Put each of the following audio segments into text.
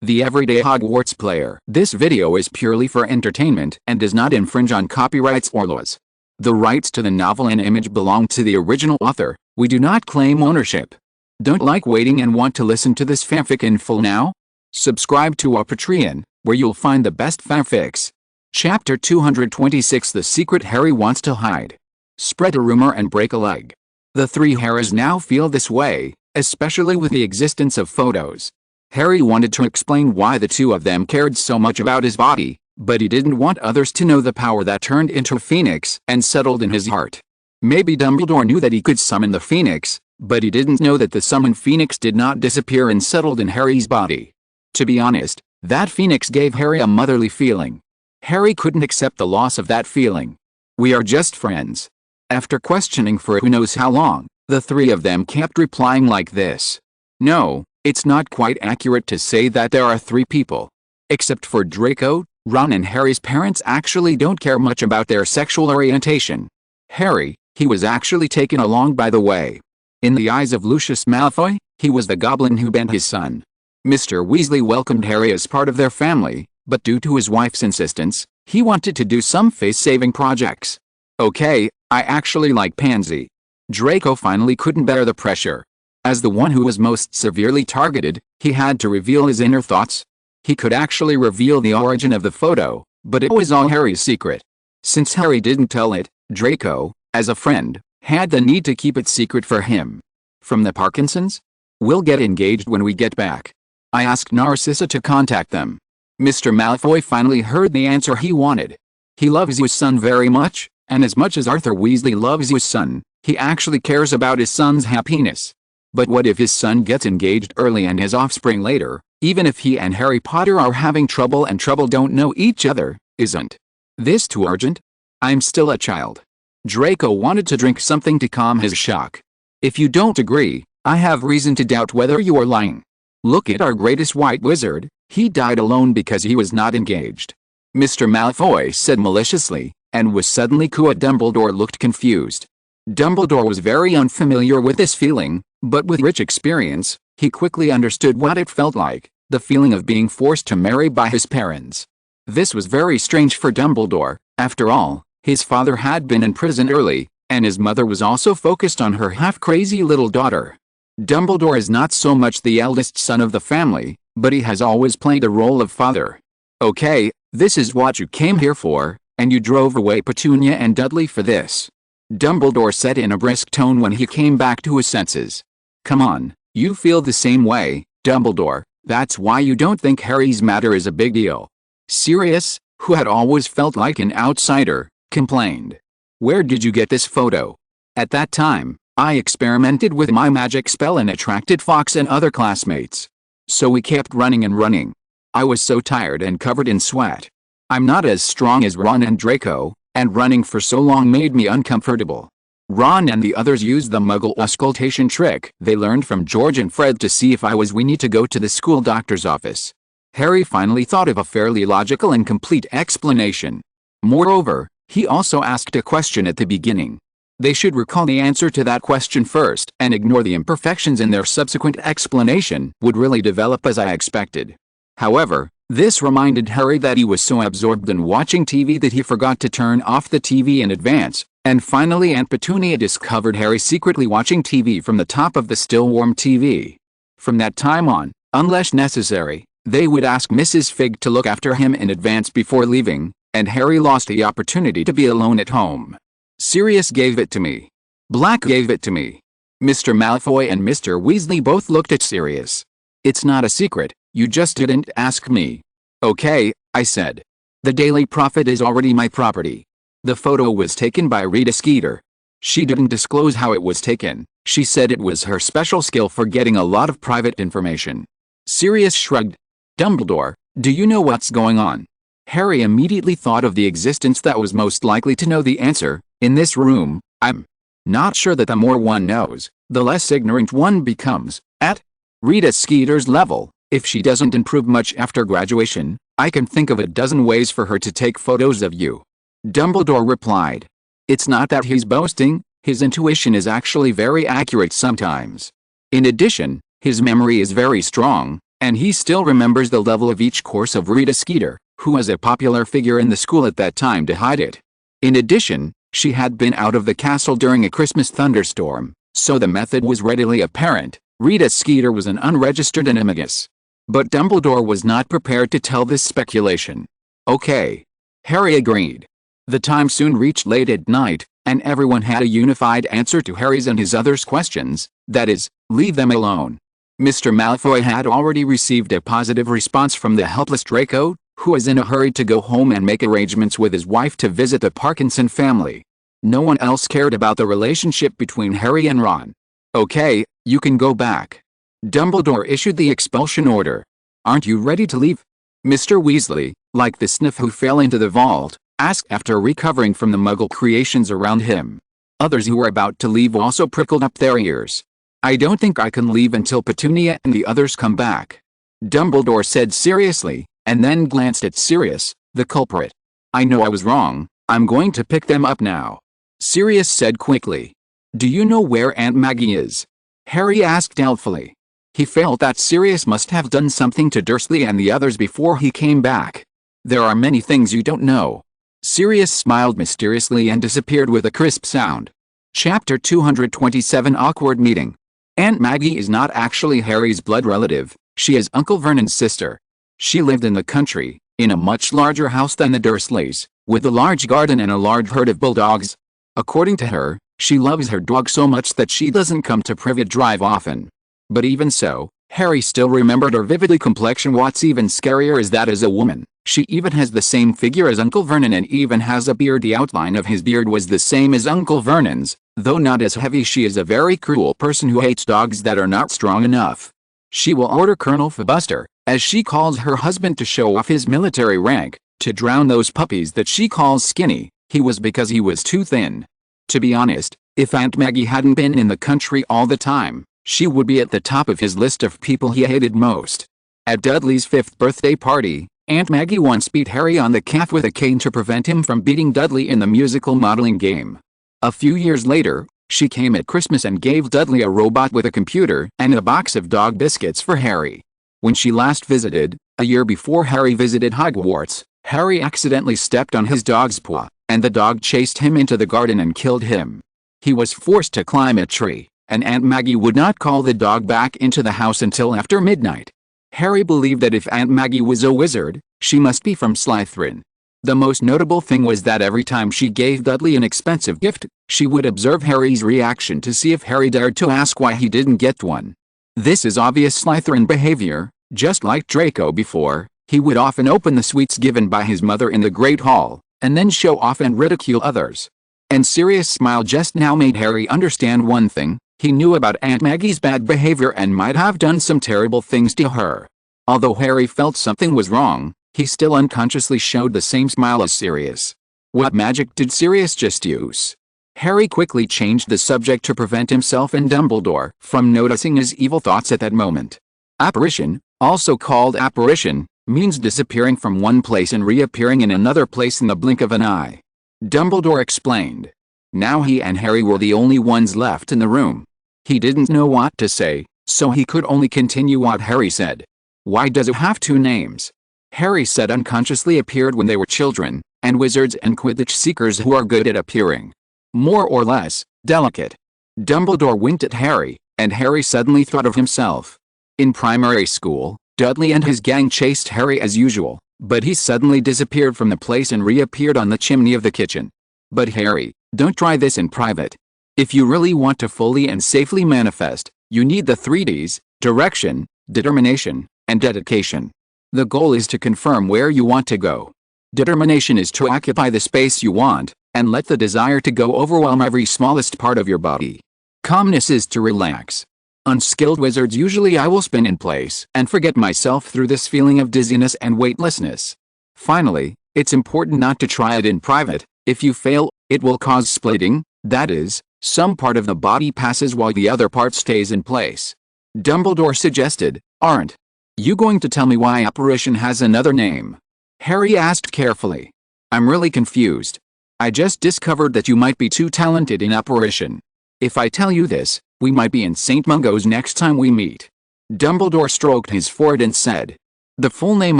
the everyday Hogwarts player. This video is purely for entertainment and does not infringe on copyrights or laws. The rights to the novel and image belong to the original author. We do not claim ownership. Don't like waiting and want to listen to this fanfic in full now? Subscribe to our Patreon, where you'll find the best fanfics. Chapter 226 The Secret Harry Wants to Hide. Spread a rumor and break a leg. The three Harrys now feel this way, especially with the existence of photos. Harry wanted to explain why the two of them cared so much about his body, but he didn't want others to know the power that turned into a phoenix and settled in his heart. Maybe Dumbledore knew that he could summon the phoenix, but he didn't know that the summoned phoenix did not disappear and settled in Harry's body. To be honest, that phoenix gave Harry a motherly feeling. Harry couldn't accept the loss of that feeling. We are just friends. After questioning for who knows how long, the three of them kept replying like this. No, it's not quite accurate to say that there are three people. Except for Draco, Ron and Harry's parents actually don't care much about their sexual orientation. Harry, he was actually taken along by the way. In the eyes of Lucius Malfoy, he was the goblin who bent his son. Mr. Weasley welcomed Harry as part of their family, but due to his wife's insistence, he wanted to do some face-saving projects. Okay, I actually like Pansy. Draco finally couldn't bear the pressure. As the one who was most severely targeted, he had to reveal his inner thoughts. He could actually reveal the origin of the photo, but it was all Harry's secret. Since Harry didn't tell it, Draco, as a friend, had the need to keep it secret for him. From the Parkinsons? We'll get engaged when we get back. I asked Narcissa to contact them. Mr. Malfoy finally heard the answer he wanted. He loves his son very much, and as much as Arthur Weasley loves his son, he actually cares about his son's happiness. But what if his son gets engaged early and has offspring later, even if he and Harry Potter are having trouble and trouble don't know each other, isn't this too urgent? I'm still a child. Draco wanted to drink something to calm his shock. If you don't agree, I have reason to doubt whether you are lying. Look at our greatest white wizard, he died alone because he was not engaged. Mr. Malfoy said maliciously, and was suddenly cool. Dumbledore looked confused. Dumbledore was very unfamiliar with this feeling, but with rich experience, he quickly understood what it felt like, the feeling of being forced to marry by his parents. This was very strange for Dumbledore. After all, his father had been in prison early, and his mother was also focused on her half-crazy little daughter. Dumbledore is not so much the eldest son of the family, but he has always played the role of father. Okay, this is what you came here for, and you drove away Petunia and Dudley for this. Dumbledore said in a brisk tone when he came back to his senses. Come on, you feel the same way, Dumbledore, that's why you don't think Harry's matter is a big deal. Sirius, who had always felt like an outsider, complained. Where did you get this photo? At that time, I experimented with my magic spell and attracted Fox and other classmates. So we kept running and running. I was so tired and covered in sweat. I'm not as strong as Ron and Draco, and running for so long made me uncomfortable. Ron and the others used the Muggle auscultation trick they learned from George and Fred to see if I was weenie to go to the school doctor's office. Harry finally thought of a fairly logical and complete explanation. Moreover, he also asked a question at the beginning. They should recall the answer to that question first and ignore the imperfections in their subsequent explanation would really develop as I expected. However, this reminded Harry that he was so absorbed in watching TV that he forgot to turn off the TV in advance, and finally Aunt Petunia discovered Harry secretly watching TV from the top of the still warm TV. From that time on, unless necessary, they would ask Mrs. Fig to look after him in advance before leaving, and Harry lost the opportunity to be alone at home. Sirius gave it to me. Black gave it to me. Mr. Malfoy and Mr. Weasley both looked at Sirius. It's not a secret, you just didn't ask me. Okay, I said. The Daily Prophet is already my property. The photo was taken by Rita Skeeter. She didn't disclose how it was taken. She said it was her special skill for getting a lot of private information. Sirius shrugged. Dumbledore, do you know what's going on? Harry immediately thought of the existence that was most likely to know the answer. In this room, I'm not sure that the more one knows, the less ignorant one becomes. At Rita Skeeter's level, if she doesn't improve much after graduation, I can think of a dozen ways for her to take photos of you. Dumbledore replied. It's not that he's boasting, his intuition is actually very accurate sometimes. In addition, his memory is very strong, And he still remembers the level of each course of Rita Skeeter, who was a popular figure in the school at that time to hide it. In addition, she had been out of the castle during a Christmas thunderstorm, so the method was readily apparent. Rita Skeeter was an unregistered animagus. But Dumbledore was not prepared to tell this speculation. Okay. Harry agreed. The time soon reached late at night, and everyone had a unified answer to Harry's and his others' questions, that is, leave them alone. Mr. Malfoy had already received a positive response from the helpless Draco, who was in a hurry to go home and make arrangements with his wife to visit the Parkinson family. No one else cared about the relationship between Harry and Ron. Okay, you can go back. Dumbledore issued the expulsion order. Aren't you ready to leave? Mr. Weasley, like the sniff who fell into the vault, asked after recovering from the Muggle creations around him. Others who were about to leave also prickled up their ears. I don't think I can leave until Petunia and the others come back. Dumbledore said seriously, and then glanced at Sirius, the culprit. I know I was wrong, I'm going to pick them up now. Sirius said quickly. Do you know where Aunt Maggie is? Harry asked doubtfully. He felt that Sirius must have done something to Dursley and the others before he came back. There are many things you don't know. Sirius smiled mysteriously and disappeared with a crisp sound. Chapter 227 Awkward Meeting. Aunt Maggie is not actually Harry's blood relative, she is Uncle Vernon's sister. She lived in the country, in a much larger house than the Dursleys, with a large garden and a large herd of bulldogs. According to her, she loves her dog so much that she doesn't come to Privet Drive often. But even so, Harry still remembered her vividly complexion. What's even scarier is that as a woman, she even has the same figure as Uncle Vernon and even has a beard. The outline of his beard was the same as Uncle Vernon's, though not as heavy. She is a very cruel person who hates dogs that are not strong enough. She will order Colonel Filibuster, as she calls her husband, to show off his military rank, to drown those puppies that she calls skinny. He was because he was too thin. To be honest, if Aunt Maggie hadn't been in the country all the time, she would be at the top of his list of people he hated most. At Dudley's 5th birthday party, Aunt Maggie once beat Harry on the calf with a cane to prevent him from beating Dudley in the musical modeling game. A few years later, she came at Christmas and gave Dudley a robot with a computer and a box of dog biscuits for Harry. When she last visited, a year before Harry visited Hogwarts, Harry accidentally stepped on his dog's paw, and the dog chased him into the garden and killed him. He was forced to climb a tree, and Aunt Maggie would not call the dog back into the house until after midnight. Harry believed that if Aunt Maggie was a wizard, she must be from Slytherin. The most notable thing was that every time she gave Dudley an expensive gift, she would observe Harry's reaction to see if Harry dared to ask why he didn't get one. This is obvious Slytherin behavior. Just like Draco before, he would often open the sweets given by his mother in the Great Hall, and then show off and ridicule others. And Sirius' smile just now made Harry understand one thing. He knew about Aunt Maggie's bad behavior and might have done some terrible things to her. Although Harry felt something was wrong, he still unconsciously showed the same smile as Sirius. What magic did Sirius just use? Harry quickly changed the subject to prevent himself and Dumbledore from noticing his evil thoughts at that moment. Apparition, also called apparition, means disappearing from one place and reappearing in another place in the blink of an eye. Dumbledore explained. Now he and Harry were the only ones left in the room. He didn't know what to say, so he could only continue what Harry said. Why does it have two names? Harry said unconsciously appeared when they were children, and wizards and Quidditch seekers who are good at appearing. More or less, delicate. Dumbledore winked at Harry, and Harry suddenly thought of himself. In primary school, Dudley and his gang chased Harry as usual, but he suddenly disappeared from the place and reappeared on the chimney of the kitchen. But Harry, don't try this in private. If you really want to fully and safely manifest, you need the 3 Ds, direction, determination, and dedication. The goal is to confirm where you want to go. Determination is to occupy the space you want, and let the desire to go overwhelm every smallest part of your body. Calmness is to relax. Unskilled wizards usually I will spin in place and forget myself through this feeling of dizziness and weightlessness. Finally, it's important not to try it in private. If you fail, it will cause splitting, that is, some part of the body passes while the other part stays in place. Dumbledore suggested, aren't you going to tell me why apparition has another name? Harry asked carefully. I'm really confused. I just discovered that you might be too talented in apparition. If I tell you this, we might be in St. Mungo's next time we meet. Dumbledore stroked his forehead and said, "The full name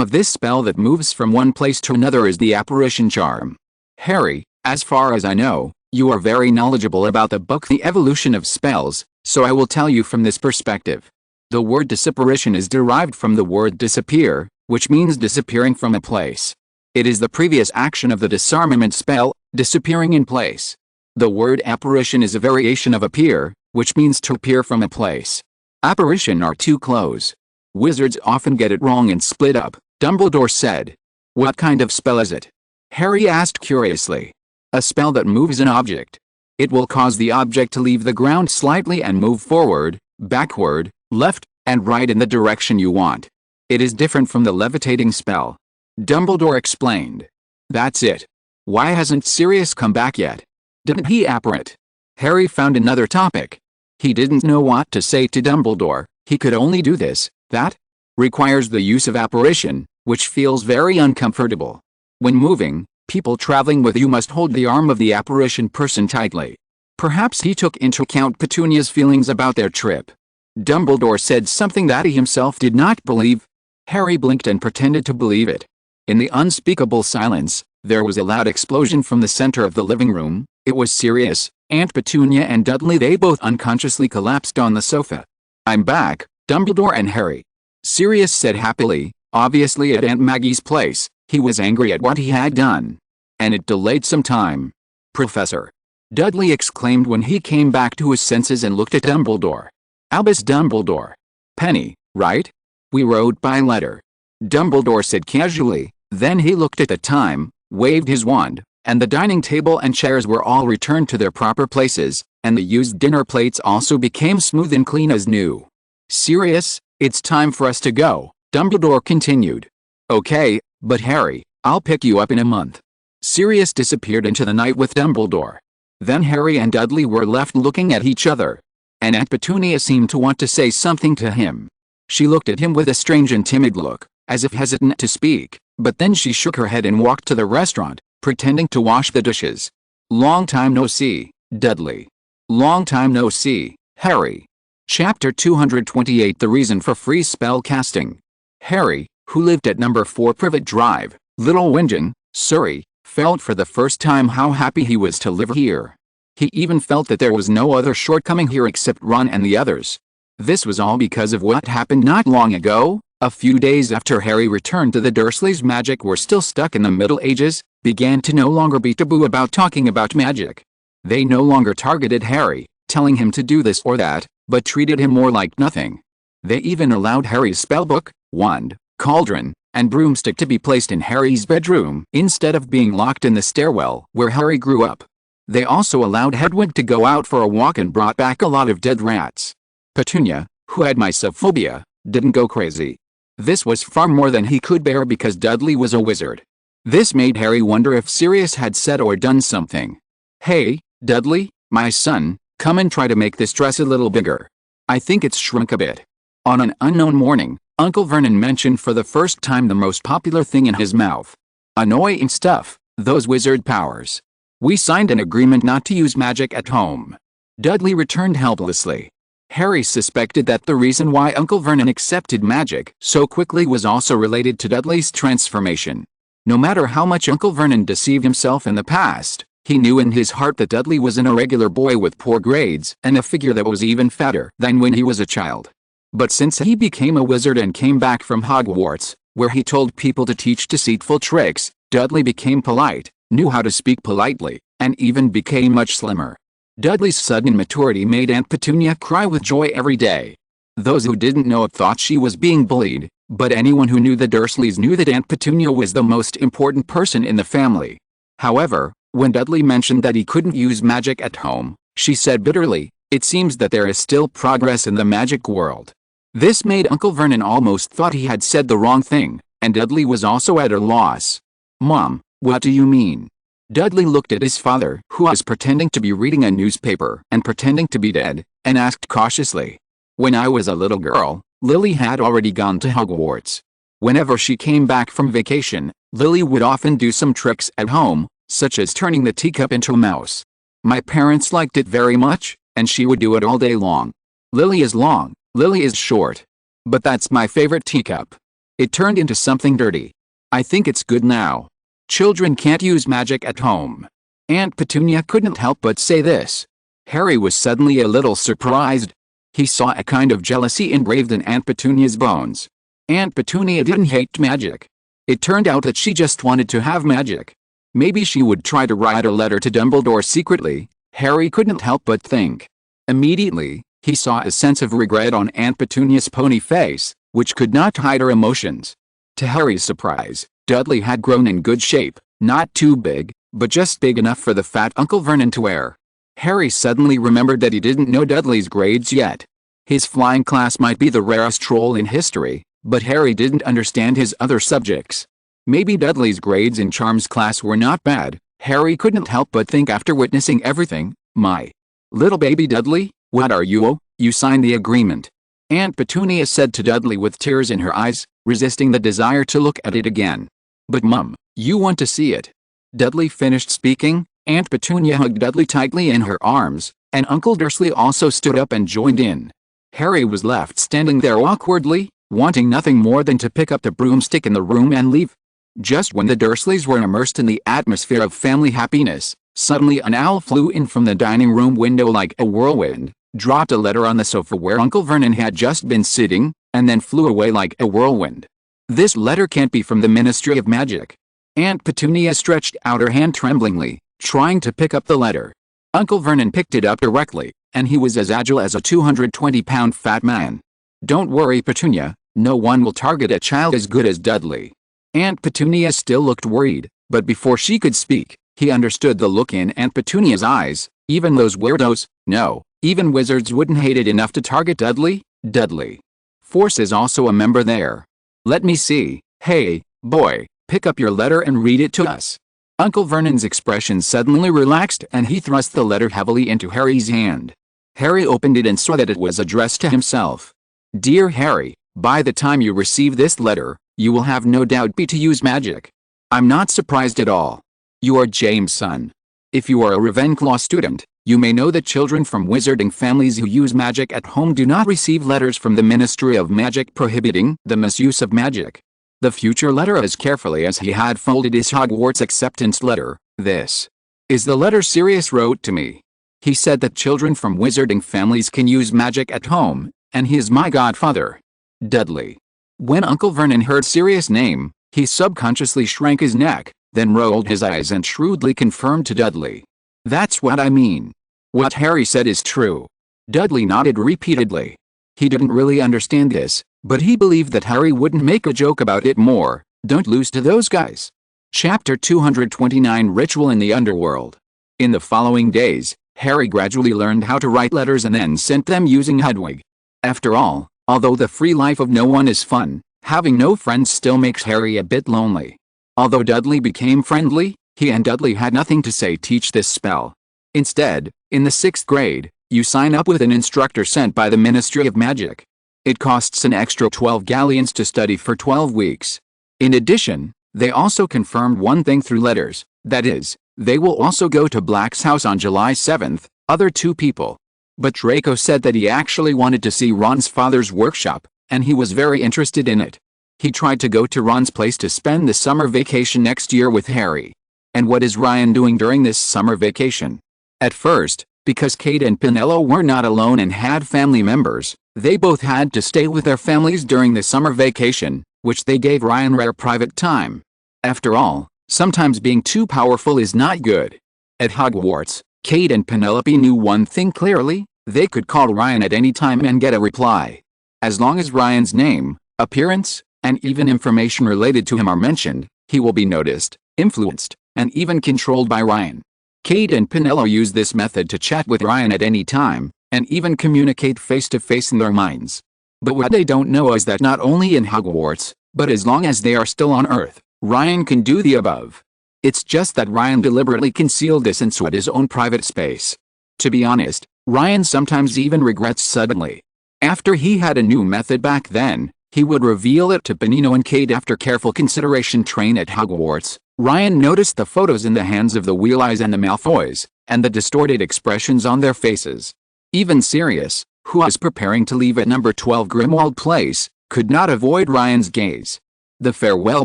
of this spell that moves from one place to another is the apparition charm. Harry, as far as I know, you are very knowledgeable about the book The Evolution of Spells, so I will tell you from this perspective. The word disapparition is derived from the word disappear, which means disappearing from a place. It is the previous action of the disarmament spell, disappearing in place. The word apparition is a variation of appear, which means to appear from a place. Apparition are too close. Wizards often get it wrong and split up," Dumbledore said. "What kind of spell is it?" Harry asked curiously. "A spell that moves an object. It will cause the object to leave the ground slightly and move forward, backward, left, and right in the direction you want. It is different from the levitating spell," Dumbledore explained. "That's it. Why hasn't Sirius come back yet? Didn't he apparate?" Harry found another topic. He didn't know what to say to Dumbledore. He could only do this, that requires the use of apparition, which feels very uncomfortable. When moving, people traveling with you must hold the arm of the apparition person tightly. Perhaps he took into account Petunia's feelings about their trip. Dumbledore said something that he himself did not believe. Harry blinked and pretended to believe it. In the unspeakable silence, there was a loud explosion from the center of the living room. It was Sirius, Aunt Petunia and Dudley. They both unconsciously collapsed on the sofa. "I'm back, Dumbledore and Harry," Sirius said happily. Obviously at Aunt Maggie's place, he was angry at what he had done. And it delayed some time. "Professor!" Dudley exclaimed when he came back to his senses and looked at Dumbledore. "Albus Dumbledore. Penny, right? We wrote by letter," Dumbledore said casually. Then he looked at the time, waved his wand, and the dining table and chairs were all returned to their proper places, and the used dinner plates also became smooth and clean as new. "Sirius, it's time for us to go," Dumbledore continued. "Okay, but Harry, I'll pick you up in a month." Sirius disappeared into the night with Dumbledore. Then Harry and Dudley were left looking at each other. And Aunt Petunia seemed to want to say something to him. She looked at him with a strange and timid look, as if hesitant to speak, but then she shook her head and walked to the restaurant, pretending to wash the dishes. "Long time no see, Dudley. Long time no see, Harry." Chapter 228 The Reason for Free Spell Casting. Harry, who lived at number 4 Privet Drive, Little Whington, Surrey, felt for the first time how happy he was to live here. He even felt that there was no other shortcoming here except Ron and the others. This was all because of what happened not long ago. A few days after Harry returned to the Dursleys, magic were still stuck in the Middle Ages, began to no longer be taboo about talking about magic. They no longer targeted Harry, telling him to do this or that, but treated him more like nothing. They even allowed Harry's spellbook, wand, cauldron, and broomstick to be placed in Harry's bedroom instead of being locked in the stairwell where Harry grew up. They also allowed Hedwig to go out for a walk and brought back a lot of dead rats. Petunia, who had mysophobia, didn't go crazy. This was far more than he could bear because Dudley was a wizard. This made Harry wonder if Sirius had said or done something. "Hey, Dudley, my son, come and try to make this dress a little bigger. I think it's shrunk a bit." On an unknown morning, Uncle Vernon mentioned for the first time the most popular thing in his mouth. "Annoying stuff, those wizard powers. We signed an agreement not to use magic at home." Dudley returned helplessly. Harry suspected that the reason why Uncle Vernon accepted magic so quickly was also related to Dudley's transformation. No matter how much Uncle Vernon deceived himself in the past, he knew in his heart that Dudley was an irregular boy with poor grades and a figure that was even fatter than when he was a child. But since he became a wizard and came back from Hogwarts, where he told people to teach deceitful tricks, Dudley became polite, knew how to speak politely, and even became much slimmer. Dudley's sudden maturity made Aunt Petunia cry with joy every day. Those who didn't know it thought she was being bullied, but anyone who knew the Dursleys knew that Aunt Petunia was the most important person in the family. However, when Dudley mentioned that he couldn't use magic at home, she said bitterly, "It seems that there is still progress in the magic world." This made Uncle Vernon almost thought he had said the wrong thing, and Dudley was also at a loss. "Mom, what do you mean?" Dudley looked at his father, who was pretending to be reading a newspaper and pretending to be dead, and asked cautiously. "When I was a little girl, Lily had already gone to Hogwarts. Whenever she came back from vacation, Lily would often do some tricks at home, such as turning the teacup into a mouse. My parents liked it very much, and she would do it all day long. Lily is long, Lily is short. But that's my favorite teacup. It turned into something dirty. I think it's good now. Children can't use magic at home." Aunt Petunia couldn't help but say this. Harry was suddenly a little surprised. He saw a kind of jealousy engraved in Aunt Petunia's bones. Aunt Petunia didn't hate magic. It turned out that she just wanted to have magic. Maybe she would try to write a letter to Dumbledore secretly, Harry couldn't help but think. Immediately, he saw a sense of regret on Aunt Petunia's pony face, which could not hide her emotions. To Harry's surprise, Dudley had grown in good shape, not too big, but just big enough for the fat Uncle Vernon to wear. Harry suddenly remembered that he didn't know Dudley's grades yet. His flying class might be the rarest troll in history, but Harry didn't understand his other subjects. Maybe Dudley's grades in Charms class were not bad, Harry couldn't help but think after witnessing everything. My little baby Dudley, what are you? Oh, you signed the agreement. Aunt Petunia said to Dudley with tears in her eyes, resisting the desire to look at it again. But Mum, you want to see it. Dudley finished speaking, Aunt Petunia hugged Dudley tightly in her arms, and Uncle Dursley also stood up and joined in. Harry was left standing there awkwardly, wanting nothing more than to pick up the broomstick in the room and leave. Just when the Dursleys were immersed in the atmosphere of family happiness, suddenly an owl flew in from the dining room window like a whirlwind, dropped a letter on the sofa where Uncle Vernon had just been sitting, and then flew away like a whirlwind. This letter can't be from the Ministry of Magic. Aunt Petunia stretched out her hand tremblingly, trying to pick up the letter. Uncle Vernon picked it up directly, and he was as agile as a 220-pound fat man. Don't worry, Petunia, no one will target a child as good as Dudley. Aunt Petunia still looked worried, but before she could speak, he understood the look in Aunt Petunia's eyes. Even those weirdos, no, even wizards wouldn't hate it enough to target Dudley. Dudley Force is also a member there. Let me see. Hey, boy, pick up your letter and read it to us. Uncle Vernon's expression suddenly relaxed and he thrust the letter heavily into Harry's hand. Harry opened it and saw that it was addressed to himself. Dear Harry, by the time you receive this letter, you will have no doubt be to use magic. I'm not surprised at all. You are James' son. If you are a Ravenclaw student, you may know that children from wizarding families who use magic at home do not receive letters from the Ministry of Magic prohibiting the misuse of magic. The future letter as carefully as he had folded his Hogwarts acceptance letter. This is the letter Sirius wrote to me. He said that children from wizarding families can use magic at home, and he is my godfather. Dudley. When Uncle Vernon heard Sirius' name, he subconsciously shrank his neck, then rolled his eyes and shrewdly confirmed to Dudley. That's what I mean. What Harry said is true. Dudley nodded repeatedly. He didn't really understand this, but he believed that Harry wouldn't make a joke about it more. Don't lose to those guys. Chapter 229 Ritual in the Underworld. In the following days, Harry gradually learned how to write letters and then sent them using Hedwig. After all, although the free life of no one is fun, having no friends still makes Harry a bit lonely. Although Dudley became friendly, he and Dudley had nothing to say teach this spell. Instead, in the 6th grade, you sign up with an instructor sent by the Ministry of Magic. It costs an extra 12 galleons to study for 12 weeks. In addition, they also confirmed one thing through letters, that is, they will also go to Black's house on July 7th, other 2 people. But Draco said that he actually wanted to see Ron's father's workshop, and he was very interested in it. He tried to go to Ron's place to spend the summer vacation next year with Harry. And what is Ryan doing during this summer vacation? At first, because Kate and Penelope were not alone and had family members, they both had to stay with their families during the summer vacation, which they gave Ryan rare private time. After all, sometimes being too powerful is not good. At Hogwarts, Kate and Penelope knew one thing clearly: they could call Ryan at any time and get a reply. As long as Ryan's name, appearance, and even information related to him are mentioned, he will be noticed, influenced, and even controlled by Ryan. Kate and Penelope use this method to chat with Ryan at any time, and even communicate face-to-face in their minds. But what they don't know is that not only in Hogwarts, but as long as they are still on Earth, Ryan can do the above. It's just that Ryan deliberately concealed this and sought his own private space. To be honest, Ryan sometimes even regrets suddenly. After he had a new method back then, he would reveal it to Benino and Kate after careful consideration. Train at Hogwarts, Ryan noticed the photos in the hands of the Weasleys and the Malfoys, and the distorted expressions on their faces. Even Sirius, who was preparing to leave at number 12 Grimwald Place, could not avoid Ryan's gaze. The farewell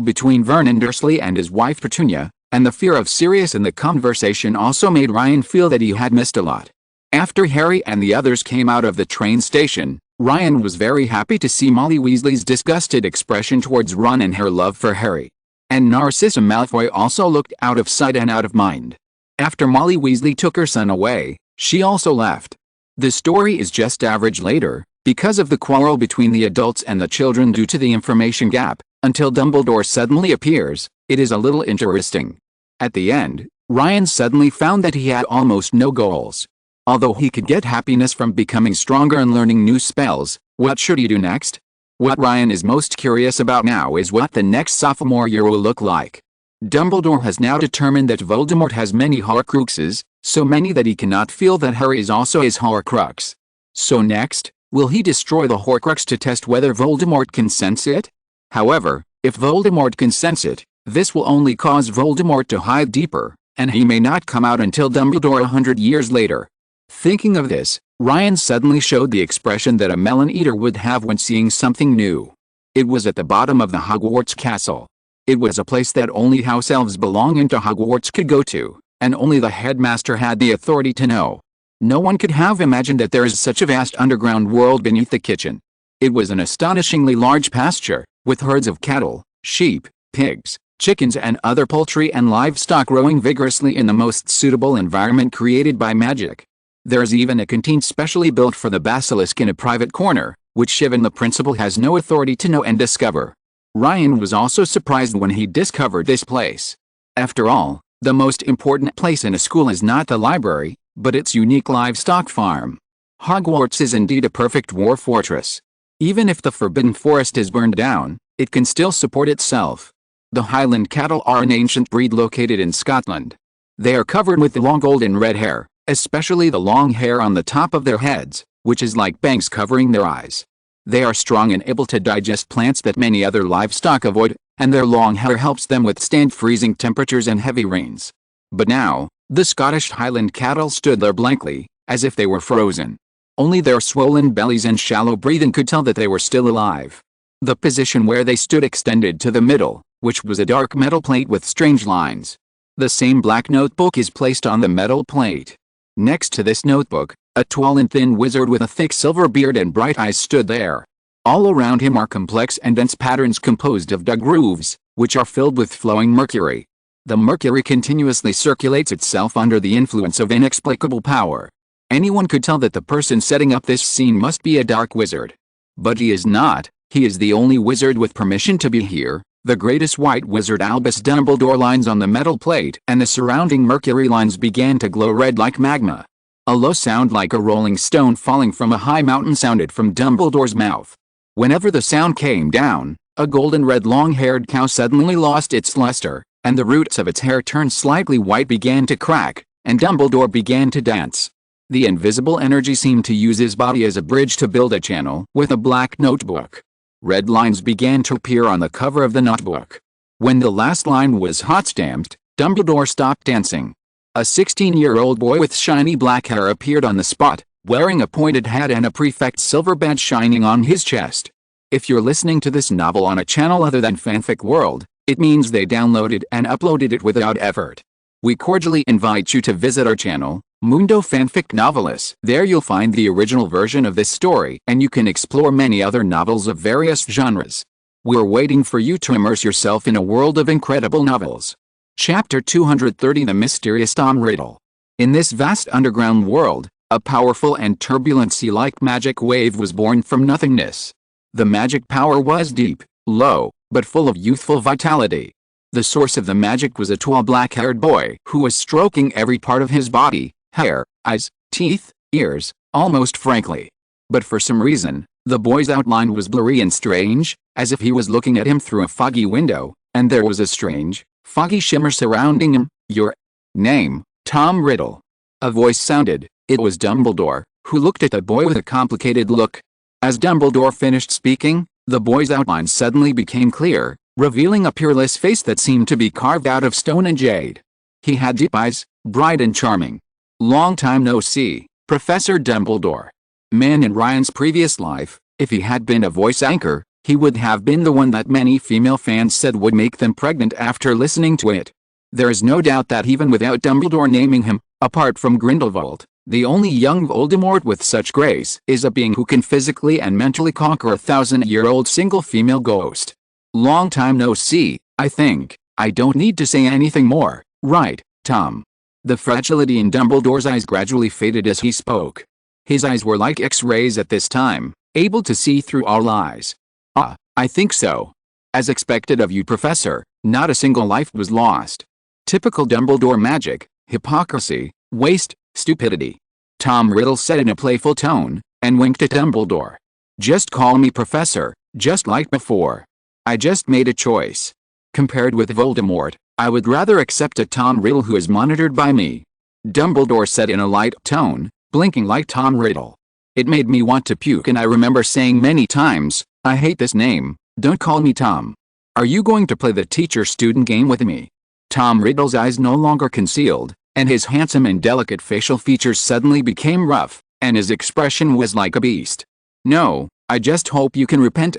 between Vernon Dursley and his wife Petunia, and the fear of Sirius in the conversation also made Ryan feel that he had missed a lot. After Harry and the others came out of the train station, Ryan was very happy to see Molly Weasley's disgusted expression towards Ron and her love for Harry. And Narcissa Malfoy also looked out of sight and out of mind. After Molly Weasley took her son away, she also left. The story is just average later, because of the quarrel between the adults and the children due to the information gap, until Dumbledore suddenly appears. It is a little interesting. At the end, Ryan suddenly found that he had almost no goals. Although he could get happiness from becoming stronger and learning new spells, what should he do next? What Ryan is most curious about now is what the next sophomore year will look like. Dumbledore has now determined that Voldemort has many Horcruxes, so many that he cannot feel that Harry is also his Horcrux. So next, will he destroy the Horcrux to test whether Voldemort can sense it? However, if Voldemort can sense it, this will only cause Voldemort to hide deeper, and he may not come out until Dumbledore 100 years later. Thinking of this, Ryan suddenly showed the expression that a melon eater would have when seeing something new. It was at the bottom of the Hogwarts castle. It was a place that only house elves belonging to Hogwarts could go to, and only the headmaster had the authority to know. No one could have imagined that there is such a vast underground world beneath the kitchen. It was an astonishingly large pasture, with herds of cattle, sheep, pigs, chickens and other poultry and livestock growing vigorously in the most suitable environment created by magic. There is even a canteen specially built for the basilisk in a private corner, which Shivan the principal has no authority to know and discover. Ryan was also surprised when he discovered this place. After all, the most important place in a school is not the library, but its unique livestock farm. Hogwarts is indeed a perfect war fortress. Even if the Forbidden Forest is burned down, it can still support itself. The Highland cattle are an ancient breed located in Scotland. They are covered with long golden red hair, especially the long hair on the top of their heads, which is like bangs covering their eyes. They are strong and able to digest plants that many other livestock avoid, and their long hair helps them withstand freezing temperatures and heavy rains. But now, the Scottish Highland cattle stood there blankly, as if they were frozen. Only their swollen bellies and shallow breathing could tell that they were still alive. The position where they stood extended to the middle, which was a dark metal plate with strange lines. The same black notebook is placed on the metal plate. Next to this notebook, a tall and thin wizard with a thick silver beard and bright eyes stood there. All around him are complex and dense patterns composed of dug grooves, which are filled with flowing mercury. The mercury continuously circulates itself under the influence of inexplicable power. Anyone could tell that the person setting up this scene must be a dark wizard. But he is not. He is the only wizard with permission to be here. The greatest white wizard Albus Dumbledore lines on the metal plate, and the surrounding mercury lines began to glow red like magma. A low sound like a rolling stone falling from a high mountain sounded from Dumbledore's mouth. Whenever the sound came down, a golden red long-haired cow suddenly lost its luster, and the roots of its hair turned slightly white began to crack, and Dumbledore began to dance. The invisible energy seemed to use his body as a bridge to build a channel with a black notebook. Red lines began to appear on the cover of the notebook. When the last line was hot-stamped, Dumbledore stopped dancing. A 16-year-old boy with shiny black hair appeared on the spot, wearing a pointed hat and a prefect's silver badge shining on his chest. If you're listening to this novel on a channel other than Fanfic World, it means they downloaded and uploaded it without effort. We cordially invite you to visit our channel, Mundo Fanfic Novelis. There you'll find the original version of this story, and you can explore many other novels of various genres. We're waiting for you to immerse yourself in a world of incredible novels. Chapter 230: The Mysterious Tom Riddle. In this vast underground world, a powerful and turbulent sea-like magic wave was born from nothingness. The magic power was deep, low, but full of youthful vitality. The source of the magic was a tall black-haired boy who was stroking every part of his body, hair, eyes, teeth, ears, almost frankly. But for some reason, the boy's outline was blurry and strange, as if he was looking at him through a foggy window, and there was a strange, foggy shimmer surrounding him. "Your name, Tom Riddle." A voice sounded. It was Dumbledore, who looked at the boy with a complicated look. As Dumbledore finished speaking, the boy's outline suddenly became clear, revealing a peerless face that seemed to be carved out of stone and jade. He had deep eyes, bright and charming. "Long time no see, Professor Dumbledore." Man, in Ryan's previous life, if he had been a voice anchor, He would have been the one that many female fans said would make them pregnant after listening to it. There is no doubt that even without Dumbledore naming him, apart from Grindelwald, the only young Voldemort with such grace is a being who can physically and mentally conquer a 1,000-year-old single female ghost. Long time no see, I think. I don't need to say anything more, right, Tom? The fragility in Dumbledore's eyes gradually faded as he spoke. His eyes were like X-rays at this time, able to see through all lies. Ah, I think so. As expected of you, Professor, not a single life was lost. Typical Dumbledore magic, hypocrisy, waste, stupidity. Tom Riddle said in a playful tone, and winked at Dumbledore. Just call me Professor, just like before. I just made a choice. Compared with Voldemort, I would rather accept a Tom Riddle who is monitored by me. Dumbledore said in a light tone, blinking like Tom Riddle. It made me want to puke, and I remember saying many times, I hate this name, don't call me Tom. Are you going to play the teacher-student game with me? Tom Riddle's eyes no longer concealed, and his handsome and delicate facial features suddenly became rough, and his expression was like a beast. No, I just hope you can repent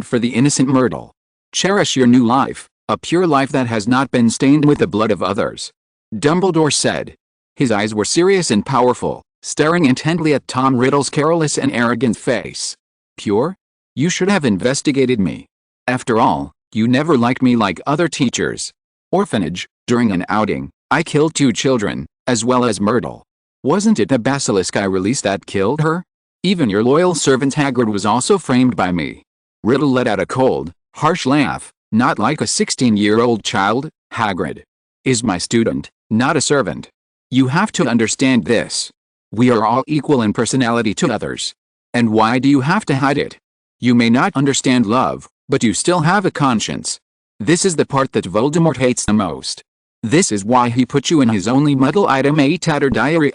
for the innocent Myrtle. Cherish your new life, a pure life that has not been stained with the blood of others. Dumbledore said. His eyes were serious and powerful, staring intently at Tom Riddle's careless and arrogant face. Pure? You should have investigated me. After all, you never liked me like other teachers. Orphanage, during an outing, I killed 2 children, as well as Myrtle. Wasn't it the basilisk I released that killed her? Even your loyal servant Hagrid was also framed by me. Riddle let out a cold, harsh laugh, not like a 16-year-old child. Hagrid is my student, not a servant. You have to understand this. We are all equal in personality to others. And why do you have to hide it? You may not understand love, but you still have a conscience. This is the part that Voldemort hates the most. This is why he put you in his only Muggle item, a tattered diary.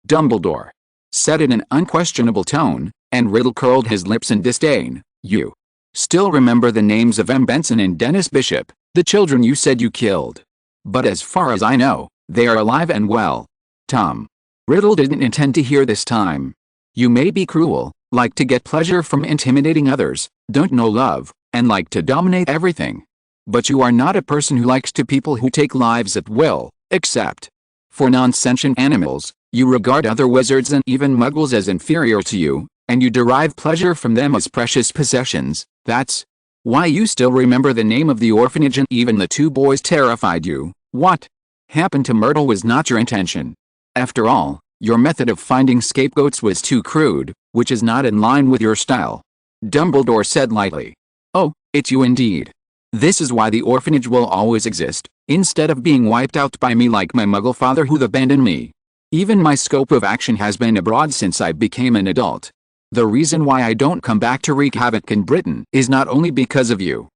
Dumbledore said in an unquestionable tone, and Riddle curled his lips in disdain. You still remember the names of M. Benson and Dennis Bishop, the children you said you killed. But as far as I know, they are alive and well. Tom Riddle didn't intend to hear this time. You may be cruel, like to get pleasure from intimidating others, don't know love, and like to dominate everything. But you are not a person who likes to people who take lives at will, except for non-sentient animals. You regard other wizards and even muggles as inferior to you, and you derive pleasure from them as precious possessions. That's why you still remember the name of the orphanage, and even the 2 boys terrified you. What happened to Myrtle was not your intention. After all, your method of finding scapegoats was too crude, which is not in line with your style. Dumbledore said lightly. Oh, it's you indeed. This is why the orphanage will always exist, instead of being wiped out by me like my Muggle father who abandoned me. Even my scope of action has been abroad since I became an adult. The reason why I don't come back to wreak havoc in Britain is not only because of you,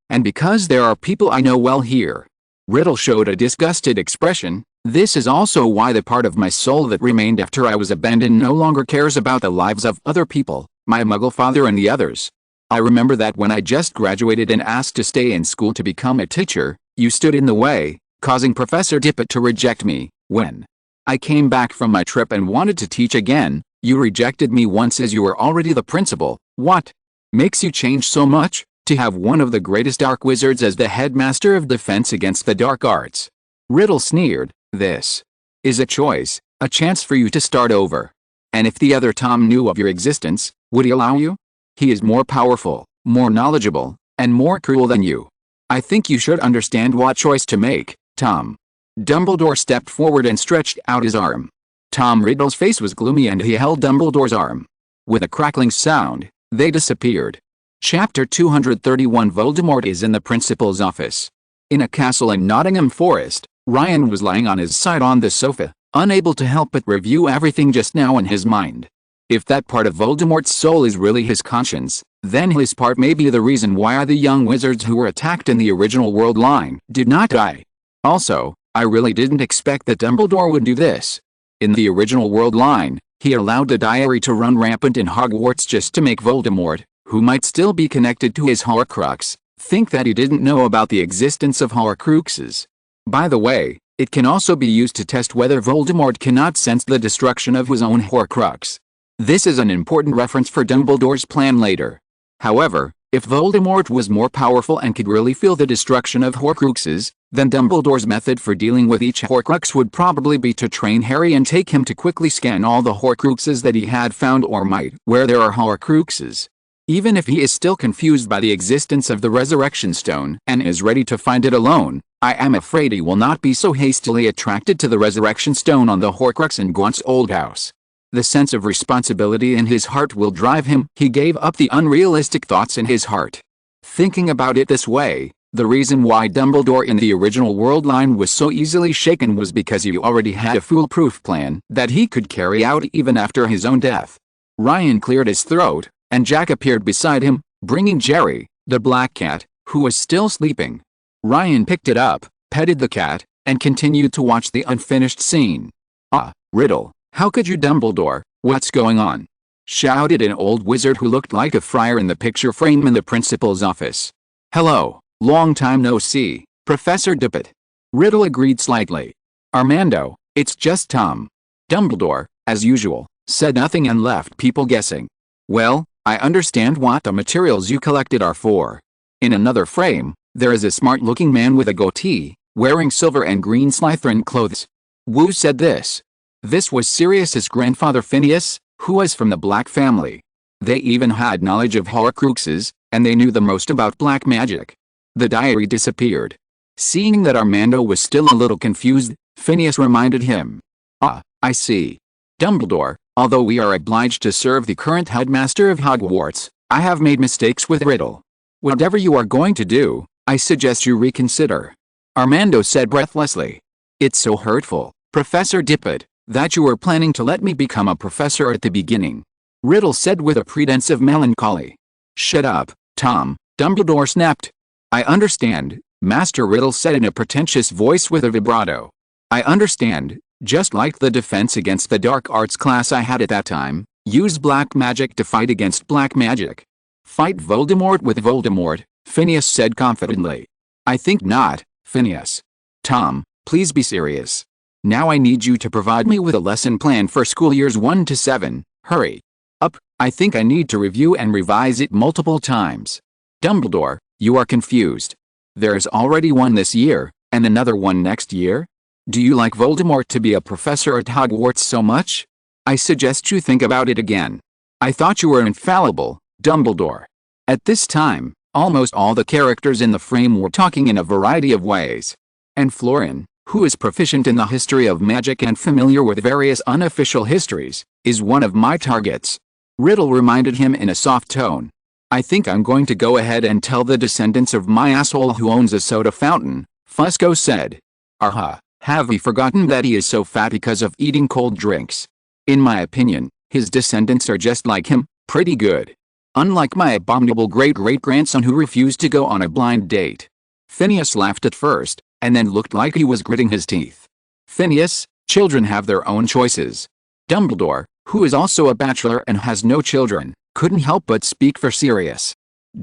and because there are people I know well here. Riddle showed a disgusted expression. This is also why the part of my soul that remained after I was abandoned no longer cares about the lives of other people, my Muggle father and the others. I remember that when I just graduated and asked to stay in school to become a teacher, you stood in the way, causing Professor Tippett to reject me. When I came back from my trip and wanted to teach again, you rejected me once as you were already the principal. What makes you change so much? To have one of the greatest dark wizards as the headmaster of defense against the dark arts. Riddle sneered. This is a choice, a chance for you to start over. And if the other Tom knew of your existence, would he allow you? He is more powerful, more knowledgeable, and more cruel than you. I think you should understand what choice to make, Tom. Dumbledore stepped forward and stretched out his arm. Tom Riddle's face was gloomy and he held Dumbledore's arm. With a crackling sound, they disappeared. Chapter 231. Voldemort is in the principal's office. In a castle in Nottingham Forest, Ryan was lying on his side on the sofa, unable to help but review everything just now in his mind. If that part of Voldemort's soul is really his conscience, then his part may be the reason why the young wizards who were attacked in the original world line did not die. Also, I really didn't expect that Dumbledore would do this. In the original world line, he allowed the diary to run rampant in Hogwarts just to make Voldemort, who might still be connected to his Horcrux, think that he didn't know about the existence of Horcruxes. By the way, it can also be used to test whether Voldemort cannot sense the destruction of his own Horcrux. This is an important reference for Dumbledore's plan later. However, If Voldemort was more powerful and could really feel the destruction of Horcruxes, then Dumbledore's method for dealing with each Horcrux would probably be to train Harry and take him to quickly scan all the Horcruxes that he had found or might where there are Horcruxes. Even if he is still confused by the existence of the Resurrection Stone and is ready to find it alone, I am afraid he will not be so hastily attracted to the Resurrection Stone on the Horcrux in Gaunt's old house. The sense of responsibility in his heart will drive him. He gave up the unrealistic thoughts in his heart. Thinking about it this way, the reason why Dumbledore in the original world line was so easily shaken was because he already had a foolproof plan that he could carry out even after his own death. Ryan cleared his throat, and Jack appeared beside him, bringing Jerry, the black cat, who was still sleeping. Ryan picked it up, petted the cat, and continued to watch the unfinished scene. "Ah, Riddle, how could you, Dumbledore? What's going on?" shouted an old wizard who looked like a friar in the picture frame in the principal's office. "Hello, long time no see, Professor Dippet." Riddle agreed slightly. "Armando, it's just Tom." Dumbledore, as usual, said nothing and left people guessing. "Well, I understand what the materials you collected are for." In another frame, there is a smart-looking man with a goatee, wearing silver and green Slytherin clothes. Wu said this. This was Sirius's grandfather Phineas, who was from the Black family. They even had knowledge of Horcruxes, and they knew the most about black magic. The diary disappeared. Seeing that Armando was still a little confused, Phineas reminded him. "Ah, I see. Dumbledore, although we are obliged to serve the current headmaster of Hogwarts, I have made mistakes with Riddle. Whatever you are going to do, I suggest you reconsider." Armando said breathlessly. "It's so hurtful, Professor Dippet, that you were planning to let me become a professor at the beginning," Riddle said with a pretense of melancholy. "Shut up, Tom," Dumbledore snapped. "I understand," Master Riddle said in a pretentious voice with a vibrato. "I understand, just like the defense against the dark arts class I had at that time, use black magic to fight against black magic." "Fight Voldemort with Voldemort," Phineas said confidently. "I think not, Phineas. Tom, please be serious. Now I need you to provide me with a lesson plan for school years 1 to 7, hurry up, I think I need to review and revise it multiple times." "Dumbledore, you are confused. There is already one this year, and another one next year? Do you like Voldemort to be a professor at Hogwarts so much? I suggest you think about it again. I thought you were infallible, Dumbledore." At this time, almost all the characters in the frame were talking in a variety of ways. And Florian, who is proficient in the history of magic and familiar with various unofficial histories, is one of my targets. Riddle reminded him in a soft tone. "I think I'm going to go ahead and tell the descendants of my asshole who owns a soda fountain," Fusco said. "Aha, have we forgotten that he is so fat because of eating cold drinks? In my opinion, his descendants are just like him, pretty good. Unlike my abominable great-great-grandson who refused to go on a blind date." Phineas laughed at first, and then looked like he was gritting his teeth. "Phineas, children have their own choices." Dumbledore, who is also a bachelor and has no children, couldn't help but speak for Sirius.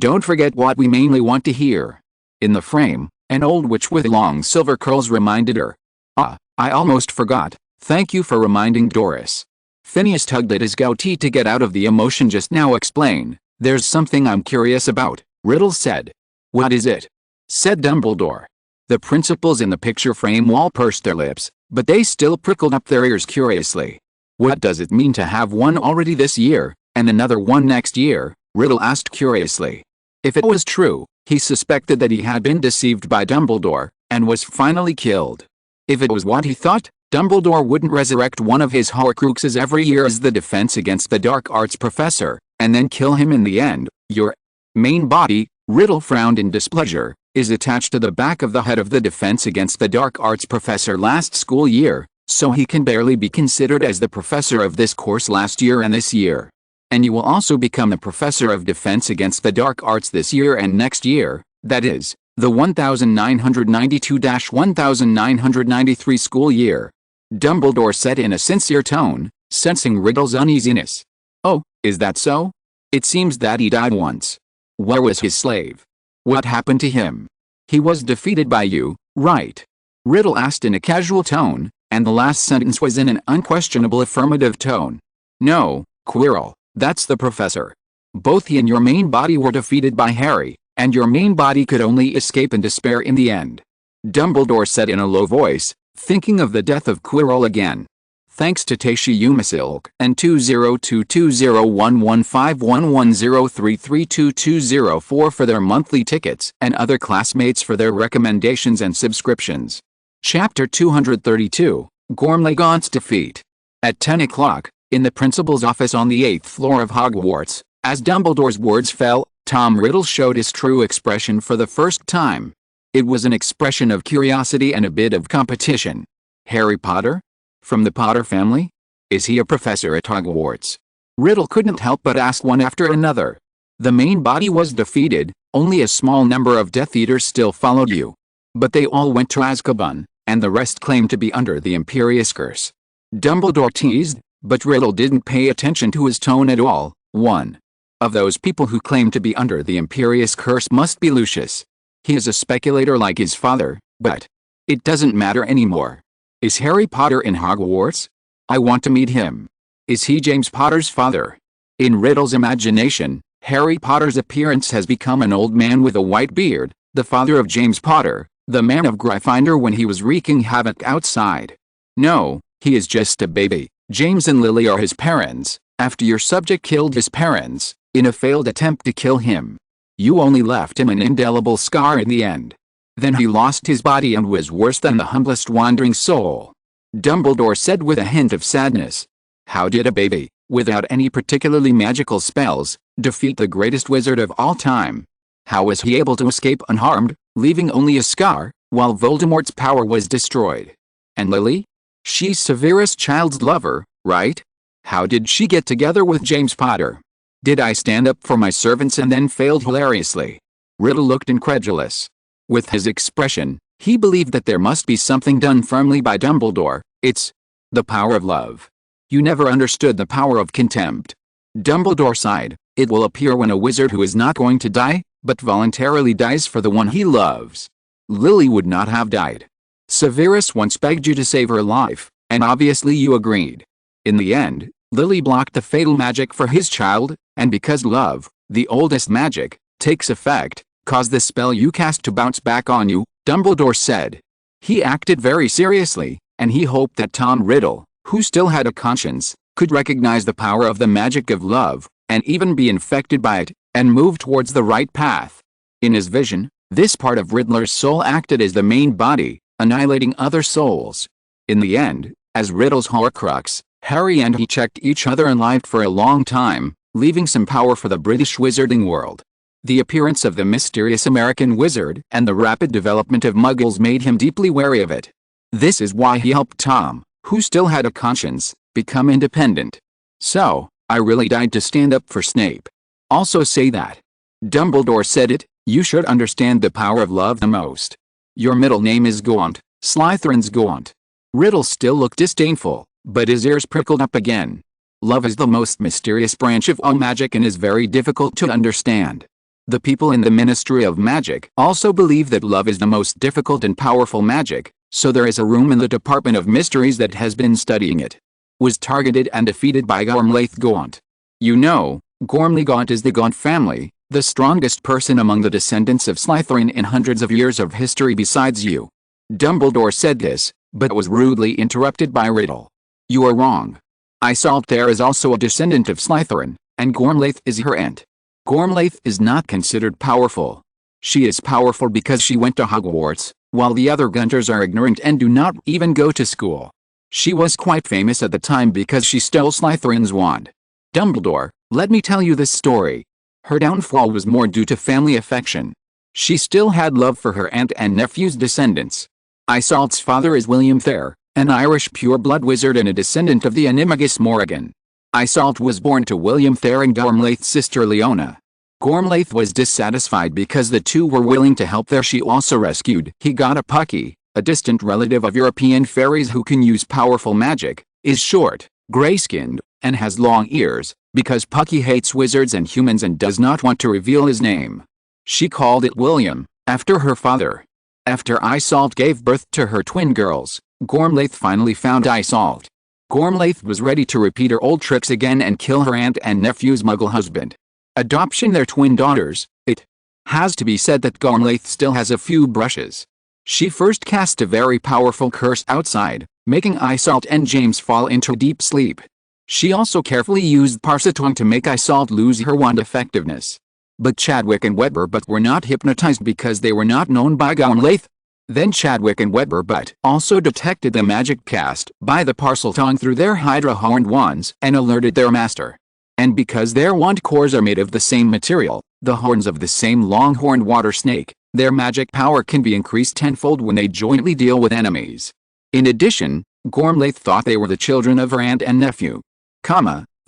"Don't forget what we mainly want to hear." In the frame, an old witch with long silver curls reminded her. "Ah, I almost forgot, thank you for reminding Doris." Phineas tugged at his goatee to get out of the emotion just now. "Explain, there's something I'm curious about," Riddle said. "What is it?" said Dumbledore. The principals in the picture frame all pursed their lips, but they still prickled up their ears curiously. "What does it mean to have one already this year, and another one next year?" Riddle asked curiously. If it was true, he suspected that he had been deceived by Dumbledore, and was finally killed. If it was what he thought, Dumbledore wouldn't resurrect one of his Horcruxes every year as the defense against the dark arts professor, and then kill him in the end. "Your main body," Riddle frowned in displeasure, "is attached to the back of the head of the defense against the dark arts professor last school year, so he can barely be considered as the professor of this course last year and this year. And you will also become the professor of defense against the dark arts this year and next year, that is, the 1992-1993 school year." Dumbledore said in a sincere tone, sensing Riddle's uneasiness. "Oh, is that so? It seems that he died once. Where was his slave? What happened to him? He was defeated by you, right?" Riddle asked in a casual tone, and the last sentence was in an unquestionable affirmative tone. "No, Quirrell, that's the professor. Both he and your main body were defeated by Harry, and your main body could only escape in despair in the end. Dumbledore said in a low voice, thinking of the death of Quirrell again. Thanks to Tashi Umasilk and 20220115110332204 for their monthly tickets and other classmates for their recommendations and subscriptions. Chapter 232, Gormlagaunt's Defeat. At 10 o'clock, in the principal's office on the 8th floor of Hogwarts, as Dumbledore's words fell, Tom Riddle showed his true expression for the first time. It was an expression of curiosity and a bit of competition. Harry Potter? From the Potter family? Is he a professor at Hogwarts? Riddle couldn't help but ask one after another. The main body was defeated, only a small number of Death Eaters still followed you. But they all went to Azkaban, and the rest claimed to be under the Imperius Curse. Dumbledore teased, but Riddle didn't pay attention to his tone at all. One of those people who claim to be under the Imperius Curse must be Lucius. He is a speculator like his father, but it doesn't matter anymore. Is Harry Potter in Hogwarts? I want to meet him. Is he James Potter's father? In Riddle's imagination, Harry Potter's appearance has become an old man with a white beard, the father of James Potter, the man of Gryffindor when he was wreaking havoc outside. No, he is just a baby. James and Lily are his parents, after your subject killed his parents, in a failed attempt to kill him. You only left him an indelible scar in the end. Then he lost his body and was worse than the humblest wandering soul. Dumbledore said with a hint of sadness. How did a baby, without any particularly magical spells, defeat the greatest wizard of all time? How was he able to escape unharmed, leaving only a scar, while Voldemort's power was destroyed? And Lily? She's Severus Child's lover, right? How did she get together with James Potter? Did I stand up for my servants and then failed hilariously? Riddle looked incredulous. With his expression, he believed that there must be something done firmly by Dumbledore. It's the power of love. You never understood the power of contempt. Dumbledore sighed. It will appear when a wizard who is not going to die, but voluntarily dies for the one he loves. Lily would not have died. Severus once begged you to save her life, and obviously you agreed. In the end, Lily blocked the fatal magic for his child, and because love, the oldest magic, takes effect, caused the spell you cast to bounce back on you, Dumbledore said. He acted very seriously, and he hoped that Tom Riddle, who still had a conscience, could recognize the power of the magic of love, and even be infected by it, and move towards the right path. In his vision, this part of Riddler's soul acted as the main body, annihilating other souls. In the end, as Riddle's Horcrux, Harry and he checked each other and lived for a long time, leaving some power for the British wizarding world. The appearance of the mysterious American wizard and the rapid development of Muggles made him deeply wary of it. This is why he helped Tom, who still had a conscience, become independent. So, I really died to stand up for Snape. Also say that. Dumbledore said it, you should understand the power of love the most. Your middle name is Gaunt, Slytherin's Gaunt. Riddle still looked disdainful, but his ears prickled up again. Love is the most mysterious branch of all magic and is very difficult to understand. The people in the Ministry of Magic also believe that love is the most difficult and powerful magic, so there is a room in the Department of Mysteries that has been studying it. Was targeted and defeated by Gormlaith Gaunt. You know, Gormlagaunt is the Gaunt family, the strongest person among the descendants of Slytherin in hundreds of years of history besides you. Dumbledore said this, but was rudely interrupted by Riddle. You are wrong. Isolde there is also a descendant of Slytherin, and Gormlaith is her aunt. Gormlaith is not considered powerful. She is powerful because she went to Hogwarts, while the other Gunters are ignorant and do not even go to school. She was quite famous at the time because she stole Slytherin's wand. Dumbledore, let me tell you this story. Her downfall was more due to family affection. She still had love for her aunt and nephew's descendants. Isolde's father is William Thayer, an Irish pure-blood wizard and a descendant of the Animagus Morrigan. Isolde was born to William Thayer and Gormlaith's sister Leona. Gormlaith was dissatisfied because the two were willing to help there. She also rescued. He got a Pucky, a distant relative of European fairies who can use powerful magic, is short, gray-skinned, and has long ears, because Pucky hates wizards and humans and does not want to reveal his name. She called it William, after her father. After Isolde gave birth to her twin girls, Gormlaith finally found Isolde. Gormlaith was ready to repeat her old tricks again and kill her aunt and nephew's Muggle husband. Adoption their twin daughters. It has to be said that Gormlaith still has a few brushes. She first cast a very powerful curse outside, making Isolde and James fall into deep sleep. She also carefully used Parseltongue to make Isolde lose her wand effectiveness. But Chadwick and Wedberbutt were not hypnotized because they were not known by Gormlaith. Then Chadwick and Wedberbutt also detected the magic cast by the Parseltongue through their Hydra-horned wands and alerted their master. And because their wand cores are made of the same material, the horns of the same long-horned water snake, their magic power can be increased tenfold when they jointly deal with enemies. In addition, Gormlaith thought they were the children of her aunt and nephew,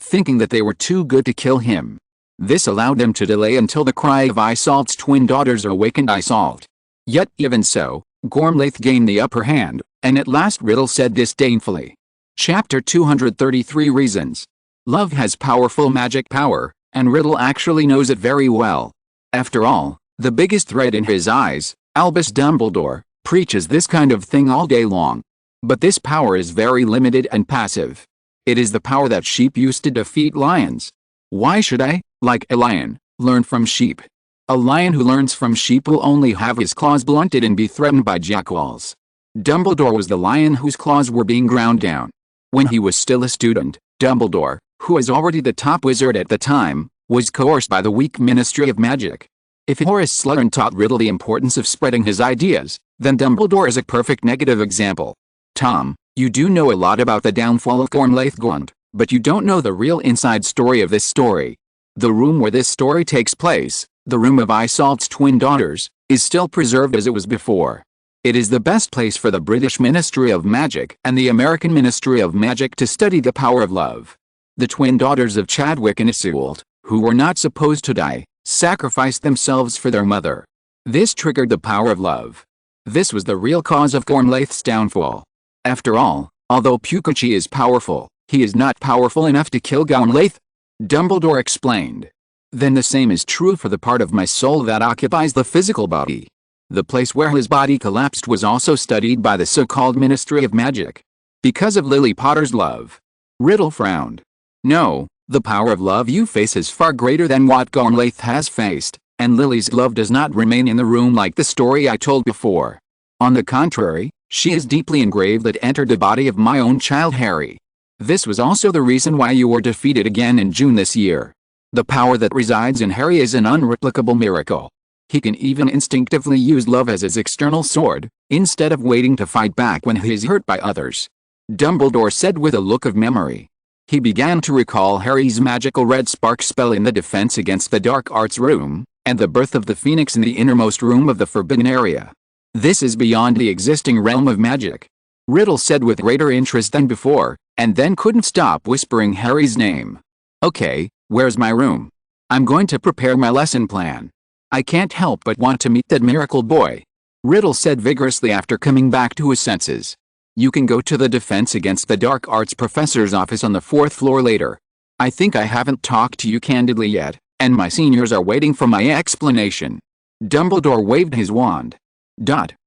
thinking that they were too good to kill him. This allowed them to delay until the cry of Isolde's twin daughters awakened Isolde. Yet even so, Gormlaith gained the upper hand, and at last Riddle said disdainfully. Chapter 233 Reasons. Love has powerful magic power, and Riddle actually knows it very well. After all, the biggest threat in his eyes, Albus Dumbledore, preaches this kind of thing all day long. But this power is very limited and passive. It is the power that sheep use to defeat lions. Why should I, like a lion, learn from sheep? A lion who learns from sheep will only have his claws blunted and be threatened by jackals. Dumbledore was the lion whose claws were being ground down. When he was still a student, Dumbledore, who was already the top wizard at the time, was coerced by the weak Ministry of Magic. If Horace Slughorn taught Riddle the importance of spreading his ideas, then Dumbledore is a perfect negative example. Tom, you do know a lot about the downfall of Gormlaith Gaunt, but you don't know the real inside story of this story. The room where this story takes place, the room of Isolde's twin daughters, is still preserved as it was before. It is the best place for the British Ministry of Magic and the American Ministry of Magic to study the power of love. The twin daughters of Chadwick and Isolde, who were not supposed to die, sacrificed themselves for their mother. This triggered the power of love. This was the real cause of Gormlaith's downfall. After all, although Pucci is powerful, he is not powerful enough to kill Gormlaith. Dumbledore explained. Then the same is true for the part of my soul that occupies the physical body. The place where his body collapsed was also studied by the so-called Ministry of Magic. Because of Lily Potter's love. Riddle frowned. No, the power of love you face is far greater than what Gormlaith has faced, and Lily's love does not remain in the room like the story I told before. On the contrary, she is deeply engraved that entered the body of my own child Harry. This was also the reason why you were defeated again in June this year. The power that resides in Harry is an unreplicable miracle. He can even instinctively use love as his external sword, instead of waiting to fight back when he is hurt by others. Dumbledore said with a look of memory. He began to recall Harry's magical red spark spell in the Defense Against the Dark Arts room, and the birth of the Phoenix in the innermost room of the Forbidden Area. This is beyond the existing realm of magic. Riddle said with greater interest than before, and then couldn't stop whispering Harry's name. Okay, where's my room? I'm going to prepare my lesson plan. I can't help but want to meet that miracle boy. Riddle said vigorously after coming back to his senses. You can go to the Defense Against the Dark Arts professor's office on the 4th floor later. I think I haven't talked to you candidly yet, and my seniors are waiting for my explanation. Dumbledore waved his wand.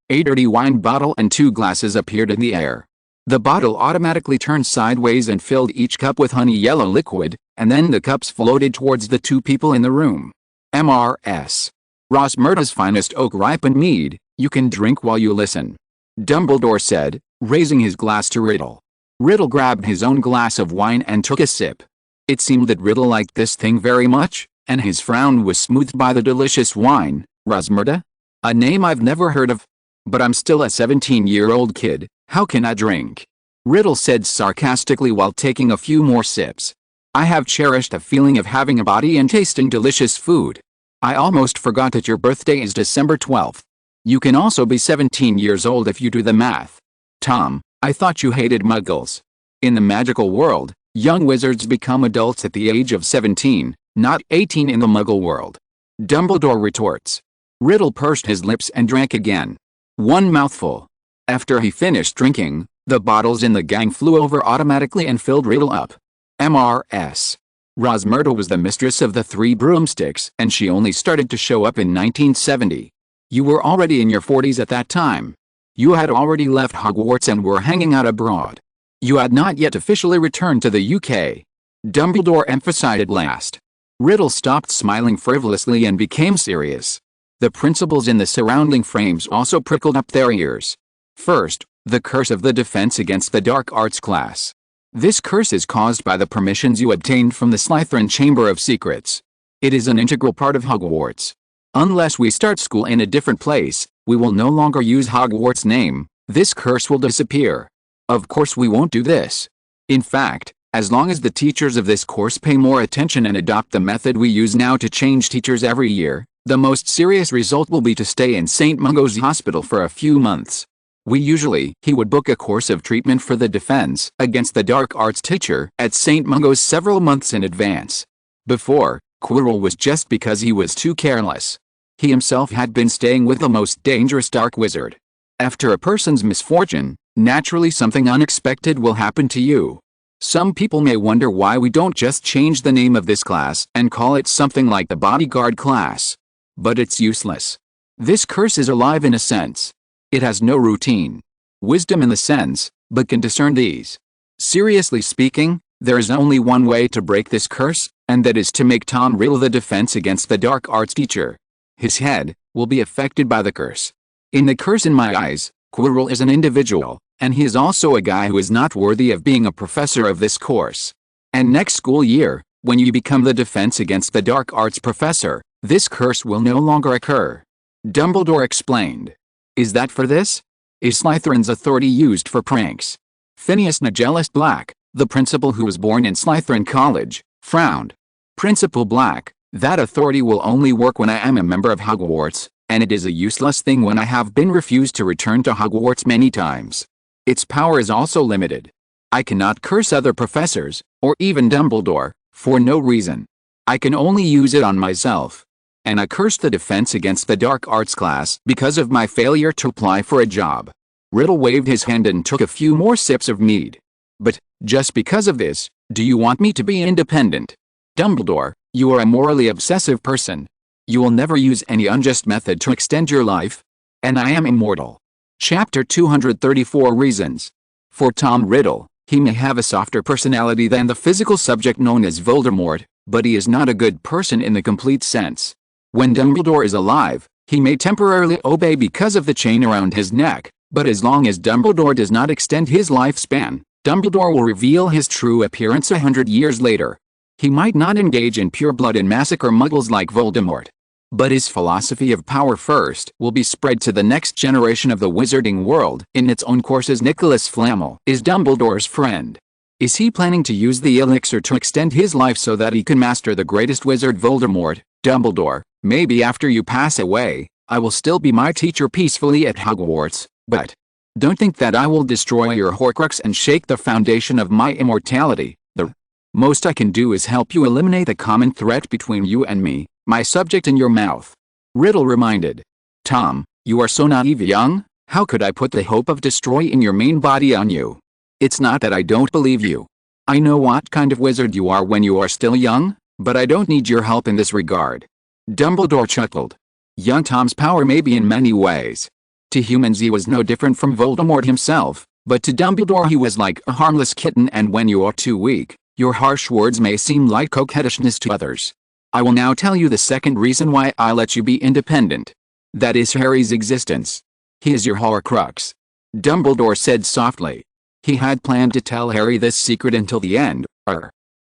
A dirty wine bottle and 2 glasses appeared in the air. The bottle automatically turned sideways and filled each cup with honey yellow liquid, and then the cups floated towards the 2 people in the room. MRS. Rosmerta's finest oak-ripened mead, you can drink while you listen. Dumbledore said, raising his glass to Riddle. Riddle grabbed his own glass of wine and took a sip. It seemed that Riddle liked this thing very much, and his frown was smoothed by the delicious wine. Rosmerta? A name I've never heard of. But I'm still a 17-year-old kid, how can I drink? Riddle said sarcastically while taking a few more sips. I have cherished a feeling of having a body and tasting delicious food. I almost forgot that your birthday is December 12th. You can also be 17 years old if you do the math. Tom, I thought you hated muggles. In the magical world, young wizards become adults at the age of 17, not 18 in the muggle world. Dumbledore retorts. Riddle pursed his lips and drank again. One mouthful. After he finished drinking, the bottles in the gang flew over automatically and filled Riddle up. MRS. Rosmerta was the mistress of the 3 broomsticks and she only started to show up in 1970. You were already in your 40s at that time. You had already left Hogwarts and were hanging out abroad. You had not yet officially returned to the UK. Dumbledore emphasized at last. Riddle stopped smiling frivolously and became serious. The principals in the surrounding frames also prickled up their ears. First, the curse of the Defense Against the Dark Arts class. This curse is caused by the permissions you obtained from the Slytherin Chamber of Secrets. It is an integral part of Hogwarts. Unless we start school in a different place, we will no longer use Hogwarts' name. This curse will disappear. Of course we won't do this. In fact, as long as the teachers of this course pay more attention and adopt the method we use now to change teachers every year, the most serious result will be to stay in St. Mungo's hospital for a few months. He would book a course of treatment for the Defense Against the Dark Arts teacher at St. Mungo's several months in advance. Before, Quirrell was just because he was too careless. He himself had been staying with the most dangerous dark wizard. After a person's misfortune, naturally something unexpected will happen to you. Some people may wonder why we don't just change the name of this class and call it something like the bodyguard class. But it's useless. This curse is alive in a sense. It has no routine, wisdom in the sense, but can discern these. Seriously speaking, there is only one way to break this curse, and that is to make Tom Riddle the Defense Against the Dark Arts teacher. His head will be affected by the curse. In the curse in my eyes, Quirrell is an individual, and he is also a guy who is not worthy of being a professor of this course. And next school year, when you become the Defense Against the Dark Arts professor, this curse will no longer occur. Dumbledore explained. Is that for this? Is Slytherin's authority used for pranks? Phineas Nigellus Black, the principal who was born in Slytherin College, frowned. Principal Black, that authority will only work when I am a member of Hogwarts, and it is a useless thing when I have been refused to return to Hogwarts many times. Its power is also limited. I cannot curse other professors, or even Dumbledore, for no reason. I can only use it on myself. And I cursed the Defense Against the Dark Arts class because of my failure to apply for a job. Riddle waved his hand and took a few more sips of mead. But, just because of this, do you want me to be independent? Dumbledore, you are a morally obsessive person. You will never use any unjust method to extend your life. And I am immortal. Chapter 234 Reasons. For Tom Riddle, he may have a softer personality than the physical subject known as Voldemort, but he is not a good person in the complete sense. When Dumbledore is alive, he may temporarily obey because of the chain around his neck, but as long as Dumbledore does not extend his lifespan, Dumbledore will reveal his true appearance 100 years later. He might not engage in pure blood and massacre muggles like Voldemort. But his philosophy of power first will be spread to the next generation of the wizarding world in its own courses. Nicholas Flamel is Dumbledore's friend. Is he planning to use the elixir to extend his life so that he can master the greatest wizard Voldemort? Dumbledore, maybe after you pass away, I will still be my teacher peacefully at Hogwarts, but don't think that I will destroy your Horcrux and shake the foundation of my immortality. The most I can do is help you eliminate the common threat between you and me, my subject in your mouth. Riddle reminded. Tom, you are so naive young, how could I put the hope of destroying your main body on you? It's not that I don't believe you. I know what kind of wizard you are when you are still young, but I don't need your help in this regard. Dumbledore chuckled. Young Tom's power may be in many ways. To humans he was no different from Voldemort himself, but to Dumbledore he was like a harmless kitten, and when you are too weak, your harsh words may seem like coquettishness to others. I will now tell you the second reason why I let you be independent. That is Harry's existence. He is your Horcrux. Dumbledore said softly. He had planned to tell Harry this secret until the end.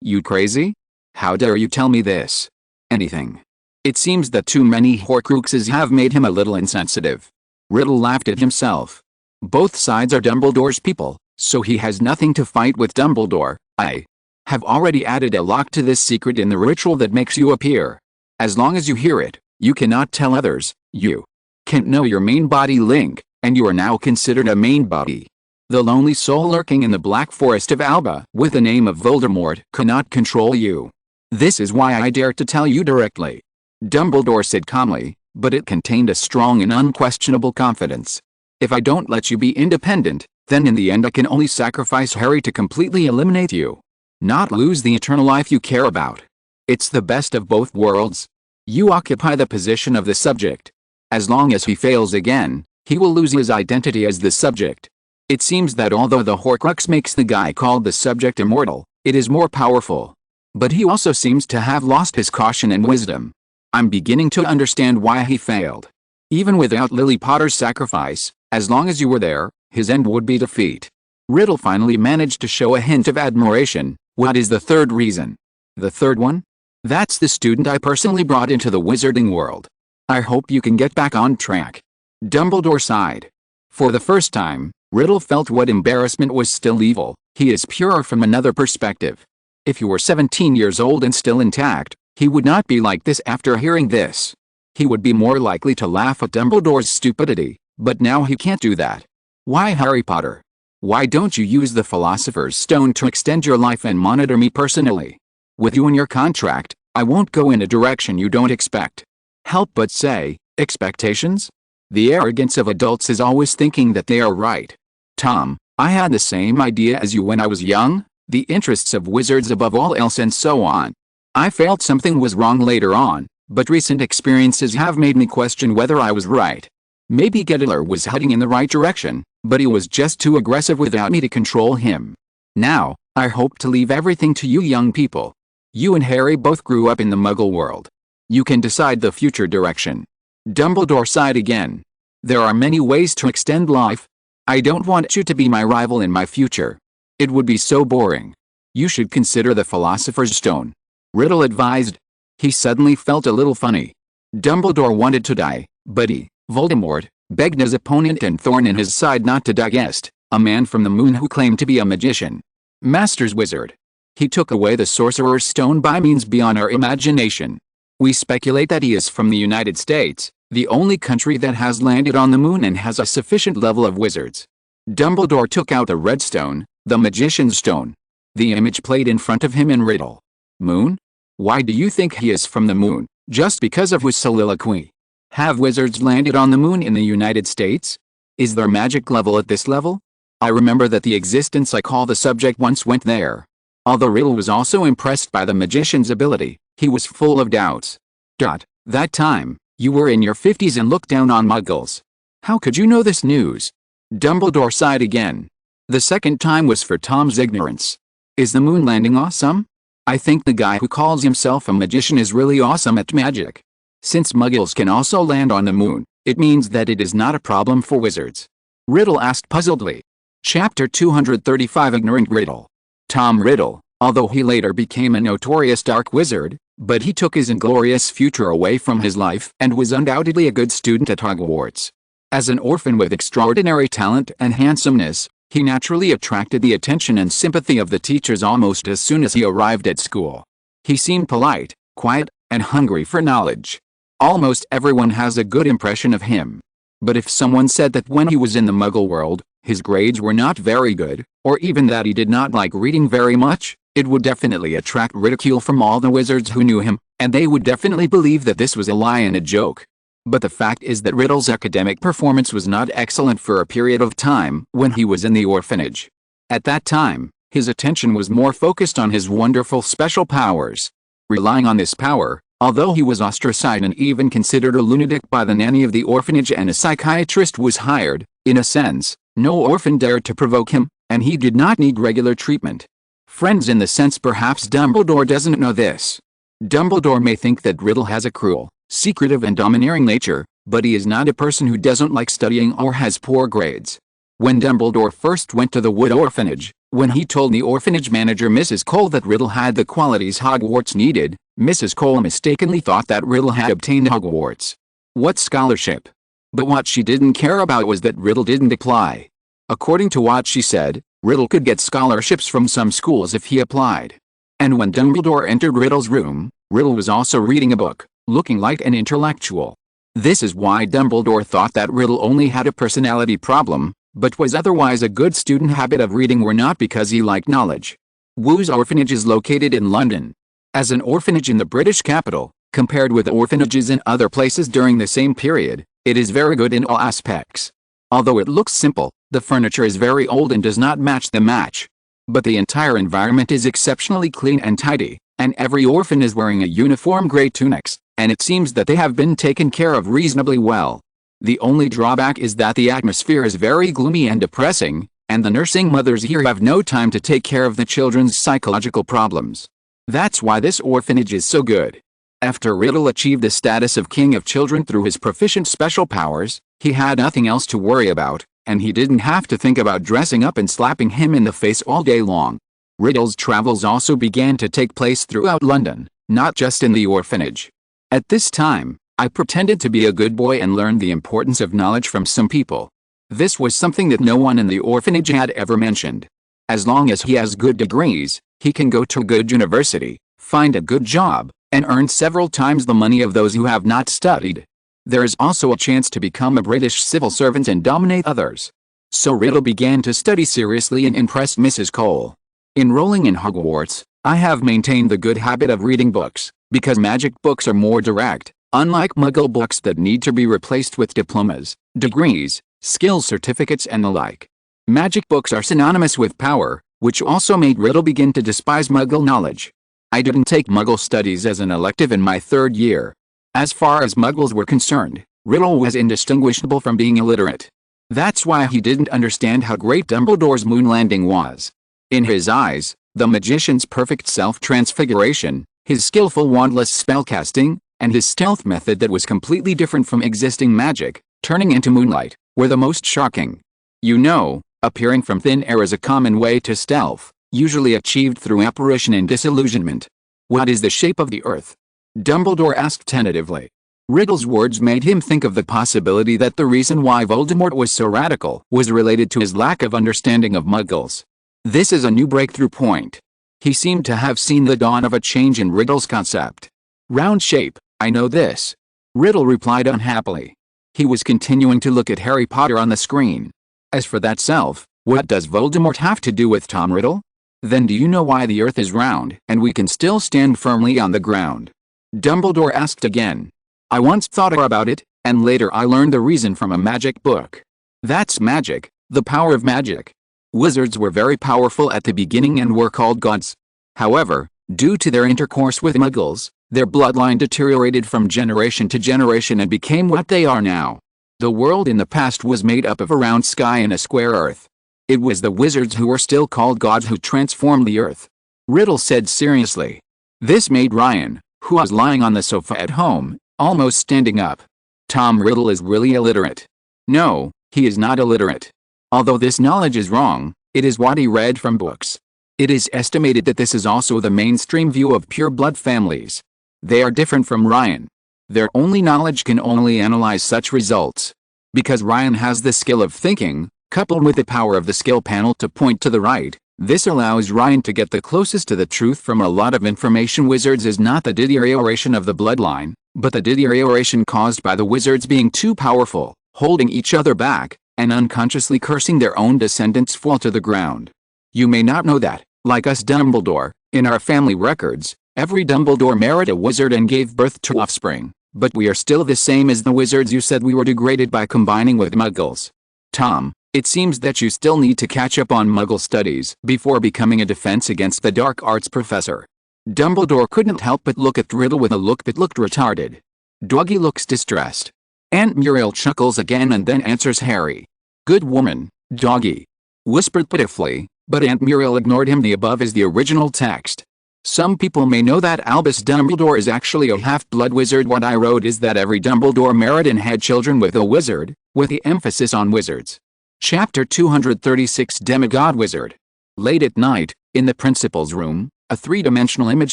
You crazy? How dare you tell me this? Anything. It seems that too many Horcruxes have made him a little insensitive. Riddle laughed at himself. Both sides are Dumbledore's people, so he has nothing to fight with Dumbledore. I have already added a lock to this secret in the ritual that makes you appear. As long as you hear it, you cannot tell others. You can't know your main body link, and you are now considered a main body. The lonely soul lurking in the Black Forest of Alba with the name of Voldemort cannot control you. This is why I dare to tell you directly. Dumbledore said calmly, but it contained a strong and unquestionable confidence. If I don't let you be independent, then in the end I can only sacrifice Harry to completely eliminate you. Not lose the eternal life you care about. It's the best of both worlds. You occupy the position of the subject. As long as he fails again, he will lose his identity as the subject. It seems that although the Horcrux makes the guy called the subject immortal, it is more powerful. But he also seems to have lost his caution and wisdom. I'm beginning to understand why he failed. Even without Lily Potter's sacrifice, as long as you were there, his end would be defeat. Riddle finally managed to show a hint of admiration. What is the third reason? The third one? That's the student I personally brought into the wizarding world. I hope you can get back on track. Dumbledore sighed. For the first time, Riddle felt what embarrassment was still evil. He is pure from another perspective. If you were 17 years old and still intact, he would not be like this after hearing this. He would be more likely to laugh at Dumbledore's stupidity, but now he can't do that. Why, Harry Potter? Why don't you use the Philosopher's Stone to extend your life and monitor me personally? With you in your contract, I won't go in a direction you don't expect. Help but say, expectations? The arrogance of adults is always thinking that they are right. Tom, I had the same idea as you when I was young, the interests of wizards above all else and so on. I felt something was wrong later on, but recent experiences have made me question whether I was right. Maybe Gedler was heading in the right direction, but he was just too aggressive without me to control him. Now, I hope to leave everything to you young people. You and Harry both grew up in the Muggle world. You can decide the future direction. Dumbledore sighed again. There are many ways to extend life. I don't want you to be my rival in my future. It would be so boring. You should consider the Philosopher's Stone. Riddle advised. He suddenly felt a little funny. Dumbledore wanted to die, but he, Voldemort, begged his opponent and thorn in his side not to digest, a man from the moon who claimed to be a magician. Master's wizard. He took away the Sorcerer's Stone by means beyond our imagination. We speculate that he is from the United States, the only country that has landed on the moon and has a sufficient level of wizards. Dumbledore took out the red stone, the magician's stone. The image played in front of him in riddle. Moon? Why do you think he is from the moon? Just because of his soliloquy. Have wizards landed on the moon in the United States? Is there magic level at this level? I remember that the existence I call the subject once went there. Although Riddle was also impressed by the magician's ability, he was full of doubts. That time, you were in your 50s and looked down on muggles. How could you know this news? Dumbledore sighed again. The second time was for Tom's ignorance. Is the moon landing awesome? I think the guy who calls himself a magician is really awesome at magic. Since muggles can also land on the moon, it means that it is not a problem for wizards. Riddle asked puzzledly. Chapter 235 Ignorant Riddle. Tom Riddle, although he later became a notorious dark wizard, but he took his inglorious future away from his life and was undoubtedly a good student at Hogwarts. As an orphan with extraordinary talent and handsomeness, he naturally attracted the attention and sympathy of the teachers almost as soon as he arrived at school. He seemed polite, quiet, and hungry for knowledge. Almost everyone has a good impression of him. But if someone said that when he was in the Muggle world, his grades were not very good, or even that he did not like reading very much, it would definitely attract ridicule from all the wizards who knew him, and they would definitely believe that this was a lie and a joke. But the fact is that Riddle's academic performance was not excellent for a period of time when he was in the orphanage. At that time, his attention was more focused on his wonderful special powers. Relying on this power, although he was ostracized and even considered a lunatic by the nanny of the orphanage and a psychiatrist was hired, in a sense, no orphan dared to provoke him, and he did not need regular treatment. Friends in the sense perhaps Dumbledore doesn't know this. Dumbledore may think that Riddle has a cruel, secretive and domineering nature, but he is not a person who doesn't like studying or has poor grades. When Dumbledore first went to the Wood Orphanage, when he told the orphanage manager Mrs. Cole that Riddle had the qualities Hogwarts needed, Mrs. Cole mistakenly thought that Riddle had obtained Hogwarts. What scholarship? But what she didn't care about was that Riddle didn't apply. According to what she said, Riddle could get scholarships from some schools if he applied. And when Dumbledore entered Riddle's room, Riddle was also reading a book, looking like an intellectual. This is why Dumbledore thought that Riddle only had a personality problem, but was otherwise a good student. Habit of reading were not because he liked knowledge. Wood's Orphanage is located in London. As an orphanage in the British capital, compared with orphanages in other places during the same period, it is very good in all aspects. Although it looks simple, the furniture is very old and does not match the match. But the entire environment is exceptionally clean and tidy, and every orphan is wearing a uniform gray tunics, and it seems that they have been taken care of reasonably well. The only drawback is that the atmosphere is very gloomy and depressing, and the nursing mothers here have no time to take care of the children's psychological problems. That's why this orphanage is so good. After Riddle achieved the status of king of children through his proficient special powers, he had nothing else to worry about, and he didn't have to think about dressing up and slapping him in the face all day long. Riddle's travels also began to take place throughout London, not just in the orphanage. At this time, I pretended to be a good boy and learned the importance of knowledge from some people. This was something that no one in the orphanage had ever mentioned. As long as he has good degrees, he can go to a good university, find a good job, and earn several times the money of those who have not studied. There is also a chance to become a British civil servant and dominate others. So Riddle began to study seriously and impressed Mrs. Cole. Enrolling in Hogwarts, I have maintained the good habit of reading books, because magic books are more direct, unlike Muggle books that need to be replaced with diplomas, degrees, skill certificates and the like. Magic books are synonymous with power, which also made Riddle begin to despise Muggle knowledge. I didn't take Muggle studies as an elective in my third year. As far as Muggles were concerned, Riddle was indistinguishable from being illiterate. That's why he didn't understand how great Dumbledore's moon landing was. In his eyes, the magician's perfect self-transfiguration, his skillful wandless spellcasting, and his stealth method that was completely different from existing magic, turning into moonlight, were the most shocking. You know, appearing from thin air is a common way to stealth, usually achieved through apparition and disillusionment. What is the shape of the earth? Dumbledore asked tentatively. Riddle's words made him think of the possibility that the reason why Voldemort was so radical was related to his lack of understanding of Muggles. This is a new breakthrough point. He seemed to have seen the dawn of a change in Riddle's concept. Round shape, I know this. Riddle replied unhappily. He was continuing to look at Harry Potter on the screen. As for that self, what does Voldemort have to do with Tom Riddle? Then do you know why the earth is round and we can still stand firmly on the ground? Dumbledore asked again. I once thought about it, and later I learned the reason from a magic book. That's magic, the power of magic. Wizards were very powerful at the beginning and were called gods. However, due to their intercourse with Muggles, their bloodline deteriorated from generation to generation and became what they are now. The world in the past was made up of a round sky and a square earth. It was the wizards who were still called gods who transformed the earth. Riddle said seriously. This made Ryan, who was lying on the sofa at home, almost standing up. Tom Riddle is really illiterate. No, he is not illiterate. Although this knowledge is wrong, it is what he read from books. It is estimated that this is also the mainstream view of pure-blood families. They are different from Ryan. Their only knowledge can only analyze such results. Because Ryan has the skill of thinking, coupled with the power of the skill panel to point to the right, this allows Ryan to get the closest to the truth from a lot of information. Wizards is not the deterioration of the bloodline, but the deterioration caused by the wizards being too powerful, holding each other back, and unconsciously cursing their own descendants fall to the ground. You may not know that, like us Dumbledore, in our family records, every Dumbledore married a wizard and gave birth to offspring, but we are still the same as the wizards you said we were degraded by combining with Muggles. Tom, it seems that you still need to catch up on Muggle studies before becoming a Defense Against the Dark Arts professor. Dumbledore couldn't help but look at Riddle with a look that looked retarded. Dougie looks distressed. Aunt Muriel chuckles again and then answers Harry. Good woman, Dougie. Whispered pitifully, but Aunt Muriel ignored him. The above is the original text. Some people may know that Albus Dumbledore is actually a half-blood wizard. What I wrote is that every Dumbledore married and had children with a wizard, with the emphasis on wizards. Chapter 236 Demigod Wizard. Late at night, in the principal's room, a three-dimensional image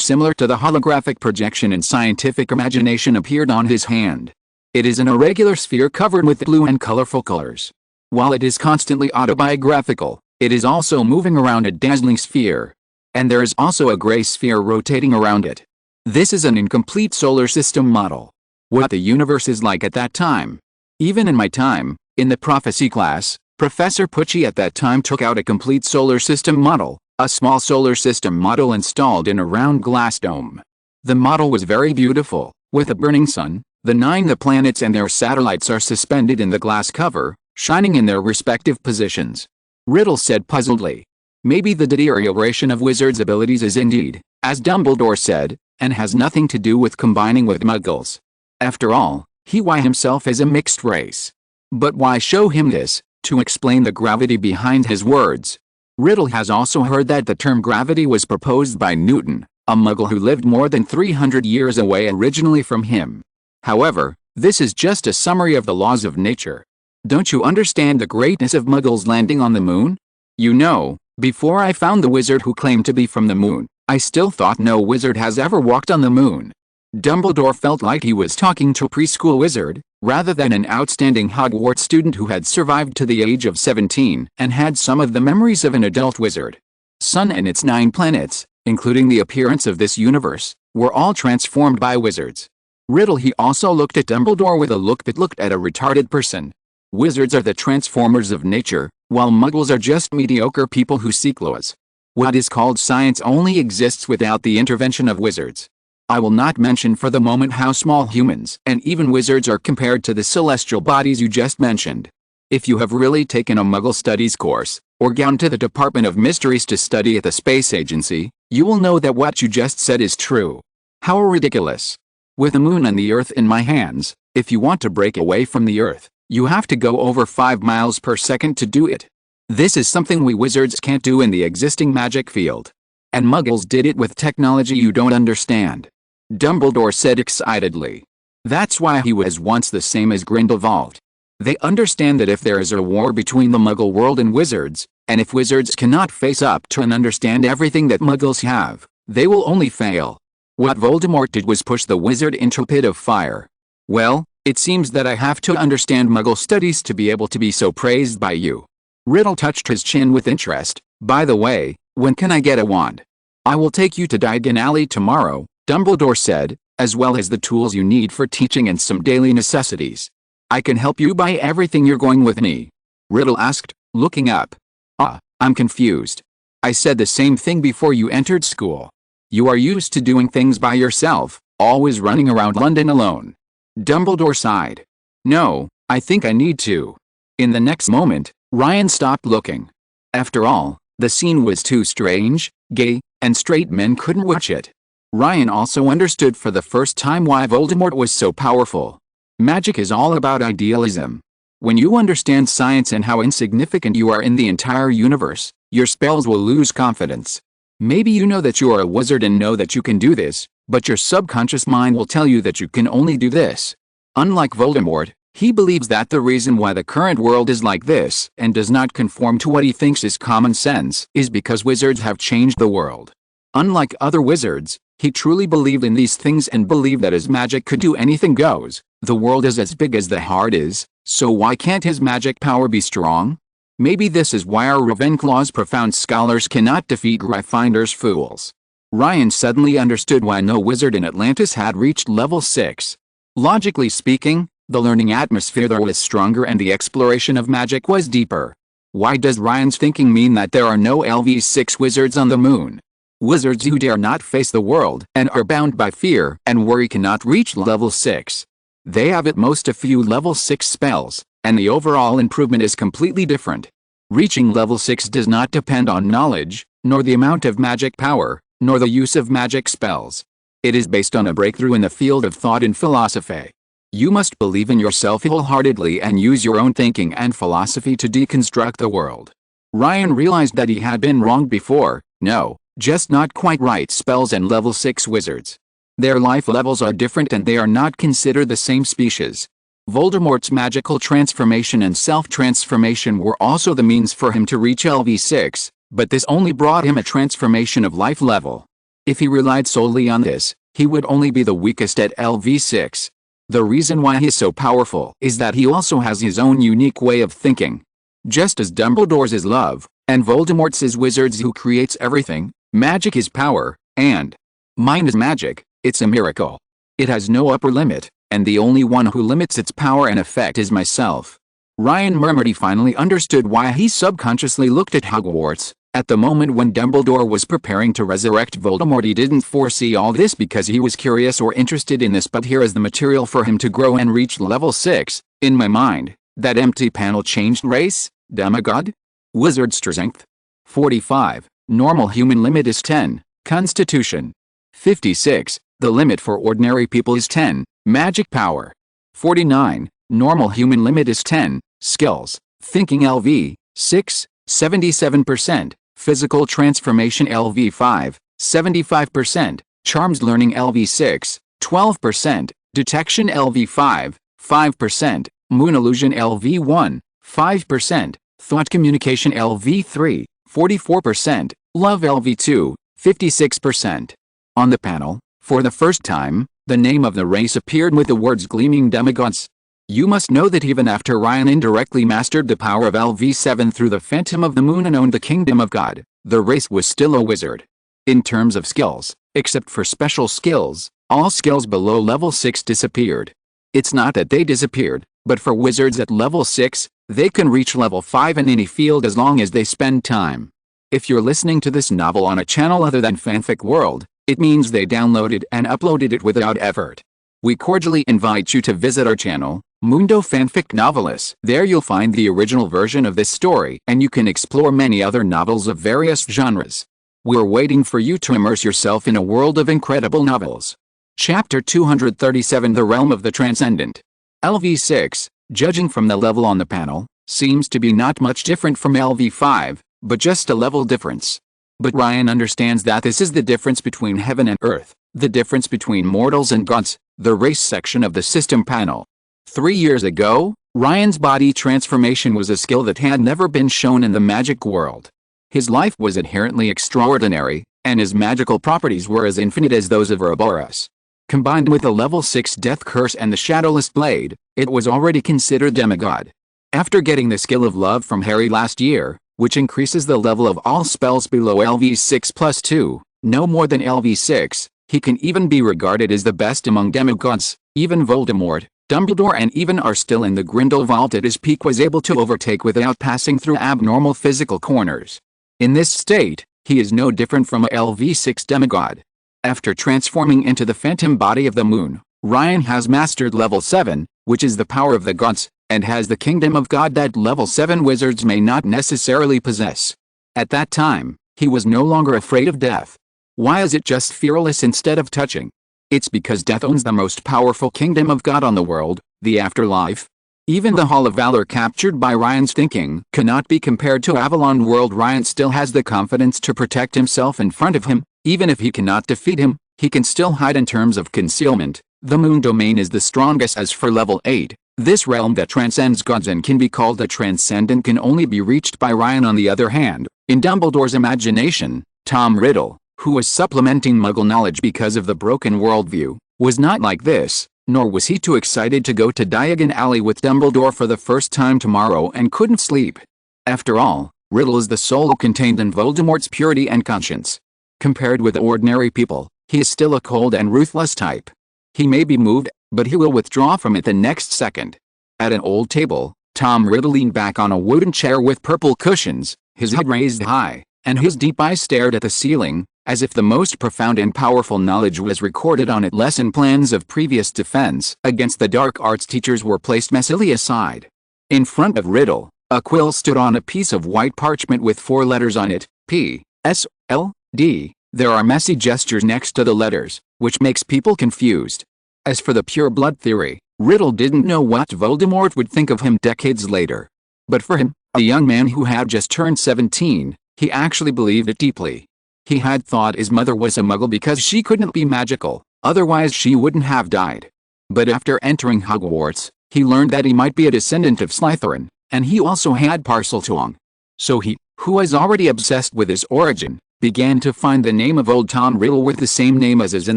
similar to the holographic projection in scientific imagination appeared on his hand. It is an irregular sphere covered with blue and colorful colors. While it is constantly autobiographical, it is also moving around a dazzling sphere. And there is also a gray sphere rotating around it. This is an incomplete solar system model. What the universe is like at that time. Even in my time, in the prophecy class, Professor Pucci at that time took out a complete solar system model, a small solar system model installed in a round glass dome. The model was very beautiful, with a burning sun. The planets and their satellites are suspended in the glass cover, shining in their respective positions. Riddle said puzzledly. Maybe the deterioration of wizards' abilities is indeed, as Dumbledore said, and has nothing to do with combining with Muggles. After all, he himself is a mixed race. But why show him this? To explain the gravity behind his words. Riddle has also heard that the term gravity was proposed by Newton, a Muggle who lived more than 300 years away originally from him. However, this is just a summary of the laws of nature. Don't you understand the greatness of Muggles landing on the moon? You know, before I found the wizard who claimed to be from the moon, I still thought no wizard has ever walked on the moon. Dumbledore felt like he was talking to a preschool wizard, rather than an outstanding Hogwarts student who had survived to the age of 17 and had some of the memories of an adult wizard. Sun and its 9 planets, including the appearance of this universe, were all transformed by wizards. Riddle. He also looked at Dumbledore with a look that looked at a retarded person. Wizards are the transformers of nature, while Muggles are just mediocre people who seek laws. What is called science only exists without the intervention of wizards. I will not mention for the moment how small humans and even wizards are compared to the celestial bodies you just mentioned. If you have really taken a Muggle studies course, or gone to the Department of Mysteries to study at the Space Agency, you will know that what you just said is true. How ridiculous. With the moon and the earth in my hands, if you want to break away from the earth, you have to go over 5 miles per second to do it. This is something we wizards can't do in the existing magic field. And Muggles did it with technology you don't understand. Dumbledore said excitedly. That's why he was once the same as Grindelwald. They understand that if there is a war between the Muggle world and wizards, and if wizards cannot face up to and understand everything that Muggles have, they will only fail. What Voldemort did was push the wizard into a pit of fire. Well, it seems that I have to understand Muggle studies to be able to be so praised by you. Riddle touched his chin with interest. By the way, when can I get a wand? I will take you to Diagon Alley tomorrow, Dumbledore said, as well as the tools you need for teaching and some daily necessities. I can help you buy everything. You're going with me? Riddle asked, looking up. I'm confused. I said the same thing before you entered school. You are used to doing things by yourself, always running around London alone. Dumbledore sighed. No, I think I need to. In the next moment, Ryan stopped looking. After all, the scene was too strange, gay, and straight men couldn't watch it. Ryan also understood for the first time why Voldemort was so powerful. Magic is all about idealism. When you understand science and how insignificant you are in the entire universe, your spells will lose confidence. Maybe you know that you are a wizard and know that you can do this, but your subconscious mind will tell you that you can only do this. Unlike Voldemort, he believes that the reason why the current world is like this and does not conform to what he thinks is common sense is because wizards have changed the world. Unlike other wizards, he truly believed in these things and believed that his magic could do anything goes. The world is as big as the heart is, so why can't his magic power be strong? Maybe this is why our Ravenclaw's profound scholars cannot defeat Gryffindor's fools. Ryan suddenly understood why no wizard in Atlantis had reached level 6. Logically speaking, the learning atmosphere there was stronger and the exploration of magic was deeper. Why does Ryan's thinking mean that there are no LV6 wizards on the moon? Wizards who dare not face the world and are bound by fear and worry cannot reach level 6. They have at most a few level 6 spells, and the overall improvement is completely different. Reaching level 6 does not depend on knowledge, nor the amount of magic power, nor the use of magic spells. It is based on a breakthrough in the field of thought and philosophy. You must believe in yourself wholeheartedly and use your own thinking and philosophy to deconstruct the world. Ryan realized that he had been wrong before. No, just not quite right spells and level 6 wizards. Their life levels are different and they are not considered the same species. Voldemort's magical transformation and self-transformation were also the means for him to reach LV6, but this only brought him a transformation of life level. If he relied solely on this, he would only be the weakest at LV6. The reason why he is so powerful is that he also has his own unique way of thinking. Just as Dumbledore's is love, and Voldemort's is wizards who creates everything, magic is power, and mine is magic. It's a miracle. It has no upper limit, and the only one who limits its power and effect is myself. Ryan murmured. He finally understood why he subconsciously looked at Hogwarts. At the moment when Dumbledore was preparing to resurrect Voldemort, he didn't foresee all this because he was curious or interested in this, but here is the material for him to grow and reach level 6. In my mind, that empty panel changed race, demigod, wizard strength, 45, normal human limit is 10, constitution, 56. The limit for ordinary people is 10, magic power. 49, normal human limit is 10, skills, thinking LV, 6, 77%, physical transformation LV 5, 75%, Charms Learning LV6, 12%, Detection LV5, 5%, Moon Illusion LV1, 5%, Thought Communication LV3, 44%, Love LV2, 56%. On the panel, for the first time, the name of the race appeared with the words Gleaming Demigods. You must know that even after Ryan indirectly mastered the power of LV7 through the Phantom of the Moon and owned the Kingdom of God, the race was still a wizard. In terms of skills, except for special skills, all skills below level 6 disappeared. It's not that they disappeared, but for wizards at level 6, they can reach level 5 in any field as long as they spend time. If you're listening to this novel on a channel other than Fanfic World, it means they downloaded and uploaded it without effort. We cordially invite you to visit our channel, Mundo Fanfic Novelis. There you'll find the original version of this story and you can explore many other novels of various genres. We're waiting for you to immerse yourself in a world of incredible novels. Chapter 237, The Realm of the Transcendent. LV6, judging from the level on the panel, seems to be not much different from LV5, but just a level difference. But Ryan understands that this is the difference between heaven and earth, the difference between mortals and gods, the race section of the system panel. 3 years ago, Ryan's body transformation was a skill that had never been shown in the magic world. His life was inherently extraordinary, and his magical properties were as infinite as those of Ouroboros. Combined with the level 6 Death Curse and the Shadowless Blade, it was already considered demigod. After getting the skill of love from Harry last year, which increases the level of all spells below LV6 plus 2, no more than LV6, he can even be regarded as the best among demigods. Even Voldemort, Dumbledore and even are still in the Grindelwald at his peak was able to overtake without passing through abnormal physical corners. In this state, he is no different from a LV6 demigod. After transforming into the phantom body of the moon, Ryan has mastered level 7, which is the power of the gods, and has the kingdom of God that level 7 wizards may not necessarily possess. At that time, he was no longer afraid of death. Why is it just fearless instead of touching? It's because death owns the most powerful kingdom of God on the world, the afterlife. Even the Hall of Valor captured by Ryan's thinking cannot be compared to Avalon World. Ryan still has the confidence to protect himself in front of him. Even if he cannot defeat him, he can still hide in terms of concealment. The moon domain is the strongest. As for level 8, this realm that transcends gods and can be called a transcendent can only be reached by Ryan. On the other hand, in Dumbledore's imagination, Tom Riddle, who was supplementing Muggle knowledge because of the broken worldview, was not like this, nor was he too excited to go to Diagon Alley with Dumbledore for the first time tomorrow and couldn't sleep. After all, Riddle is the soul contained in Voldemort's purity and conscience. Compared with ordinary people, he is still a cold and ruthless type. He may be moved, but he will withdraw from it the next second. At an old table, Tom Riddle leaned back on a wooden chair with purple cushions, his head raised high, and his deep eyes stared at the ceiling, as if the most profound and powerful knowledge was recorded on it. Lesson plans of previous defense against the dark arts teachers were placed messily aside. In front of Riddle, a quill stood on a piece of white parchment with 4 letters on it, P, S, L, D. There are messy gestures next to the letters, which makes people confused. As for the pure blood theory, Riddle didn't know what Voldemort would think of him decades later. But for him, a young man who had just turned 17, he actually believed it deeply. He had thought his mother was a muggle because she couldn't be magical, otherwise she wouldn't have died. But after entering Hogwarts, he learned that he might be a descendant of Slytherin, and he also had Parseltongue. So he, who was already obsessed with his origin, began to find the name of old Tom Riddle with the same name as is in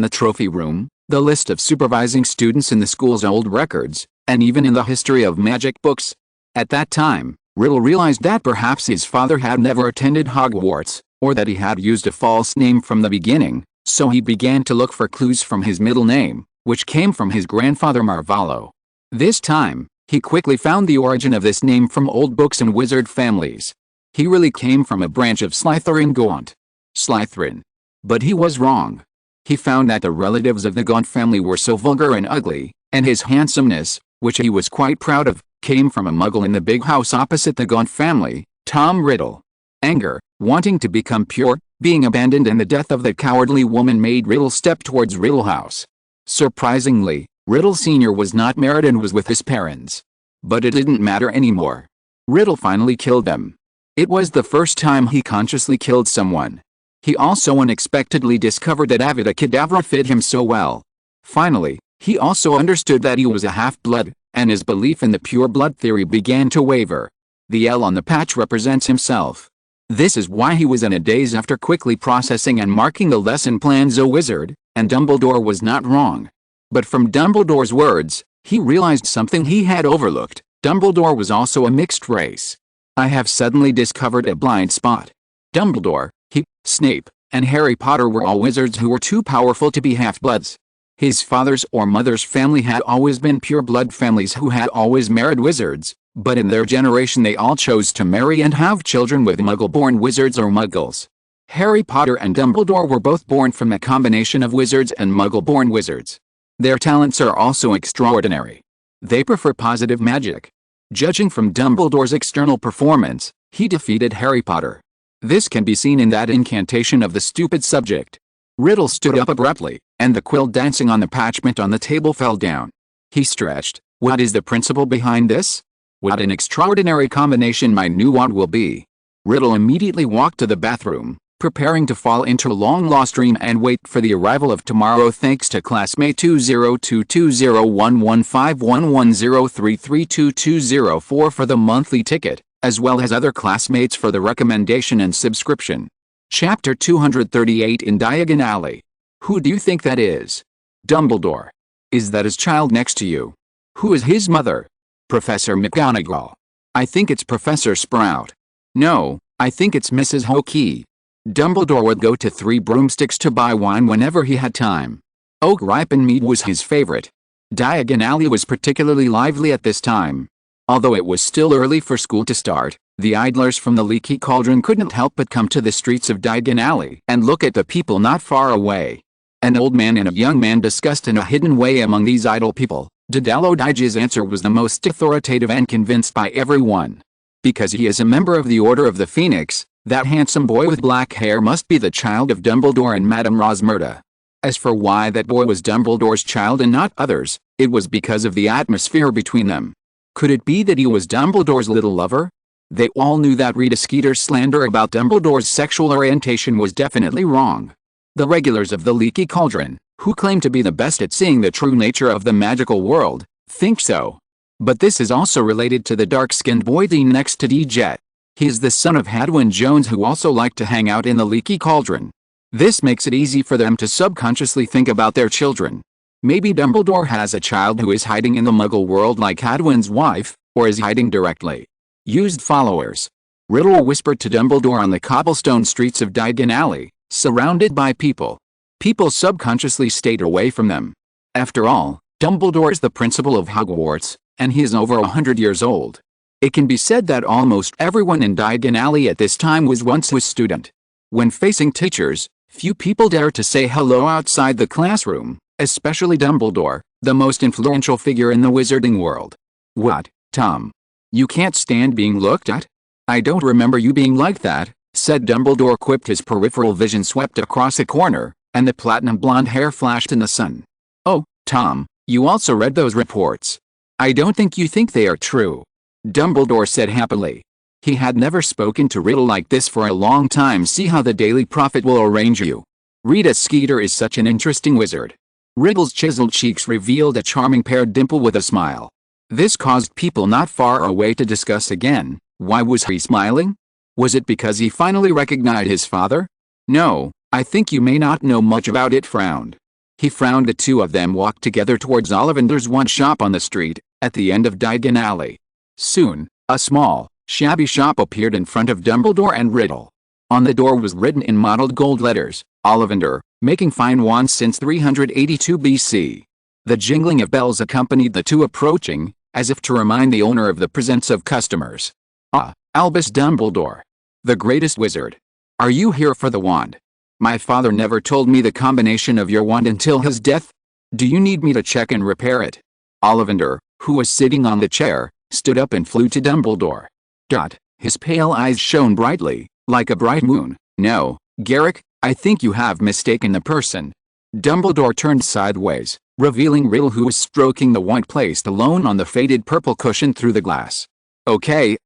the trophy room, the list of supervising students in the school's old records, and even in the history of magic books. At that time, Riddle realized that perhaps his father had never attended Hogwarts, or that he had used a false name from the beginning, so he began to look for clues from his middle name, which came from his grandfather Marvolo. This time, he quickly found the origin of this name from old books and wizard families. He really came from a branch of Slytherin Gaunt. Slytherin. But he was wrong. He found that the relatives of the Gaunt family were so vulgar and ugly, and his handsomeness, which he was quite proud of, came from a muggle in the big house opposite the Gaunt family, Tom Riddle. Anger, wanting to become pure, being abandoned and the death of the cowardly woman made Riddle step towards Riddle House. Surprisingly, Riddle Sr. was not married and was with his parents. But it didn't matter anymore. Riddle finally killed them. It was the first time he consciously killed someone. He also unexpectedly discovered that Avada Kedavra fit him so well. Finally, he also understood that he was a half-blood, and his belief in the pure blood theory began to waver. The L on the patch represents himself. This is why he was in a daze after quickly processing and marking the lesson plans. A wizard, and Dumbledore was not wrong. But from Dumbledore's words, he realized something he had overlooked. Dumbledore was also a mixed race. I have suddenly discovered a blind spot. Dumbledore, Snape, and Harry Potter were all wizards who were too powerful to be half-bloods. His father's or mother's family had always been pure-blood families who had always married wizards, but in their generation they all chose to marry and have children with Muggle-born wizards or Muggles. Harry Potter and Dumbledore were both born from a combination of wizards and Muggle-born wizards. Their talents are also extraordinary. They prefer positive magic. Judging from Dumbledore's external performance, he defeated Harry Potter. This can be seen in that incantation of the stupid subject. Riddle stood up abruptly, and the quill dancing on the parchment on the table fell down. He stretched. What is the principle behind this? What an extraordinary combination my new wand will be. Riddle immediately walked to the bathroom, preparing to fall into a long-lost dream and wait for the arrival of tomorrow. Thanks to classmate 20220115110332204 for the monthly ticket, as well as other classmates for the recommendation and subscription. Chapter 238 in Diagon Alley. Who do you think that is? Dumbledore. Is that his child next to you? Who is his mother? Professor McGonagall. I think it's Professor Sprout. No, I think it's Mrs. Hokey. Dumbledore would go to 3 broomsticks to buy wine whenever he had time. Oak ripened mead was his favorite. Diagon Alley was particularly lively at this time. Although it was still early for school to start, the idlers from the Leaky Cauldron couldn't help but come to the streets of Diagon Alley and look at the people not far away. An old man and a young man discussed in a hidden way among these idle people. Daedalus Dige's answer was the most authoritative and convinced by everyone. Because he is a member of the Order of the Phoenix, that handsome boy with black hair must be the child of Dumbledore and Madame Rosmerta. As for why that boy was Dumbledore's child and not others, it was because of the atmosphere between them. Could it be that he was Dumbledore's little lover? They all knew that Rita Skeeter's slander about Dumbledore's sexual orientation was definitely wrong. The regulars of the Leaky Cauldron, who claim to be the best at seeing the true nature of the magical world, think so. But this is also related to the dark-skinned boy next to D-Jet. He is the son of Hadwin Jones, who also liked to hang out in the Leaky Cauldron. This makes it easy for them to subconsciously think about their children. Maybe Dumbledore has a child who is hiding in the Muggle world like Hadwin's wife, or is hiding directly. Used followers. Riddle whispered to Dumbledore on the cobblestone streets of Diagon Alley, surrounded by people. People subconsciously stayed away from them. After all, Dumbledore is the principal of Hogwarts, and he is over 100 years old. It can be said that almost everyone in Diagon Alley at this time was once his student. When facing teachers, few people dare to say hello outside the classroom, especially Dumbledore, the most influential figure in the wizarding world. What, Tom? You can't stand being looked at? I don't remember you being like that, said Dumbledore, quipped. His peripheral vision swept across a corner, and the platinum blonde hair flashed in the sun. Oh, Tom, you also read those reports. I don't think you think they are true. Dumbledore said happily. He had never spoken to Riddle like this for a long time. See how the Daily Prophet will arrange you. Rita Skeeter is such an interesting wizard. Riddle's chiseled cheeks revealed a charming paired dimple with a smile. This caused people not far away to discuss again. Why was he smiling? Was it because he finally recognized his father? No, I think you may not know much about it. Frowned. He frowned. The two of them walked together towards Ollivander's one shop on the street, at the end of Diagon Alley. Soon, a small, shabby shop appeared in front of Dumbledore and Riddle. On the door was written in mottled gold letters, Ollivander, making fine wands since 382 BC. The jingling of bells accompanied the two approaching, as if to remind the owner of the presence of customers. Ah, Albus Dumbledore. The greatest wizard. Are you here for the wand? My father never told me the combination of your wand until his death. Do you need me to check and repair it? Ollivander, who was sitting on the chair, stood up and flew to Dumbledore. His pale eyes shone brightly, like a bright moon. No, Garrick, I think you have mistaken the person. Dumbledore turned sideways, revealing Riddle, who was stroking the wand placed alone on the faded purple cushion through the glass. Okay,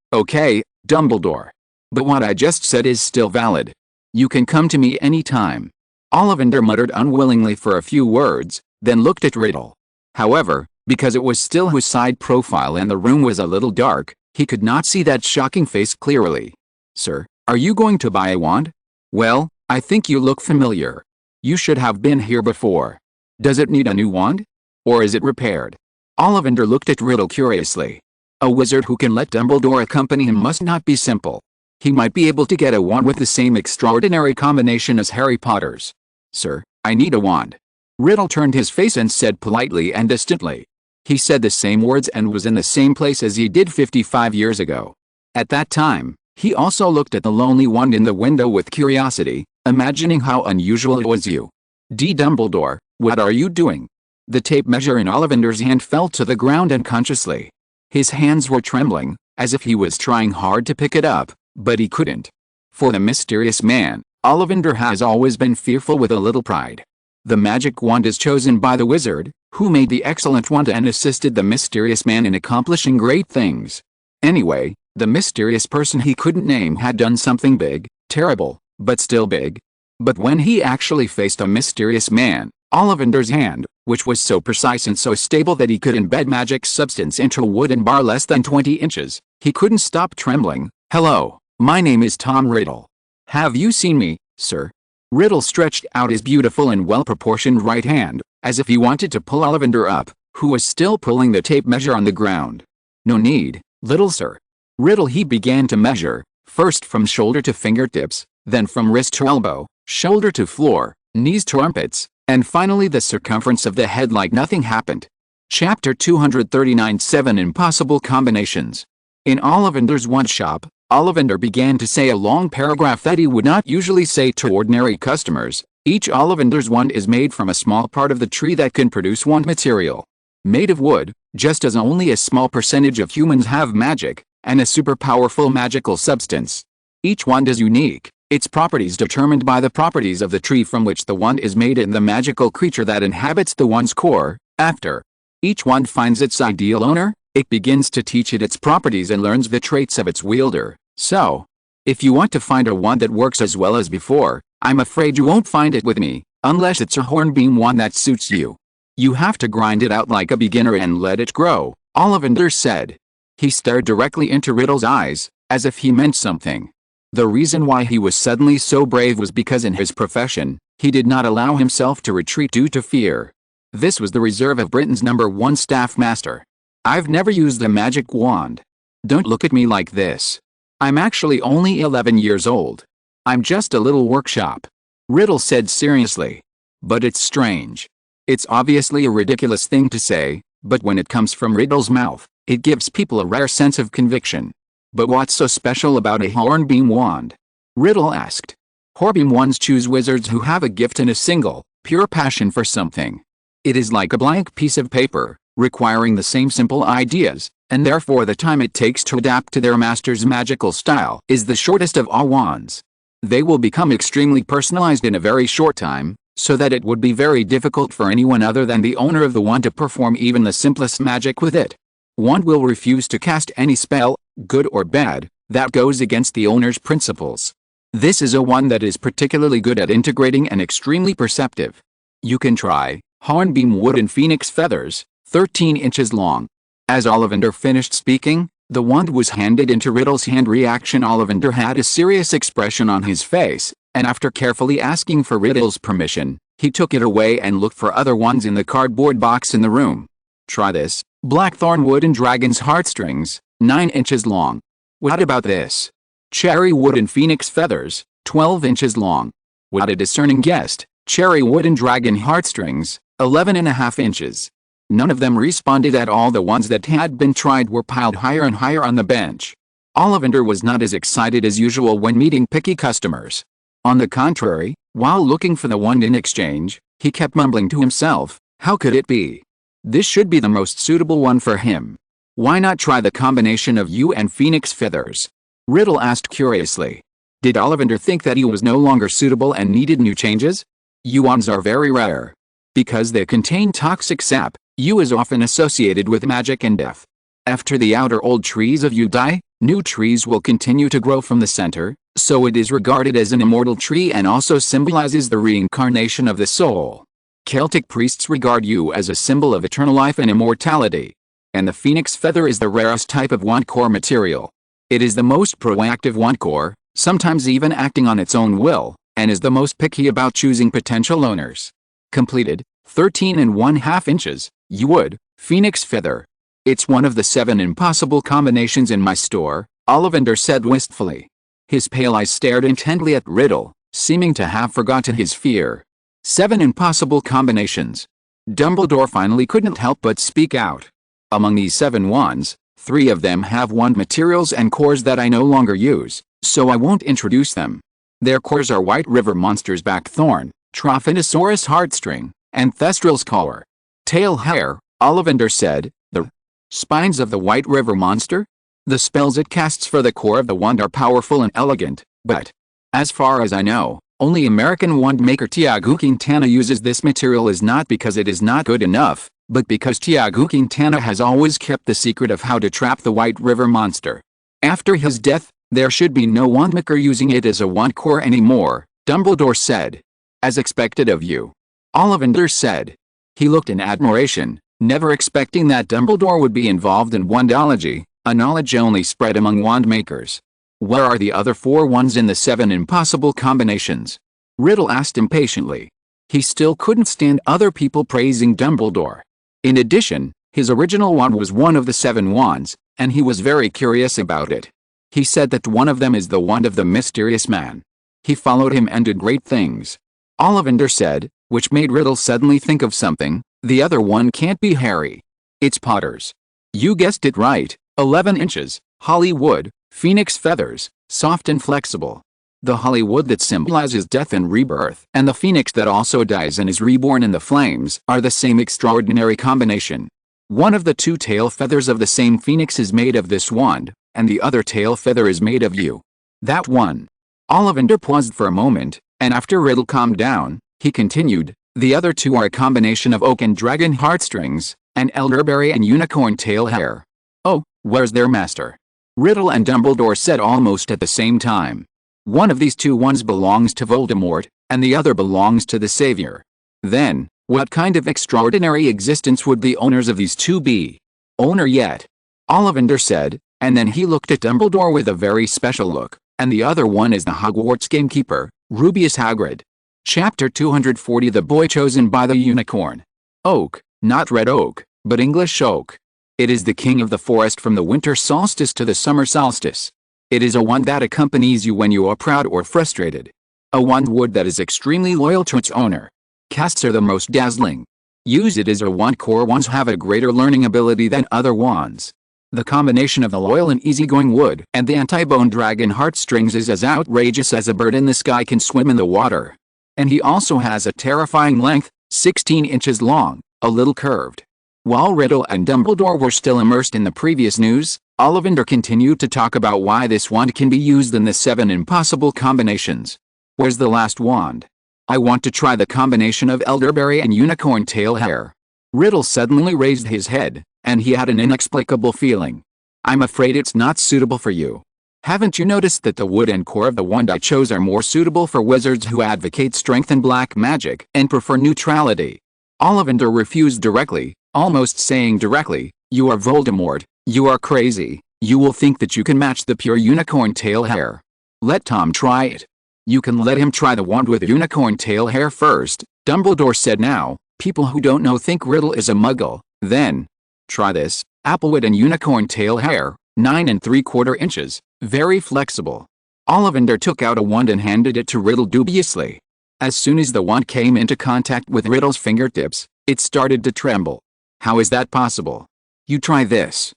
Dumbledore. But what I just said is still valid. You can come to me any time. Ollivander muttered unwillingly for a few words, then looked at Riddle. However, because it was still his side profile and the room was a little dark, he could not see that shocking face clearly. Sir, are you going to buy a wand? Well, I think you look familiar. You should have been here before. Does it need a new wand? Or is it repaired? Ollivander looked at Riddle curiously. A wizard who can let Dumbledore accompany him must not be simple. He might be able to get a wand with the same extraordinary combination as Harry Potter's. Sir, I need a wand. Riddle turned his face and said politely and distantly. He said the same words and was in the same place as he did 55 years ago. At that time, he also looked at the lonely wand in the window with curiosity, imagining how unusual it was. You, Dumbledore, what are you doing? The tape measure in Ollivander's hand fell to the ground unconsciously. His hands were trembling, as if he was trying hard to pick it up, but he couldn't. For the mysterious man, Ollivander has always been fearful with a little pride. The magic wand is chosen by the wizard, who made the excellent wand and assisted the mysterious man in accomplishing great things. Anyway, the mysterious person he couldn't name had done something big, terrible, but still big. But when he actually faced a mysterious man, Ollivander's hand, which was so precise and so stable that he could embed magic substance into a wooden bar less than 20 inches, he couldn't stop trembling. Hello, my name is Tom Riddle. Have you seen me, sir? Riddle stretched out his beautiful and well-proportioned right hand, as if he wanted to pull Ollivander up, who was still pulling the tape measure on the ground. No need, little sir. Riddle he began to measure, first from shoulder to fingertips, then from wrist to elbow, shoulder to floor, knees to armpits, and finally the circumference of the head like nothing happened. Chapter 239 7 Impossible Combinations. In Ollivander's wand shop, Ollivander began to say a long paragraph that he would not usually say to ordinary customers. Each Ollivander's wand is made from a small part of the tree that can produce wand material. Made of wood, just as only a small percentage of humans have magic, and a super powerful magical substance. Each wand is unique, its properties determined by the properties of the tree from which the wand is made and the magical creature that inhabits the wand's core. After each wand finds its ideal owner, it begins to teach it its properties and learns the traits of its wielder. So, if you want to find a wand that works as well as before, I'm afraid you won't find it with me, unless it's a hornbeam wand that suits you. You have to grind it out like a beginner and let it grow, Ollivander said. He stared directly into Riddle's eyes, as if he meant something. The reason why he was suddenly so brave was because in his profession, he did not allow himself to retreat due to fear. This was the reserve of Britain's #1 staff master. I've never used a magic wand. Don't look at me like this. I'm actually only 11 years old. I'm just a little workshop. Riddle said seriously. But it's strange. It's obviously a ridiculous thing to say, but when it comes from Riddle's mouth, it gives people a rare sense of conviction. But what's so special about a hornbeam wand? Riddle asked. Hornbeam wands choose wizards who have a gift and a single, pure passion for something. It is like a blank piece of paper, requiring the same simple ideas, and therefore the time it takes to adapt to their master's magical style is the shortest of all wands. They will become extremely personalized in a very short time, so that it would be very difficult for anyone other than the owner of the wand to perform even the simplest magic with it. Wand will refuse to cast any spell, good or bad, that goes against the owner's principles. This is a wand that is particularly good at integrating and extremely perceptive. You can try hornbeam wood and phoenix feathers, 13 inches long. As Ollivander finished speaking, the wand was handed into Riddle's hand. Ollivander had a serious expression on his face, and after carefully asking for Riddle's permission, he took it away and looked for other wands in the cardboard box in the room. Try this, blackthorn wood and dragon's heartstrings, 9 inches long. What about this? Cherry wood and phoenix feathers, 12 inches long. What a discerning guessed, cherry wood and dragon heartstrings, 11.5 inches. None of them responded at all. The ones that had been tried were piled higher and higher on the bench. Ollivander was not as excited as usual when meeting picky customers. On the contrary, while looking for the wand in exchange, he kept mumbling to himself, how could it be? This should be the most suitable one for him. Why not try the combination of yew and phoenix feathers? Riddle asked curiously. Did Ollivander think that yew was no longer suitable and needed new changes? Yew wands are very rare. Because they contain toxic sap, yew is often associated with magic and death. After the outer old trees of yew die, new trees will continue to grow from the center, so it is regarded as an immortal tree and also symbolizes the reincarnation of the soul. Celtic priests regard you as a symbol of eternal life and immortality. And the phoenix feather is the rarest type of wand core material. It is the most proactive wand core, sometimes even acting on its own will, and is the most picky about choosing potential owners. Completed, 13½ inches, wood, phoenix feather. It's one of the 7 impossible combinations in my store, Ollivander said wistfully. His pale eyes stared intently at Riddle, seeming to have forgotten his fear. 7 impossible combinations. Dumbledore finally couldn't help but speak out. Among these 7 wands, 3 of them have wand materials and cores that I no longer use, so I won't introduce them. Their cores are White River Monster's Blackthorn, Trophinosaurus Heartstring, and Thestril's Collar. Tail Hair, Ollivander said. The spines of the White River Monster? The spells it casts for the core of the wand are powerful and elegant, but, as far as I know, only American wand maker Tiago Quintana uses this material is not because it is not good enough, but because Tiago Quintana has always kept the secret of how to trap the White River Monster. After his death, there should be no wandmaker using it as a wand core anymore, Dumbledore said. As expected of you. Ollivander said. He looked in admiration, never expecting that Dumbledore would be involved in wandology, a knowledge only spread among wand makers. Where are the other 4 wands in the 7 impossible combinations? Riddle asked impatiently. He still couldn't stand other people praising Dumbledore. In addition, his original wand was one of the 7 wands, and he was very curious about it. He said that one of them is the wand of the mysterious man. He followed him and did great things. Ollivander said, which made Riddle suddenly think of something. The other one can't be Harry. It's Potter's. You guessed it right, 11 inches, Hollywood, phoenix feathers, soft and flexible. The Hollywood that symbolizes death and rebirth, and the phoenix that also dies and is reborn in the flames, are the same extraordinary combination. One of the 2 tail feathers of the same phoenix is made of this wand, and the other tail feather is made of you. That one. Ollivander paused for a moment, and after Riddle calmed down, he continued, the other 2 are a combination of oak and dragon heartstrings, and elderberry and unicorn tail hair. Oh, where's their master? Riddle and Dumbledore said almost at the same time. One of these 2 wands belongs to Voldemort, and the other belongs to the Savior. Then, what kind of extraordinary existence would the owners of these 2 be? Owner yet? Ollivander said, and then he looked at Dumbledore with a very special look, and the other one is the Hogwarts gamekeeper, Rubeus Hagrid. Chapter 240 The Boy Chosen by the Unicorn. Oak, not red oak, but English oak. It is the king of the forest from the winter solstice to the summer solstice. It is a wand that accompanies you when you are proud or frustrated. A wand wood that is extremely loyal to its owner. Casts are the most dazzling. Use it as a wand core. Wands have a greater learning ability than other wands. The combination of the loyal and easygoing wood and the anti-bone dragon heartstrings is as outrageous as a bird in the sky can swim in the water. And he also has a terrifying length, 16 inches long, a little curved. While Riddle and Dumbledore were still immersed in the previous news, Ollivander continued to talk about why this wand can be used in the 7 impossible combinations. Where's the last wand? I want to try the combination of elderberry and unicorn tail hair. Riddle suddenly raised his head, and he had an inexplicable feeling. I'm afraid it's not suitable for you. Haven't you noticed that the wood and core of the wand I chose are more suitable for wizards who advocate strength and black magic and prefer neutrality? Ollivander refused directly, almost saying directly, you are Voldemort, you are crazy, you will think that you can match the pure unicorn tail hair. Let Tom try it. You can let him try the wand with unicorn tail hair first, Dumbledore said. Now, people who don't know think Riddle is a muggle. Then, try this, applewood and unicorn tail hair, 9 3/4 inches, very flexible. Ollivander took out a wand and handed it to Riddle dubiously. As soon as the wand came into contact with Riddle's fingertips, it started to tremble. How is that possible? You try this.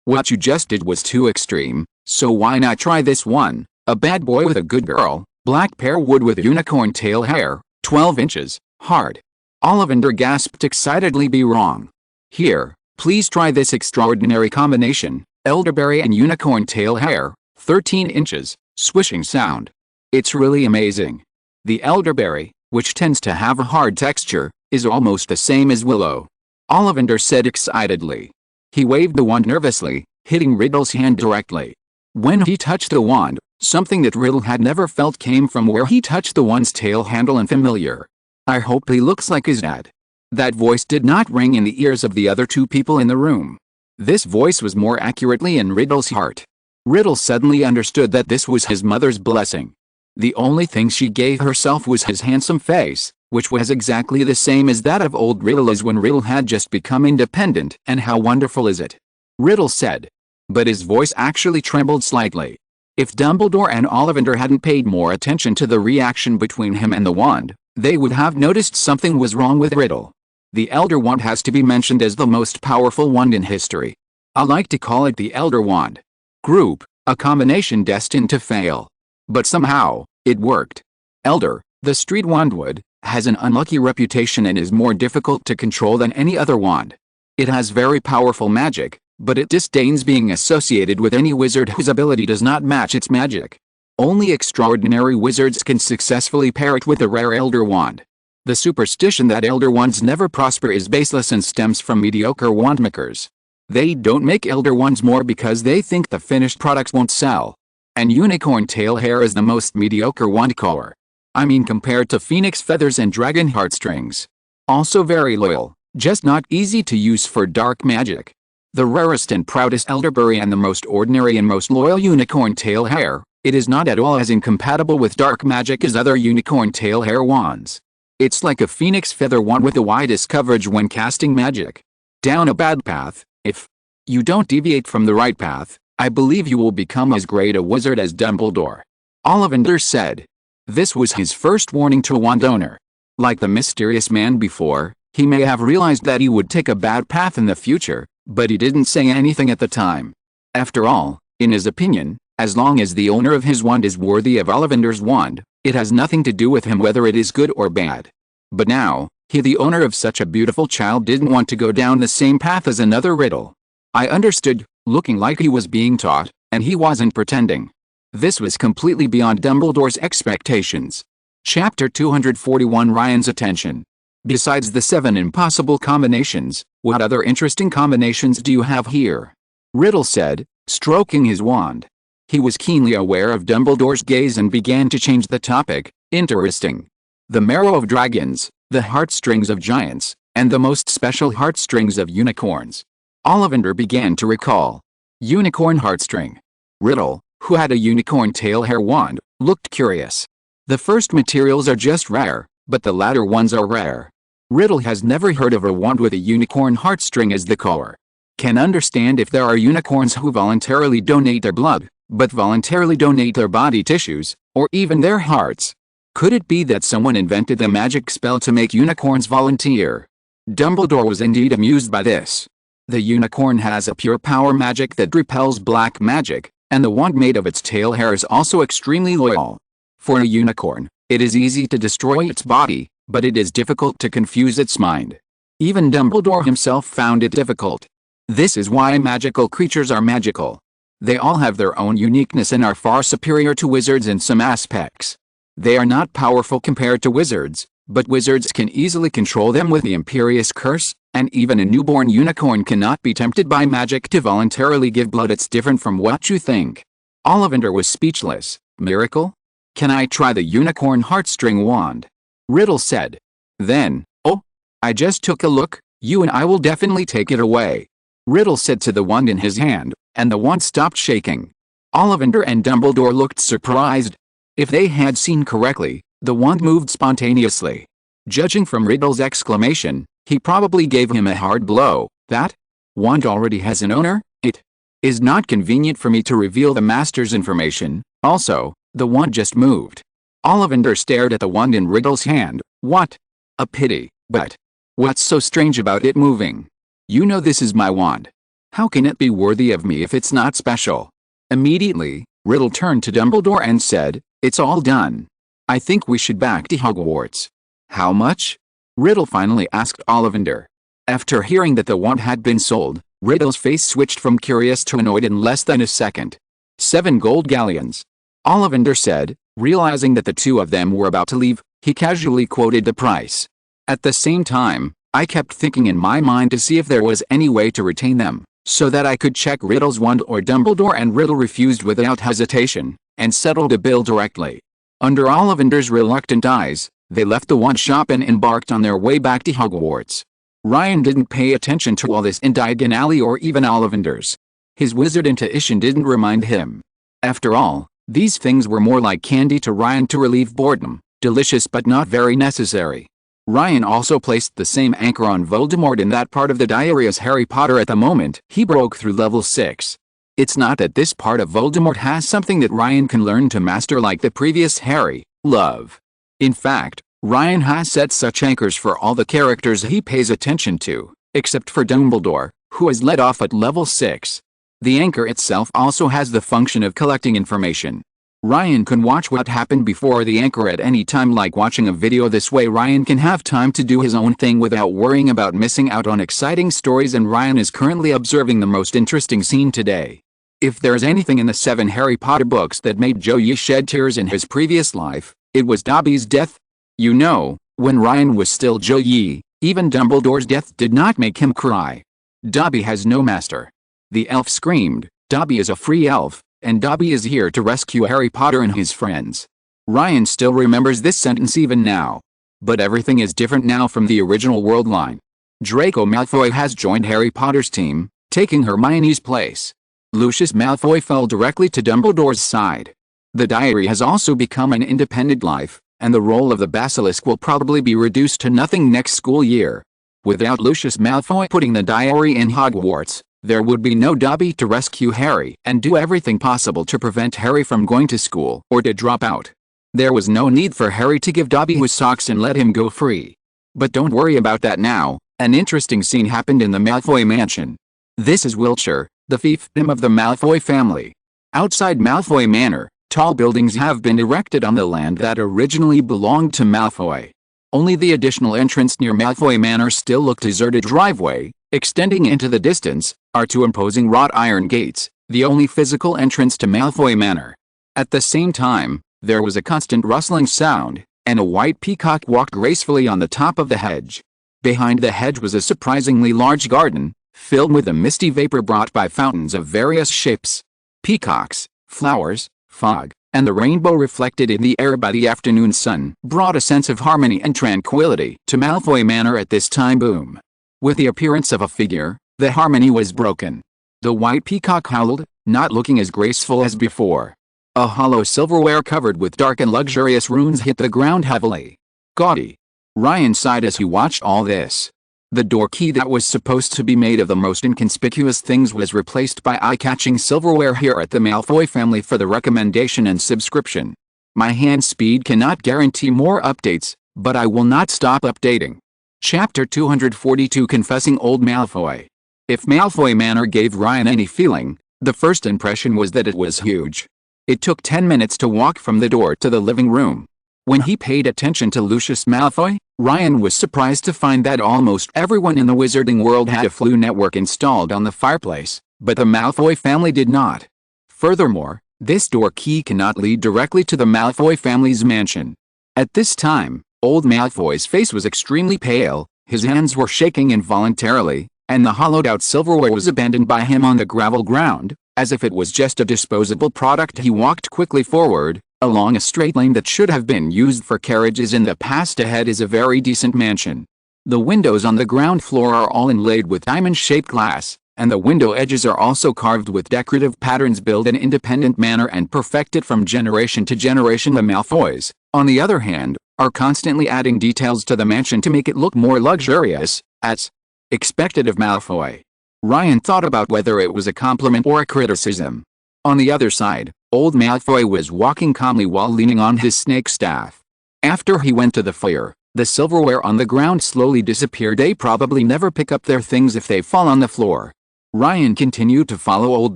What you just did was too extreme, so why not try this one? A bad boy with a good girl, black pear wood with unicorn tail hair, 12 inches, hard. Ollivander gasped excitedly. Be wrong. Here, please try this extraordinary combination, elderberry and unicorn tail hair, 13 inches, swishing sound. It's really amazing. The elderberry, which tends to have a hard texture, is almost the same as willow. Ollivander said excitedly. He waved the wand nervously, hitting Riddle's hand directly. When he touched the wand, Something that Riddle had never felt came from where he touched the wand's tail handle and familiar. I hope he looks like his dad. That voice did not ring in the ears of the other two people in the room. This voice was more accurately in Riddle's heart. Riddle suddenly understood that this was his mother's blessing. The only thing she gave herself was his handsome face, which was exactly the same as that of old Riddle as when Riddle had just become independent. And how wonderful is it? Riddle said. But his voice actually trembled slightly. If Dumbledore and Ollivander hadn't paid more attention to the reaction between him and the wand, they would have noticed something was wrong with Riddle. The Elder Wand has to be mentioned as the most powerful wand in history. I like to call it the Elder Wand. Group, a combination destined to fail. But somehow, it worked. Elder, the street wandwood, has an unlucky reputation and is more difficult to control than any other wand. It has very powerful magic, but it disdains being associated with any wizard whose ability does not match its magic. Only extraordinary wizards can successfully pair it with a rare Elder Wand. The superstition that Elder Wands never prosper is baseless and stems from mediocre wandmakers. They don't make Elder Wands more because they think the finished products won't sell. And unicorn tail hair is the most mediocre wand color. I mean compared to phoenix feathers and dragon heartstrings. Also very loyal, just not easy to use for dark magic. The rarest and proudest elderberry and the most ordinary and most loyal unicorn tail hair, it is not at all as incompatible with dark magic as other unicorn tail hair wands. It's like a phoenix feather wand with the widest coverage when casting magic. Down a bad path, if you don't deviate from the right path, I believe you will become as great a wizard as Dumbledore. Ollivander said. This was his first warning to a wand owner. Like the mysterious man before, he may have realized that he would take a bad path in the future, but he didn't say anything at the time. After all, in his opinion, as long as the owner of his wand is worthy of Ollivander's wand, it has nothing to do with him whether it is good or bad. But now, he, the owner of such a beautiful child, didn't want to go down the same path as another Riddle. I understood, looking like he was being taught, and he wasn't pretending. This was completely beyond Dumbledore's expectations. Chapter 241 Ryan's attention. Besides the 7 impossible combinations, what other interesting combinations do you have here? Riddle said, stroking his wand. He was keenly aware of Dumbledore's gaze and began to change the topic. Interesting. The marrow of dragons, the heartstrings of giants, and the most special heartstrings of unicorns. Ollivander began to recall. Unicorn heartstring. Riddle, who had a unicorn tail hair wand, looked curious. The first materials are just rare, but the latter ones are rare. Riddle has never heard of a wand with a unicorn heartstring as the color. Can understand if there are unicorns who voluntarily donate their blood, but voluntarily donate their body tissues, or even their hearts. Could it be that someone invented the magic spell to make unicorns volunteer? Dumbledore was indeed amused by this. The unicorn has a pure power magic that repels black magic, and the wand made of its tail hair is also extremely loyal. For a unicorn, it is easy to destroy its body, but it is difficult to confuse its mind. Even Dumbledore himself found it difficult. This is why magical creatures are magical. They all have their own uniqueness and are far superior to wizards in some aspects. They are not powerful compared to wizards, but wizards can easily control them with the Imperious Curse, and even a newborn unicorn cannot be tempted by magic to voluntarily give blood. It's different from what you think. Ollivander was speechless. Miracle? Can I try the unicorn heartstring wand? Riddle said. Then, oh, I just took a look, you and I will definitely take it away. Riddle said to the wand in his hand, and the wand stopped shaking. Ollivander and Dumbledore looked surprised. If they had seen correctly, the wand moved spontaneously. Judging from Riddle's exclamation, he probably gave him a hard blow. That wand already has an owner? It is not convenient for me to reveal the master's information. Also, the wand just moved. Ollivander stared at the wand in Riddle's hand. What? A pity, but what's so strange about it moving? You know this is my wand. How can it be worthy of me if it's not special? Immediately, Riddle turned to Dumbledore and said, it's all done. I think we should back to Hogwarts. How much? Riddle finally asked Ollivander. After hearing that the wand had been sold, Riddle's face switched from curious to annoyed in less than a second. 7 gold galleons. Ollivander said, realizing that the two of them were about to leave, he casually quoted the price. At the same time, I kept thinking in my mind to see if there was any way to retain them, so that I could check Riddle's wand or Dumbledore, and Riddle refused without hesitation, and settled a bill directly. Under Ollivander's reluctant eyes, they left the wand shop and embarked on their way back to Hogwarts. Ryan didn't pay attention to all this in Diagon Alley or even Ollivander's. His wizard intuition didn't remind him. After all, these things were more like candy to Ryan to relieve boredom, delicious but not very necessary. Ryan also placed the same anchor on Voldemort in that part of the diary as Harry Potter at the moment he broke through level 6. It's not that this part of Voldemort has something that Ryan can learn to master like the previous Harry, love. In fact, Ryan has set such anchors for all the characters he pays attention to, except for Dumbledore, who is let off at level 6. The anchor itself also has the function of collecting information. Ryan can watch what happened before the anchor at any time, like watching a video. This way Ryan can have time to do his own thing without worrying about missing out on exciting stories. And Ryan is currently observing the most interesting scene today. If there's anything in the 7 Harry Potter books that made Joe Yee shed tears in his previous life, it was Dobby's death. You know, when Ryan was still Joe Yee, even Dumbledore's death did not make him cry. Dobby has no master. The elf screamed, "Dobby is a free elf, and Dobby is here to rescue Harry Potter and his friends." Ryan still remembers this sentence even now. But everything is different now from the original world line. Draco Malfoy has joined Harry Potter's team, taking Hermione's place. Lucius Malfoy fell directly to Dumbledore's side. The diary has also become an independent life, and the role of the basilisk will probably be reduced to nothing next school year. Without Lucius Malfoy putting the diary in Hogwarts, there would be no Dobby to rescue Harry and do everything possible to prevent Harry from going to school or to drop out. There was no need for Harry to give Dobby his socks and let him go free. But don't worry about that now. An interesting scene happened in the Malfoy mansion. This is Wiltshire, the fiefdom of the Malfoy family. Outside Malfoy Manor, tall buildings have been erected on the land that originally belonged to Malfoy. Only the additional entrance near Malfoy Manor still looked deserted. Driveway, extending into the distance, are 2 imposing wrought iron gates, the only physical entrance to Malfoy Manor. At the same time, there was a constant rustling sound, and a white peacock walked gracefully on the top of the hedge. Behind the hedge was a surprisingly large garden, filled with a misty vapor brought by fountains of various shapes. Peacocks, flowers, fog, and the rainbow reflected in the air by the afternoon sun brought a sense of harmony and tranquility to Malfoy Manor at this time. Boom. With the appearance of a figure, the harmony was broken. The white peacock howled, not looking as graceful as before. A hollow silverware covered with dark and luxurious runes hit the ground heavily. Gaudy. Ryan sighed as he watched all this. The door key that was supposed to be made of the most inconspicuous things was replaced by eye-catching silverware. Here at the Malfoy family for the recommendation and subscription. My hand speed cannot guarantee more updates, but I will not stop updating. Chapter 242, Confessing Old Malfoy. If Malfoy Manor gave Ryan any feeling, the first impression was that it was huge. It took 10 minutes to walk from the door to the living room. When he paid attention to Lucius Malfoy, Ryan was surprised to find that almost everyone in the wizarding world had a Floo network installed on the fireplace, but the Malfoy family did not. Furthermore, this door key cannot lead directly to the Malfoy family's mansion. At this time, old Malfoy's face was extremely pale, his hands were shaking involuntarily, and the hollowed-out silverware was abandoned by him on the gravel ground, as if it was just a disposable product. He walked quickly forward, along a straight lane that should have been used for carriages in the past. Ahead is a very decent mansion. The windows on the ground floor are all inlaid with diamond-shaped glass, and the window edges are also carved with decorative patterns. Built in an independent manner and perfected from generation to generation. The Malfoys, on the other hand, are constantly adding details to the mansion to make it look more luxurious, as expected of Malfoy. Ryan thought about whether it was a compliment or a criticism. On the other side, old Malfoy was walking calmly while leaning on his snake staff. After he went to the fire, the silverware on the ground slowly disappeared. They probably never pick up their things if they fall on the floor. Ryan continued to follow old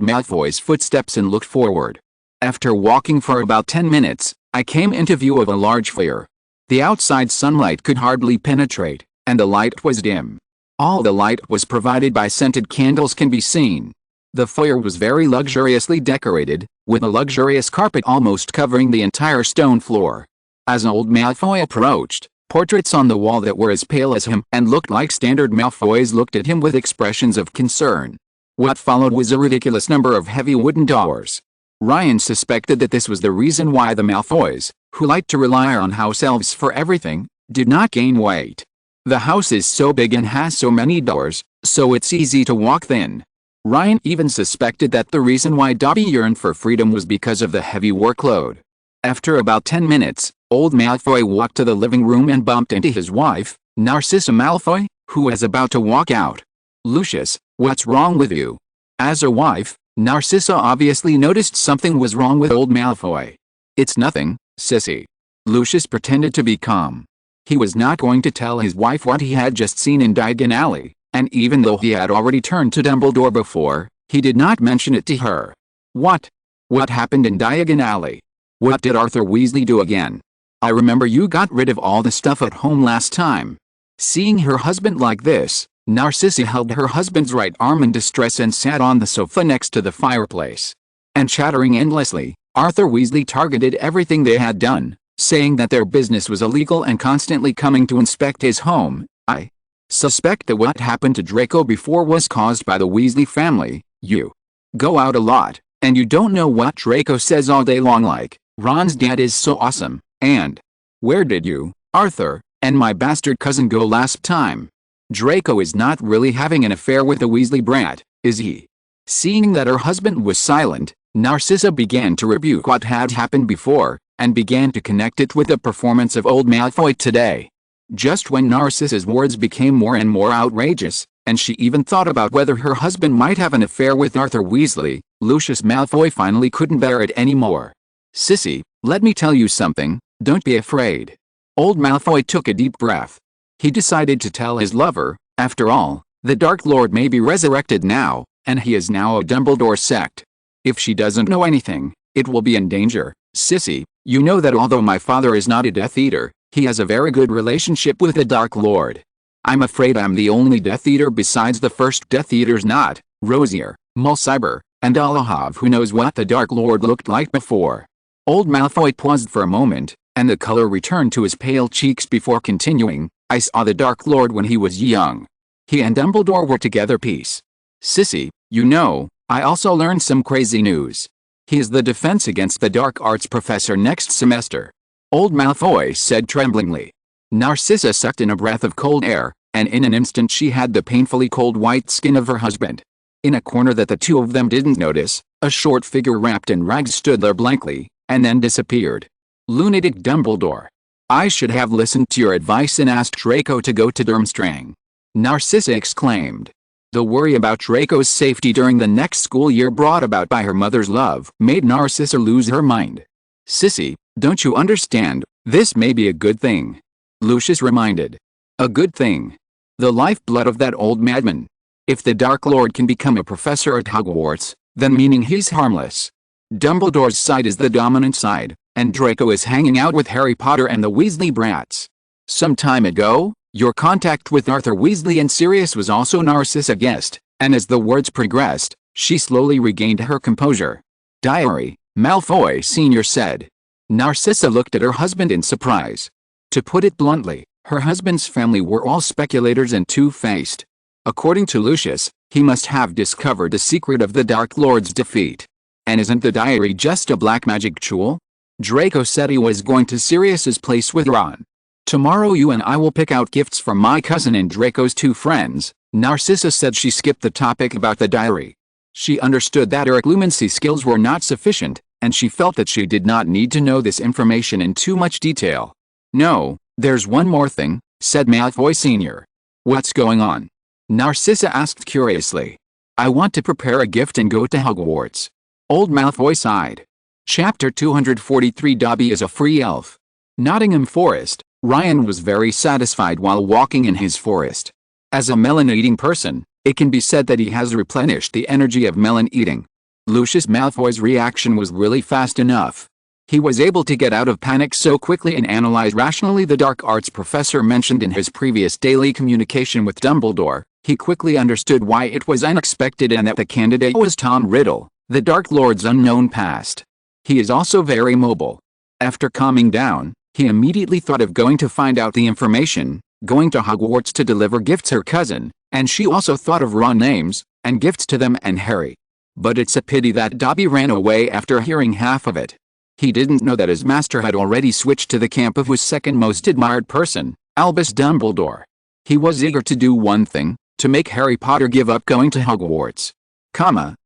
Malfoy's footsteps and looked forward. After walking for about 10 minutes, I came into view of a large fire. The outside sunlight could hardly penetrate, and the light was dim. All the light was provided by scented candles can be seen. The foyer was very luxuriously decorated, with a luxurious carpet almost covering the entire stone floor. As old Malfoy approached, portraits on the wall that were as pale as him and looked like standard Malfoys looked at him with expressions of concern. What followed was a ridiculous number of heavy wooden doors. Ryan suspected that this was the reason why the Malfoys, who like to rely on house elves for everything, did not gain weight. The house is so big and has so many doors, so it's easy to walk in. Ryan even suspected that the reason why Dobby yearned for freedom was because of the heavy workload. After about 10 minutes, old Malfoy walked to the living room and bumped into his wife, Narcissa Malfoy, who was about to walk out. "Lucius, what's wrong with you?" As a wife, Narcissa obviously noticed something was wrong with old Malfoy. "It's nothing, sissy." Lucius pretended to be calm. He was not going to tell his wife what he had just seen in Diagon Alley, and even though he had already turned to Dumbledore before, he did not mention it to her. What happened in Diagon Alley? What did Arthur Weasley do again? I remember you got rid of all the stuff at home last time. Seeing her husband like this, Narcissa held her husband's right arm in distress and sat on the sofa next to the fireplace. And chattering endlessly, Arthur Weasley targeted everything they had done, saying that their business was illegal and constantly coming to inspect his home. "I suspect that what happened to Draco before was caused by the Weasley family. You go out a lot, and you don't know what Draco says all day long like, 'Ron's dad is so awesome,' and 'Where did you, Arthur, and my bastard cousin go last time? Draco is not really having an affair with the Weasley brat, is he?" Seeing that her husband was silent, Narcissa began to rebuke what had happened before, and began to connect it with the performance of old Malfoy today. Just when Narcissa's words became more and more outrageous, and she even thought about whether her husband might have an affair with Arthur Weasley, Lucius Malfoy finally couldn't bear it anymore. "Sissy, let me tell you something, don't be afraid." Old Malfoy took a deep breath. He decided to tell his lover, after all, the Dark Lord may be resurrected now, and he is now a Dumbledore sect. If she doesn't know anything, it will be in danger. "Sissy, you know that although my father is not a Death Eater, he has a very good relationship with the Dark Lord. I'm afraid I'm the only Death Eater besides the first Death Eaters not, Rosier, Mulciber, and Olahav who knows what the Dark Lord looked like before." Old Malfoy paused for a moment, and the color returned to his pale cheeks before continuing, "I saw the Dark Lord when he was young. He and Dumbledore were together. Peace. Sissy, you know, I also learned some crazy news. He is the defense against the dark arts professor next semester." Old Malfoy said tremblingly. Narcissa sucked in a breath of cold air, and in an instant she had the painfully cold white skin of her husband. In a corner that the two of them didn't notice, a short figure wrapped in rags stood there blankly, and then disappeared. "Lunatic Dumbledore. I should have listened to your advice and asked Draco to go to Durmstrang," Narcissa exclaimed. The worry about Draco's safety during the next school year brought about by her mother's love made Narcissa lose her mind. "Sissy, don't you understand, this may be a good thing," Lucius reminded. "A good thing? The lifeblood of that old madman. If the Dark Lord can become a professor at Hogwarts, then meaning he's harmless. Dumbledore's side is the dominant side, and Draco is hanging out with Harry Potter and the Weasley brats. Some time ago, your contact with Arthur Weasley and Sirius was also Narcissa guessed, and as the words progressed, she slowly regained her composure. "Diary," Malfoy Sr. said. Narcissa looked at her husband in surprise. To put it bluntly, her husband's family were all speculators and two-faced. According to Lucius, he must have discovered the secret of the Dark Lord's defeat. And isn't the diary just a black magic jewel? Draco said he was going to Sirius's place with Ron. "Tomorrow you and I will pick out gifts for my cousin and Draco's two friends," Narcissa said. She skipped the topic about the diary. She understood that her occlumency skills were not sufficient, and she felt that she did not need to know this information in too much detail. "No, there's one more thing," said Malfoy Sr. "What's going on?" Narcissa asked curiously. "I want to prepare a gift and go to Hogwarts." Old Malfoy sighed. Chapter 243. Dobby is a free elf. Nottingham Forest. Ryan was very satisfied while walking in his forest. As a melon-eating person, it can be said that he has replenished the energy of melon eating. Lucius Malfoy's reaction was really fast enough. He was able to get out of panic so quickly and analyze rationally the dark arts professor mentioned in his previous daily communication with Dumbledore. He quickly understood why it was unexpected and that the candidate was Tom Riddle, the Dark Lord's unknown past. He is also very mobile. After calming down, he immediately thought of going to find out the information, going to Hogwarts to deliver gifts her cousin, and she also thought of Ron names, and gifts to them and Harry. But it's a pity that Dobby ran away after hearing half of it. He didn't know that his master had already switched to the camp of his second most admired person, Albus Dumbledore. He was eager to do one thing, to make Harry Potter give up going to Hogwarts.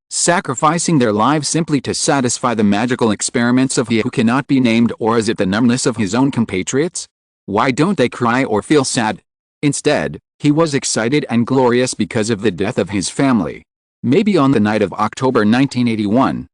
Sacrificing their lives simply to satisfy the magical experiments of he who cannot be named, or is it the numbness of his own compatriots? Why don't they cry or feel sad? Instead, he was excited and glorious because of the death of his family. Maybe on the night of October 1981,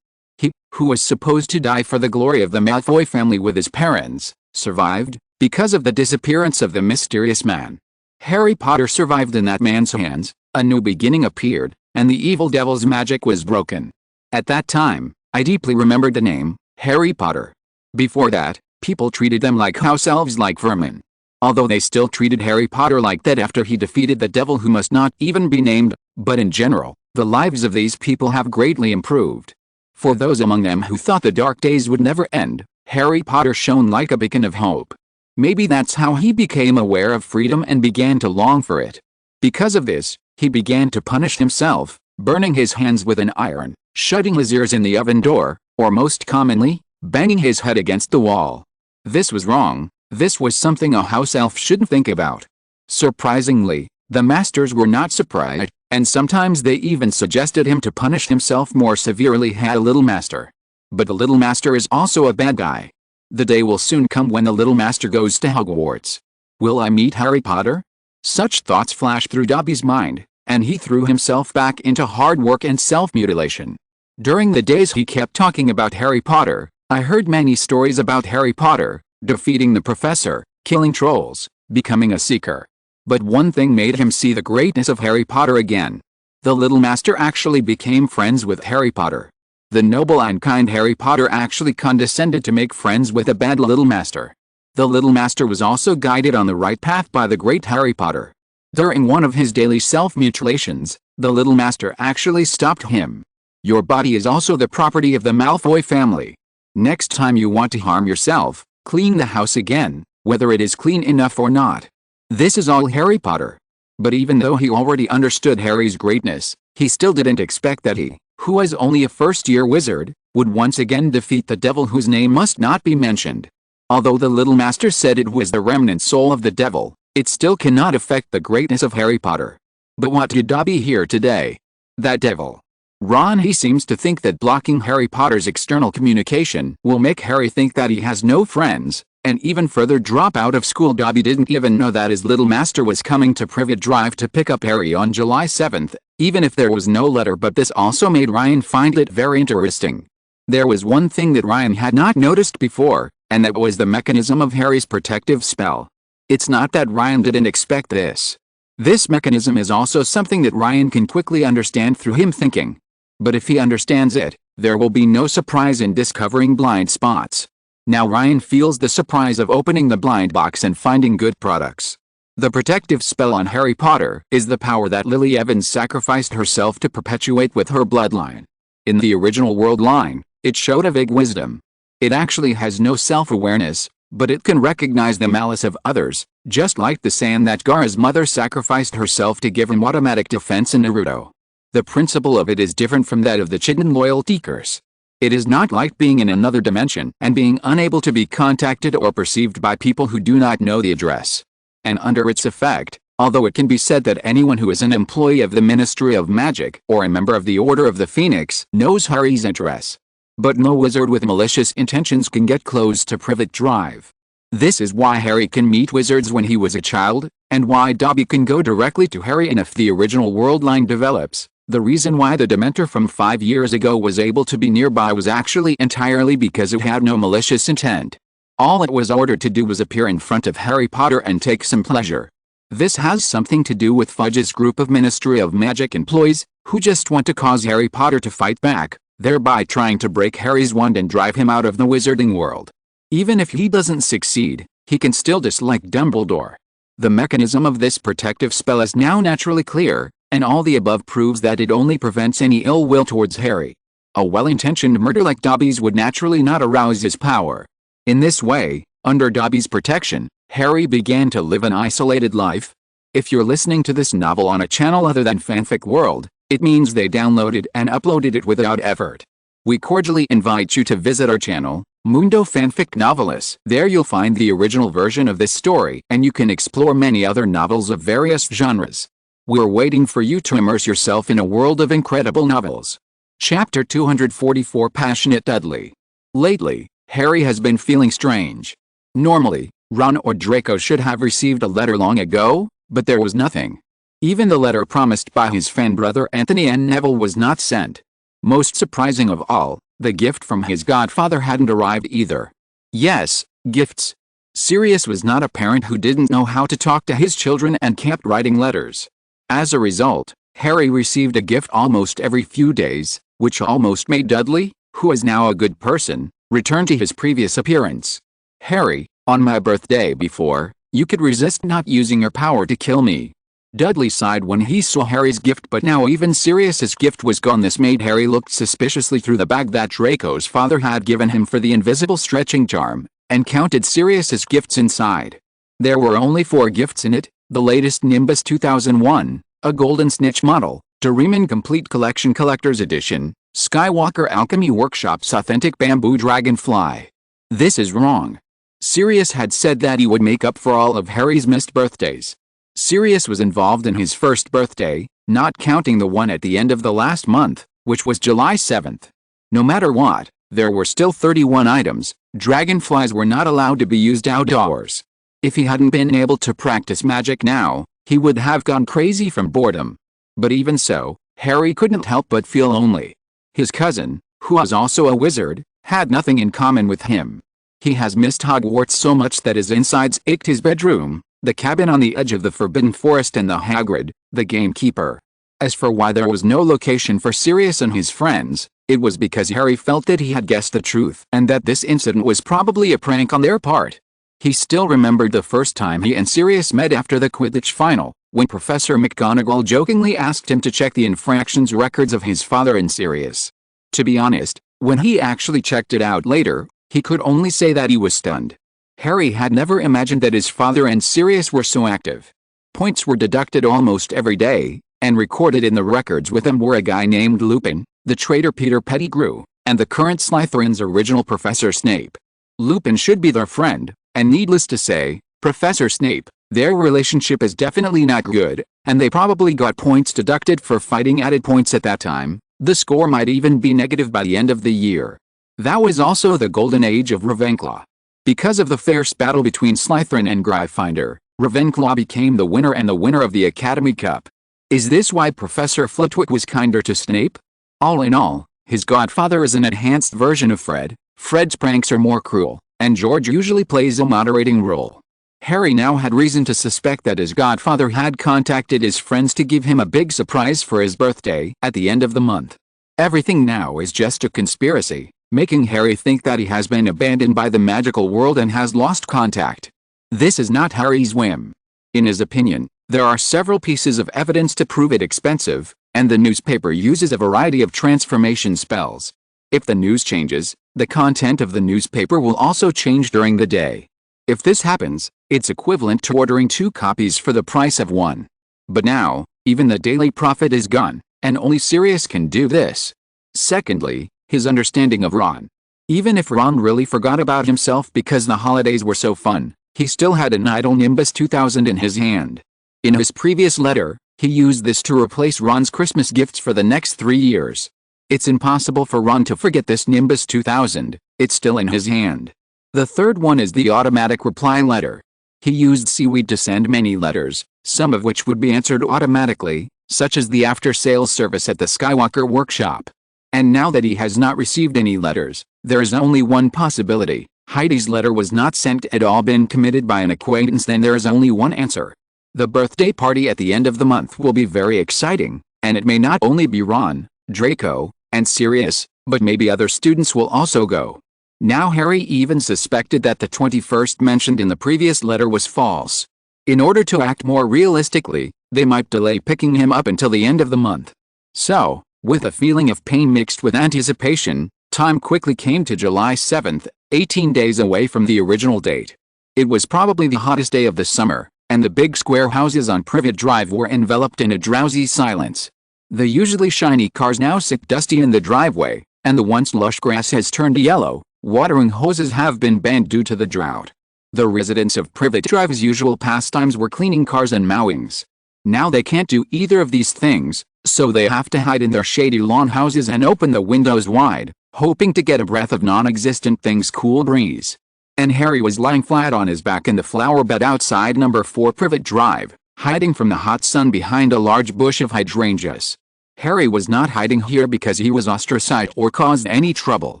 he, who was supposed to die for the glory of the Malfoy family with his parents, survived, because of the disappearance of the mysterious man. Harry Potter survived in that man's hands, a new beginning appeared, and the evil devil's magic was broken. At that time, I deeply remembered the name, Harry Potter. Before that, people treated them like house elves, like vermin. Although they still treated Harry Potter like that after he defeated the devil who must not even be named, but in general, the lives of these people have greatly improved. For those among them who thought the dark days would never end, Harry Potter shone like a beacon of hope. Maybe that's how he became aware of freedom and began to long for it. Because of this, he began to punish himself, burning his hands with an iron, shutting his ears in the oven door, or most commonly, banging his head against the wall. This was wrong. This was something a house elf shouldn't think about. Surprisingly, the masters were not surprised, and sometimes they even suggested him to punish himself more severely had a little master. But the little master is also a bad guy. The day will soon come when the little master goes to Hogwarts. Will I meet Harry Potter? Such thoughts flashed through Dobby's mind, and he threw himself back into hard work and self-mutilation. During the days he kept talking about Harry Potter, I heard many stories about Harry Potter, defeating the professor, killing trolls, becoming a seeker. But one thing made him see the greatness of Harry Potter again. The little master actually became friends with Harry Potter. The noble and kind Harry Potter actually condescended to make friends with a bad little master. The little master was also guided on the right path by the great Harry Potter. During one of his daily self-mutilations, the little master actually stopped him. Your body is also the property of the Malfoy family. Next time you want to harm yourself, clean the house again, whether it is clean enough or not. This is all Harry Potter. But even though he already understood Harry's greatness, he still didn't expect that he, who was only a first-year wizard, would once again defeat the devil whose name must not be mentioned. Although the little master said it was the remnant soul of the devil, it still cannot affect the greatness of Harry Potter. But what did Dobby hear today? That devil. Ron, he seems to think that blocking Harry Potter's external communication will make Harry think that he has no friends, and even further drop out of school. Dobby didn't even know that his little master was coming to Privet Drive to pick up Harry on July 7th, even if there was no letter. But this also made Ryan find it very interesting. There was one thing that Ryan had not noticed before, and that was the mechanism of Harry's protective spell. It's not that Ryan didn't expect this. This mechanism is also something that Ryan can quickly understand through him thinking. But if he understands it, there will be no surprise in discovering blind spots. Now Ryan feels the surprise of opening the blind box and finding good products. The protective spell on Harry Potter is the power that Lily Evans sacrificed herself to perpetuate with her bloodline. In the original world line, it showed a vague wisdom. It actually has no self-awareness, but it can recognize the malice of others, just like the sand that Gar's mother sacrificed herself to give him automatic defense in Naruto. The principle of it is different from that of the Chiden loyalty curse. It is not like being in another dimension and being unable to be contacted or perceived by people who do not know the address. And under its effect, although it can be said that anyone who is an employee of the Ministry of Magic or a member of the Order of the Phoenix knows Harry's address. But no wizard with malicious intentions can get close to Privet Drive. This is why Harry can meet wizards when he was a child, and why Dobby can go directly to Harry. And if the original world line develops, the reason why the Dementor from 5 years ago was able to be nearby was actually entirely because it had no malicious intent. All it was ordered to do was appear in front of Harry Potter and take some pleasure. This has something to do with Fudge's group of Ministry of Magic employees, who just want to cause Harry Potter to fight back, thereby trying to break Harry's wand and drive him out of the wizarding world. Even if he doesn't succeed, he can still dislike Dumbledore. The mechanism of this protective spell is now naturally clear, and all the above proves that it only prevents any ill will towards Harry. A well-intentioned murder like Dobby's would naturally not arouse his power. In this way, under Dobby's protection, Harry began to live an isolated life. If you're listening to this novel on a channel other than Fanfic World, It means they downloaded and uploaded it without effort. We cordially invite you to visit our channel, Mundo Fanfic Novelis. There you'll find the original version of this story, and you can explore many other novels of various genres. We're waiting for you to immerse yourself in a world of incredible novels. Chapter 244 Passionate Dudley. Lately, Harry has been feeling strange. Normally, Ron or Draco should have received a letter long ago, but there was nothing. Even the letter promised by his fan brother Anthony and Neville was not sent. Most surprising of all, the gift from his godfather hadn't arrived either. Yes, gifts. Sirius was not a parent who didn't know how to talk to his children and kept writing letters. As a result, Harry received a gift almost every few days, which almost made Dudley, who is now a good person, return to his previous appearance. Harry, on my birthday before, you could resist not using your power to kill me. Dudley sighed when he saw Harry's gift, but now even Sirius's gift was gone. This made Harry look suspiciously through the bag that Draco's father had given him for the invisible stretching charm, and counted Sirius's gifts inside. There were only 4 gifts in it: the latest Nimbus 2001, a golden snitch model, Doraemon Complete Collection Collector's Edition, Skywalker Alchemy Workshop's authentic bamboo dragonfly. This is wrong. Sirius had said that he would make up for all of Harry's missed birthdays. Sirius was involved in his first birthday, not counting the one at the end of the last month, which was July 7th. No matter what, there were still 31 items. Dragonflies were not allowed to be used outdoors. If he hadn't been able to practice magic now, he would have gone crazy from boredom. But even so, Harry couldn't help but feel lonely. His cousin, who was also a wizard, had nothing in common with him. He has missed Hogwarts so much that his insides ached. His bedroom, the cabin on the edge of the Forbidden Forest, and the Hagrid, the gamekeeper. As for why there was no location for Sirius and his friends, it was because Harry felt that he had guessed the truth and that this incident was probably a prank on their part. He still remembered the first time he and Sirius met after the Quidditch final, when Professor McGonagall jokingly asked him to check the infractions records of his father and Sirius. To be honest, when he actually checked it out later, he could only say that he was stunned. Harry had never imagined that his father and Sirius were so active. Points were deducted almost every day, and recorded in the records with them were a guy named Lupin, the traitor Peter Pettigrew, and the current Slytherin's original Professor Snape. Lupin should be their friend, and needless to say, Professor Snape, their relationship is definitely not good, and they probably got points deducted for fighting added points at that time. The score might even be negative by the end of the year. That was also the golden age of Ravenclaw. Because of the fierce battle between Slytherin and Gryffindor, Ravenclaw became the winner and the winner of the Academy Cup. Is this why Professor Flitwick was kinder to Snape? All in all, his godfather is an enhanced version of Fred. Fred's pranks are more cruel, and George usually plays a moderating role. Harry now had reason to suspect that his godfather had contacted his friends to give him a big surprise for his birthday at the end of the month. Everything now is just a conspiracy, making Harry think that he has been abandoned by the magical world and has lost contact. This is not Harry's whim. In his opinion, there are several pieces of evidence to prove it expensive, and the newspaper uses a variety of transformation spells. If the news changes, the content of the newspaper will also change during the day. If this happens, it's equivalent to ordering 2 copies for the price of 1. But now, even the Daily Prophet is gone, and only Sirius can do this. Secondly, his understanding of Ron. Even if Ron really forgot about himself because the holidays were so fun, he still had an idle Nimbus 2000 in his hand. In his previous letter, he used this to replace Ron's Christmas gifts for the next 3 years. It's impossible for Ron to forget this Nimbus 2000, it's still in his hand. The third one is the automatic reply letter. He used Seaweed to send many letters, some of which would be answered automatically, such as the after-sales service at the Skywalker Workshop. And now that he has not received any letters, there is only one possibility. Heidi's letter was not sent at all, been committed by an acquaintance. Then there is only one answer. The birthday party at the end of the month will be very exciting, and it may not only be Ron, Draco, and Sirius, but maybe other students will also go. Now Harry even suspected that the 21st mentioned in the previous letter was false. In order to act more realistically, they might delay picking him up until the end of the month. So, with a feeling of pain mixed with anticipation, time quickly came to July 7th, 18 days away from the original date. It was probably the hottest day of the summer, and the big square houses on Privet Drive were enveloped in a drowsy silence. The usually shiny cars now sit dusty in the driveway, and the once lush grass has turned yellow. Watering hoses have been banned due to the drought. The residents of Privet Drive's usual pastimes were cleaning cars and mowings. Now they can't do either of these things, so they have to hide in their shady lawn houses and open the windows wide, hoping to get a breath of non-existent things' cool breeze. And Harry was lying flat on his back in the flower bed outside number 4 Privet Drive, hiding from the hot sun behind a large bush of hydrangeas. Harry was not hiding here because he was ostracized or caused any trouble.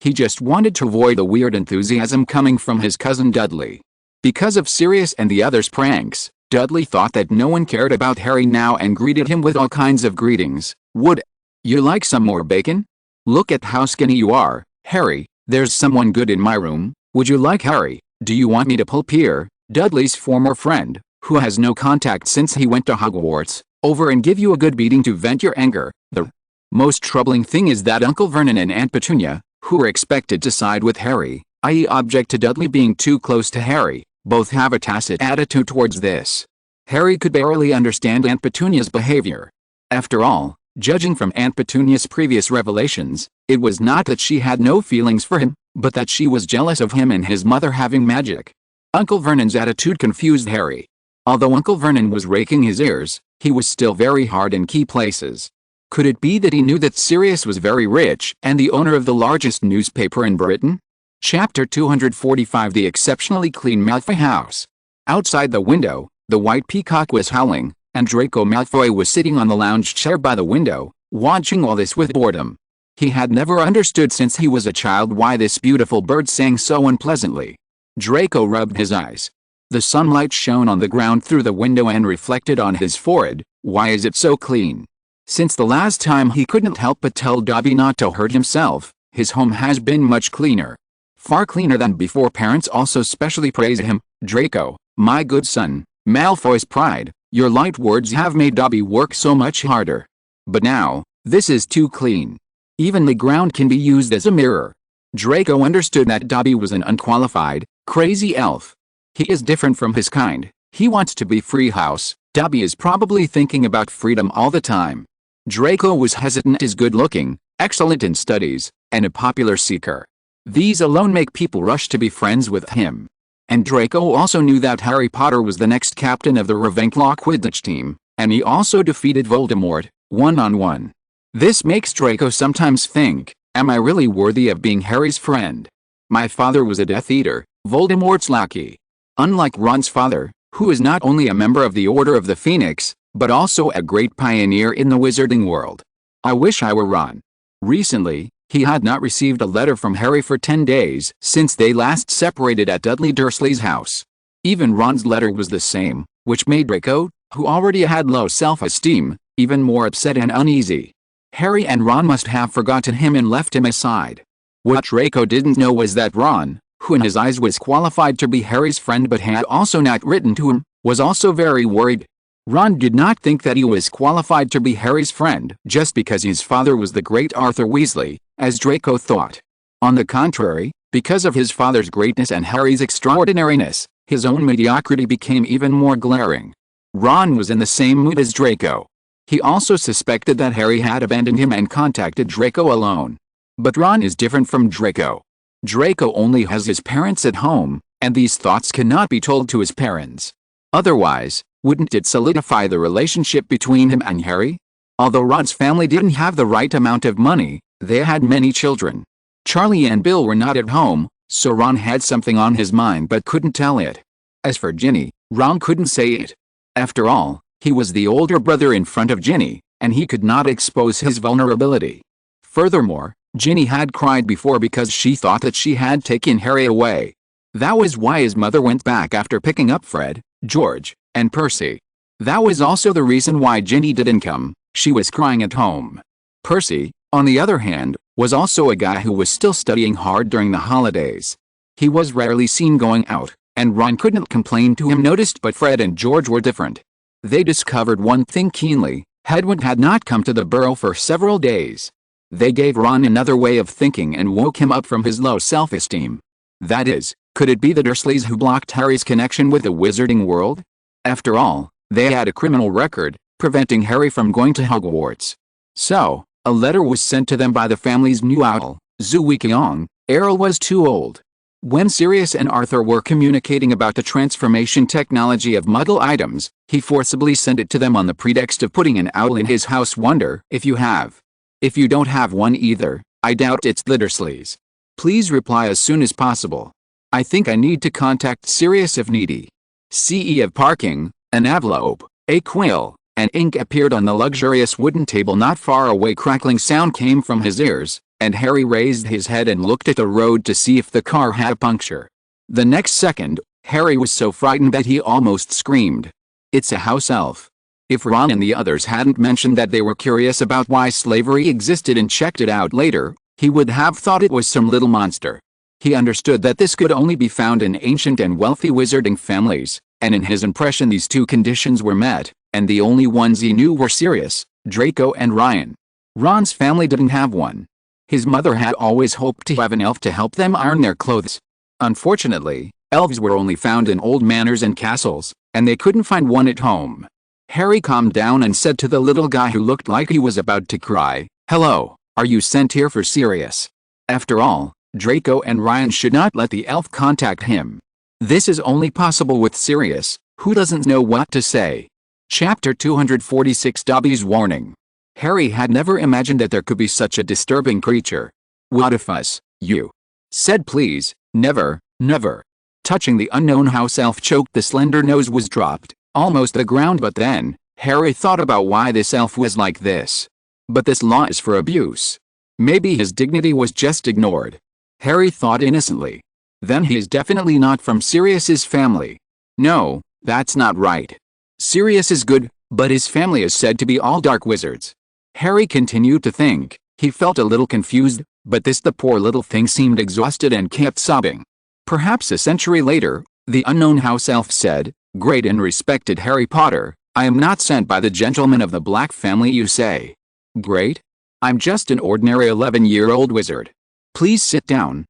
He just wanted to avoid the weird enthusiasm coming from his cousin Dudley. Because of Sirius and the others' pranks, Dudley thought that no one cared about Harry now and greeted him with all kinds of greetings. Would you like some more bacon? Look at how skinny you are, Harry. There's someone good in my room. Would you like Harry? Do you want me to pull Pierre, Dudley's former friend, who has no contact since he went to Hogwarts, over and give you a good beating to vent your anger? The most troubling thing is that Uncle Vernon and Aunt Petunia, who are expected to side with Harry, i.e. object to Dudley being too close to Harry, both have a tacit attitude towards this. Harry could barely understand Aunt Petunia's behavior. After all, judging from Aunt Petunia's previous revelations, it was not that she had no feelings for him, but that she was jealous of him and his mother having magic. Uncle Vernon's attitude confused Harry. Although Uncle Vernon was raking his ears, he was still very hard in key places. Could it be that he knew that Sirius was very rich and the owner of the largest newspaper in Britain? Chapter 245 The exceptionally clean Malfoy house. Outside the window, the white peacock was howling, and Draco Malfoy was sitting on the lounge chair by the window, watching all this with boredom. He had never understood since he was a child why this beautiful bird sang so unpleasantly. Draco rubbed his eyes. The sunlight shone on the ground through the window and reflected on his forehead. Why is it so clean? Since the last time he couldn't help but tell Dobby not to hurt himself, his home has been much cleaner. Far cleaner than before. Parents also specially praised him. Draco, my good son, Malfoy's pride, your light words have made Dobby work so much harder. But now, this is too clean. Even the ground can be used as a mirror. Draco understood that Dobby was an unqualified, crazy elf. He is different from his kind. He wants to be free house. Dobby is probably thinking about freedom all the time. Draco was hesitant, is good-looking, excellent in studies, and a popular seeker. These alone make people rush to be friends with him. And Draco also knew that Harry Potter was the next captain of the Ravenclaw Quidditch team, and he also defeated Voldemort, one-on-one. This makes Draco sometimes think, am I really worthy of being Harry's friend? My father was a Death Eater, Voldemort's lackey. Unlike Ron's father, who is not only a member of the Order of the Phoenix, but also a great pioneer in the wizarding world. I wish I were Ron. Recently, he had not received a letter from Harry for 10 days since they last separated at Dudley Dursley's house. Even Ron's letter was the same, which made Draco, who already had low self-esteem, even more upset and uneasy. Harry and Ron must have forgotten him and left him aside. What Draco didn't know was that Ron, who in his eyes was qualified to be Harry's friend but had also not written to him, was also very worried. Ron did not think that he was qualified to be Harry's friend just because his father was the great Arthur Weasley, as Draco thought. On the contrary, because of his father's greatness and Harry's extraordinariness, his own mediocrity became even more glaring. Ron was in the same mood as Draco. He also suspected that Harry had abandoned him and contacted Draco alone. But Ron is different from Draco. Draco only has his parents at home, and these thoughts cannot be told to his parents. Otherwise, wouldn't it solidify the relationship between him and Harry? Although Ron's family didn't have the right amount of money, they had many children. Charlie and Bill were not at home, so Ron had something on his mind but couldn't tell it. As for Ginny, Ron couldn't say it. After all, he was the older brother in front of Ginny, and he could not expose his vulnerability. Furthermore, Ginny had cried before because she thought that she had taken Harry away. That was why his mother went back after picking up Fred, George, and Percy. That was also the reason why Ginny didn't come. She was crying at home. Percy, on the other hand, was also a guy who was still studying hard during the holidays. He was rarely seen going out, and Ron couldn't complain to him noticed, but Fred and George were different. They discovered one thing keenly: Hedwig had not come to the burrow for several days. They gave Ron another way of thinking and woke him up from his low self-esteem. That is, could it be the Dursleys who blocked Harry's connection with the wizarding world? After all, they had a criminal record, preventing Harry from going to Hogwarts. So, a letter was sent to them by the family's new owl, Zuikiong. Errol was too old. When Sirius and Arthur were communicating about the transformation technology of Muggle items, he forcibly sent it to them on the pretext of putting an owl in his house. Wonder if you have. If you don't have one either, I doubt it's Glittersleeves. Please reply as soon as possible. I think I need to contact Sirius if needy. CE of parking, an envelope, a quill, and ink appeared on the luxurious wooden table not far away. Crackling sound came from his ears, and Harry raised his head and looked at the road to see if the car had a puncture. The next second, Harry was so frightened that he almost screamed. It's a house elf. If Ron and the others hadn't mentioned that they were curious about why slavery existed and checked it out later, he would have thought it was some little monster. He understood that this could only be found in ancient and wealthy wizarding families, and in his impression these two conditions were met, and the only ones he knew were Sirius, Draco and Ryan. Ron's family didn't have one. His mother had always hoped to have an elf to help them iron their clothes. Unfortunately, elves were only found in old manors and castles, and they couldn't find one at home. Harry calmed down and said to the little guy who looked like he was about to cry, "Hello, are you sent here for Sirius?" After all, Draco and Ryan should not let the elf contact him. This is only possible with Sirius, who doesn't know what to say. Chapter 246 Dobby's Warning. Harry had never imagined that there could be such a disturbing creature. "What a fuss, you said please, never, never." Touching the unknown house elf choked, the slender nose was dropped, almost to the ground, but then, Harry thought about why this elf was like this. But this law is for abuse. Maybe his dignity was just ignored. Harry thought innocently. Then he is definitely not from Sirius's family. No, that's not right. Sirius is good, but his family is said to be all dark wizards. Harry continued to think. He felt a little confused, but the poor little thing seemed exhausted and kept sobbing. Perhaps a century later, the unknown house elf said, "Great and respected Harry Potter, I am not sent by the gentleman of the Black family you say." "Great? I'm just an ordinary 11-year-old wizard. Please sit down."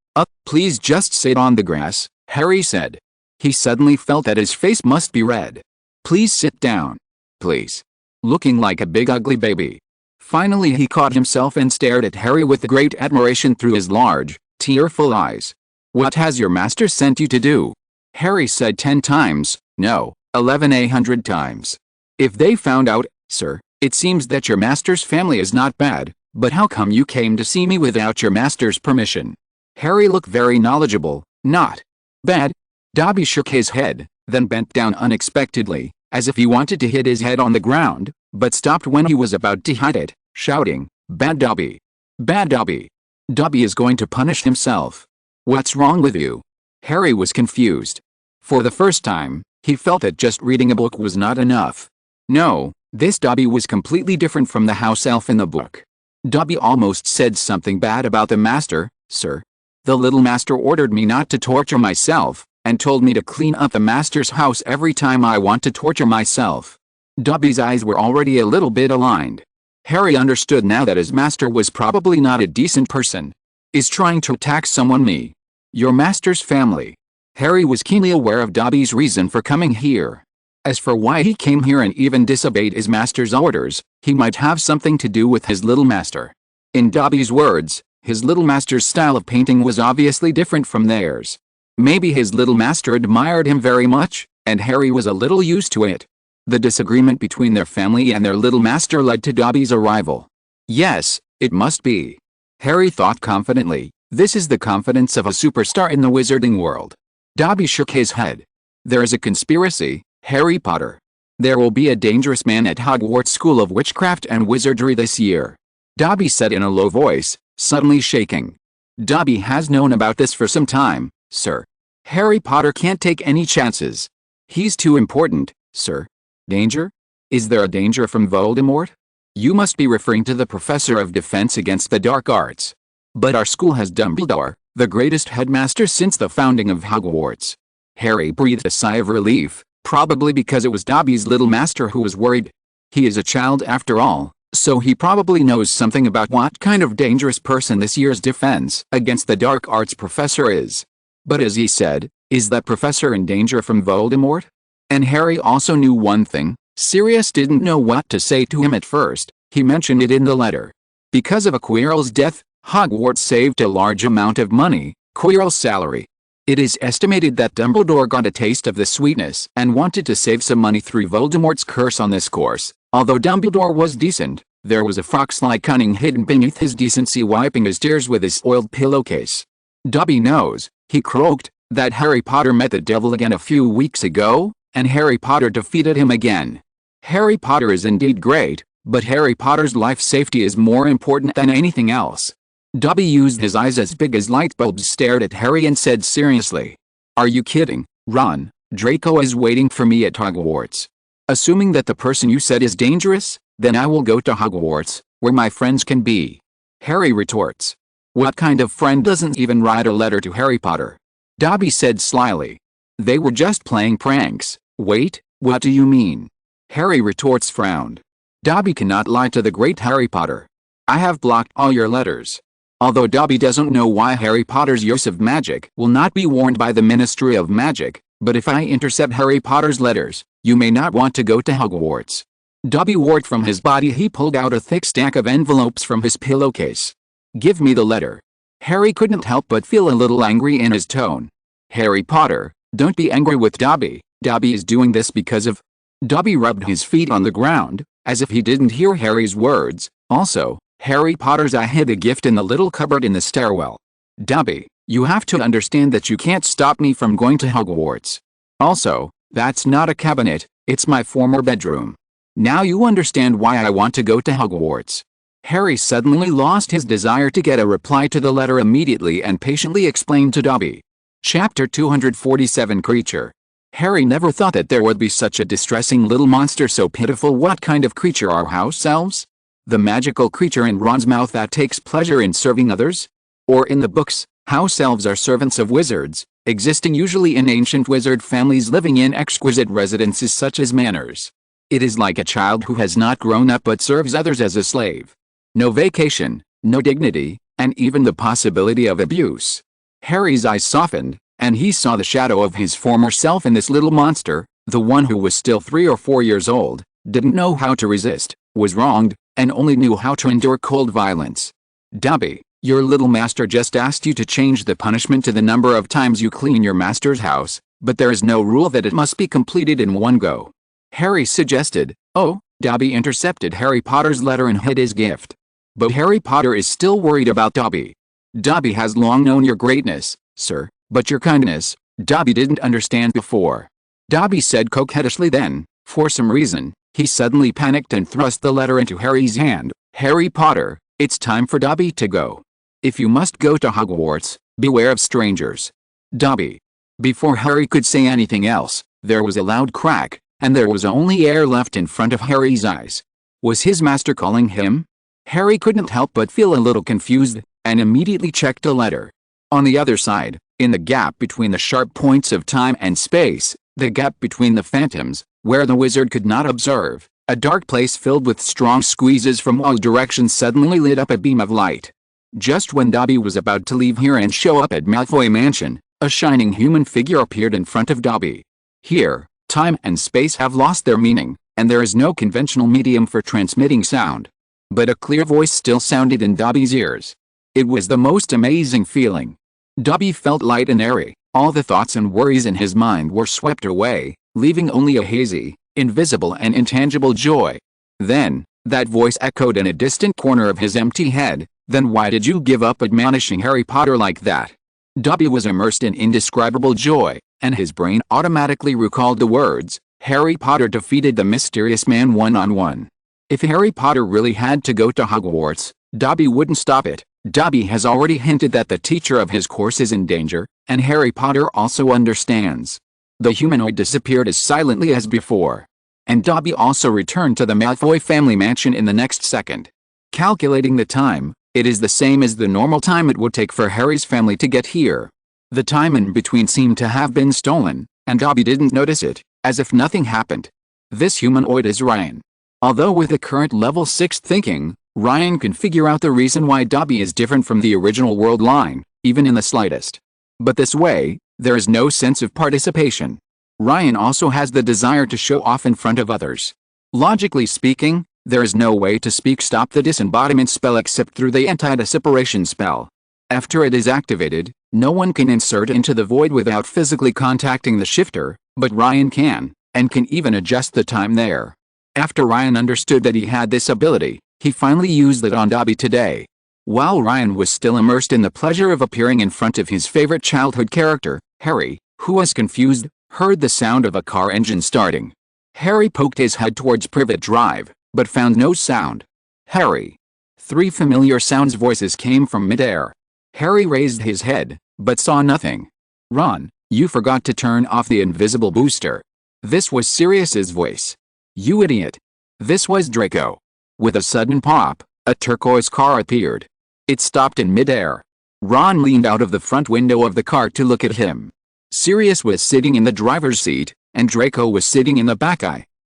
Please just sit on the grass," Harry said. He suddenly felt that his face must be red. "Please sit down. Please." Looking like a big ugly baby. Finally he caught himself and stared at Harry with great admiration through his large, tearful eyes. "What has your master sent you to do?" Harry said 10 times, "No, 11,100 times. If they found out, sir, it seems that your master's family is not bad, but how come you came to see me without your master's permission?" Harry looked very knowledgeable. "Not bad." Dobby shook his head, then bent down unexpectedly, as if he wanted to hit his head on the ground, but stopped when he was about to hit it, shouting, "Bad Dobby! Bad Dobby! Dobby is going to punish himself. What's wrong with you?" Harry was confused. For the first time, he felt that just reading a book was not enough. No, this Dobby was completely different from the house elf in the book. Dobby almost said something bad about the master. "Sir, the little master ordered me not to torture myself, and told me to clean up the master's house every time I want to torture myself." Dobby's eyes were already a little bit aligned. Harry understood now that his master was probably not a decent person. "Is trying to attack someone me? Your master's family?" Harry was keenly aware of Dobby's reason for coming here. As for why he came here and even disobeyed his master's orders, he might have something to do with his little master. In Dobby's words, his little master's style of painting was obviously different from theirs. Maybe his little master admired him very much, and Harry was a little used to it. The disagreement between their family and their little master led to Dobby's arrival. Yes, it must be. Harry thought confidently. This is the confidence of a superstar in the wizarding world. Dobby shook his head. "There is a conspiracy, Harry Potter. There will be a dangerous man at Hogwarts School of Witchcraft and Wizardry this year," Dobby said in a low voice, suddenly shaking. "Dobby has known about this for some time, sir. Harry Potter can't take any chances. He's too important, sir." "Danger? Is there a danger from Voldemort?" "You must be referring to the Professor of Defense Against the Dark Arts. But our school has Dumbledore, the greatest headmaster since the founding of Hogwarts." Harry breathed a sigh of relief, probably because it was Dobby's little master who was worried. He is a child after all, so he probably knows something about what kind of dangerous person this year's Defense Against the Dark Arts professor is. But as he said, is that professor in danger from Voldemort? And Harry also knew one thing, Sirius didn't know what to say to him at first. He mentioned it in the letter. Because of a Quirrell's death, Hogwarts saved a large amount of money, Quirrell's salary. It is estimated that Dumbledore got a taste of the sweetness and wanted to save some money through Voldemort's curse on this course. Although Dumbledore was decent, there was a fox-like cunning hidden beneath his decency, wiping his tears with his oiled pillowcase. Dobby knows, he croaked, that Harry Potter met the devil again a few weeks ago, and Harry Potter defeated him again. Harry Potter is indeed great, but Harry Potter's life safety is more important than anything else. Dobby used his eyes as big as light bulbs, stared at Harry and said seriously, "Are you kidding, Ron? Draco is waiting for me at Hogwarts. Assuming that the person you said is dangerous, then I will go to Hogwarts, where my friends can be." Harry retorts. "What kind of friend doesn't even write a letter to Harry Potter?" Dobby said slyly. "They were just playing pranks." "Wait, what do you mean?" Harry retorts, frowned. Dobby cannot lie to the great Harry Potter. "I have blocked all your letters." Although Dobby doesn't know why Harry Potter's use of magic will not be warned by the Ministry of Magic, but if I intercept Harry Potter's letters, you may not want to go to Hogwarts. Dobby wore from his body. He pulled out a thick stack of envelopes from his pillowcase. "Give me the letter." Harry couldn't help but feel a little angry in his tone. "Harry Potter, don't be angry with Dobby. Dobby is doing this because of..." Dobby rubbed his feet on the ground, as if he didn't hear Harry's words. "Also, Harry Potter's I hid a gift in the little cupboard in the stairwell. Dobby, you have to understand that you can't stop me from going to Hogwarts. Also, that's not a cabinet, it's my former bedroom. Now you understand why I want to go to Hogwarts." Harry suddenly lost his desire to get a reply to the letter immediately and patiently explained to Dobby. Chapter 247 Creature. Harry never thought that there would be such a distressing little monster, so pitiful. What kind of creature are house elves? The magical creature in Ron's mouth that takes pleasure in serving others? Or in the books, house elves are servants of wizards, existing usually in ancient wizard families living in exquisite residences such as manors. It is like a child who has not grown up but serves others as a slave. No vacation, no dignity, and even the possibility of abuse. Harry's eyes softened, and he saw the shadow of his former self in this little monster. The one who was still 3 or 4 years old, didn't know how to resist, was wronged, and only knew how to endure cold violence. "Dobby, your little master just asked you to change the punishment to the number of times you clean your master's house, but there is no rule that it must be completed in one go," Harry suggested. "Oh," Dobby intercepted Harry Potter's letter and hid his gift. But Harry Potter is still worried about Dobby. "Dobby has long known your greatness, sir, but your kindness, Dobby didn't understand before," Dobby said coquettishly. Then, for some reason, he suddenly panicked and thrust the letter into Harry's hand. "Harry Potter, it's time for Dobby to go. If you must go to Hogwarts, beware of strangers. Dobby." Before Harry could say anything else, there was a loud crack, and there was only air left in front of Harry's eyes. Was his master calling him? Harry couldn't help but feel a little confused, and immediately checked a letter. On the other side, in the gap between the sharp points of time and space, the gap between the phantoms, where the wizard could not observe, a dark place filled with strong squeezes from all directions suddenly lit up a beam of light. Just when Dobby was about to leave here and show up at Malfoy Mansion, a shining human figure appeared in front of Dobby. Here, time and space have lost their meaning, and there is no conventional medium for transmitting sound. But a clear voice still sounded in Dobby's ears. It was the most amazing feeling. Dobby felt light and airy. All the thoughts and worries in his mind were swept away, leaving only a hazy, invisible and intangible joy. Then, that voice echoed in a distant corner of his empty head. "Then why did you give up admonishing Harry Potter like that?" Dobby was immersed in indescribable joy, and his brain automatically recalled the words, "Harry Potter defeated the mysterious man one-on-one." If Harry Potter really had to go to Hogwarts, Dobby wouldn't stop it. Dobby has already hinted that the teacher of his course is in danger, and Harry Potter also understands. The humanoid disappeared as silently as before. And Dobby also returned to the Malfoy family mansion in the next second. Calculating the time, it is the same as the normal time it would take for Harry's family to get here. The time in between seemed to have been stolen, and Dobby didn't notice it, as if nothing happened. This humanoid is Ryan. Although with the current level 6 thinking, Ryan can figure out the reason why Dobby is different from the original world line, even in the slightest. But this way, there is no sense of participation. Ryan also has the desire to show off in front of others. Logically speaking, there is no way to stop the disembodiment spell except through the anti-disseparation spell. After it is activated, no one can insert into the void without physically contacting the shifter, but Ryan can, and can even adjust the time there. After Ryan understood that he had this ability, he finally used it on Dobby today. While Ryan was still immersed in the pleasure of appearing in front of his favorite childhood character, Harry, who was confused, heard the sound of a car engine starting. Harry poked his head towards Privet Drive, but found no sound. Harry. 3 familiar sounds voices came from midair. Harry raised his head, but saw nothing. Ron, you forgot to turn off the invisible booster. This was Sirius's voice. You idiot. This was Draco. With a sudden pop, a turquoise car appeared. It stopped in midair. Ron leaned out of the front window of the car to look at him. Sirius was sitting in the driver's seat, and Draco was sitting in the back.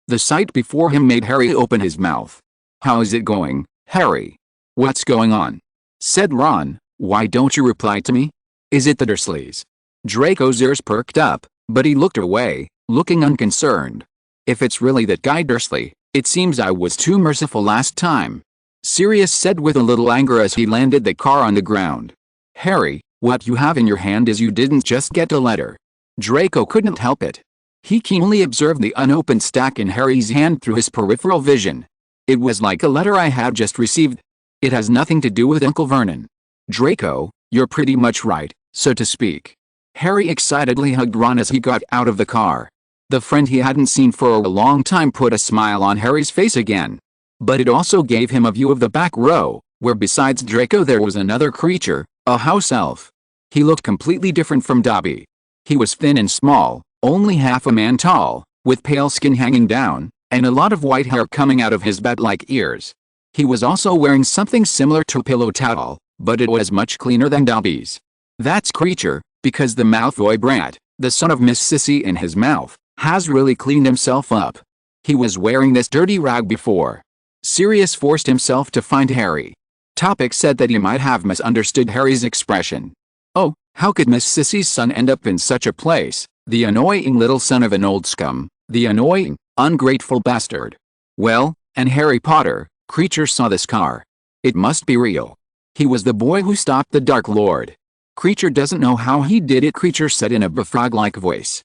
The sight before him made Harry open his mouth. How is it going, Harry? What's going on? Said Ron. Why don't you reply to me? Is it the Dursleys? Draco's ears perked up, but he looked away, looking unconcerned. If it's really that guy Dursley, it seems I was too merciful last time. Sirius said with a little anger as he landed the car on the ground. Harry, what you have in your hand is you didn't just get a letter. Draco couldn't help it. He keenly observed the unopened stack in Harry's hand through his peripheral vision. It was like a letter I had just received. It has nothing to do with Uncle Vernon. Draco, you're pretty much right, so to speak. Harry excitedly hugged Ron as he got out of the car. The friend he hadn't seen for a long time put a smile on Harry's face again. But it also gave him a view of the back row, where besides Draco there was another creature, a house elf. He looked completely different from Dobby. He was thin and small, only half a man tall, with pale skin hanging down, and a lot of white hair coming out of his bat-like ears. He was also wearing something similar to a pillow towel, but it was much cleaner than Dobby's. That's Creature, because the Malfoy brat, the son of Miss Sissy in his mouth, has really cleaned himself up. He was wearing this dirty rag before. Sirius forced himself to find Harry. Topic said that he might have misunderstood Harry's expression. Oh, how could Miss Sissy's son end up in such a place? The annoying little son of an old scum, the annoying, ungrateful bastard. Well, and Harry Potter, Creature saw this car. It must be real. He was the boy who stopped the Dark Lord. Creature doesn't know how he did it, Creature said in a befrog-like voice.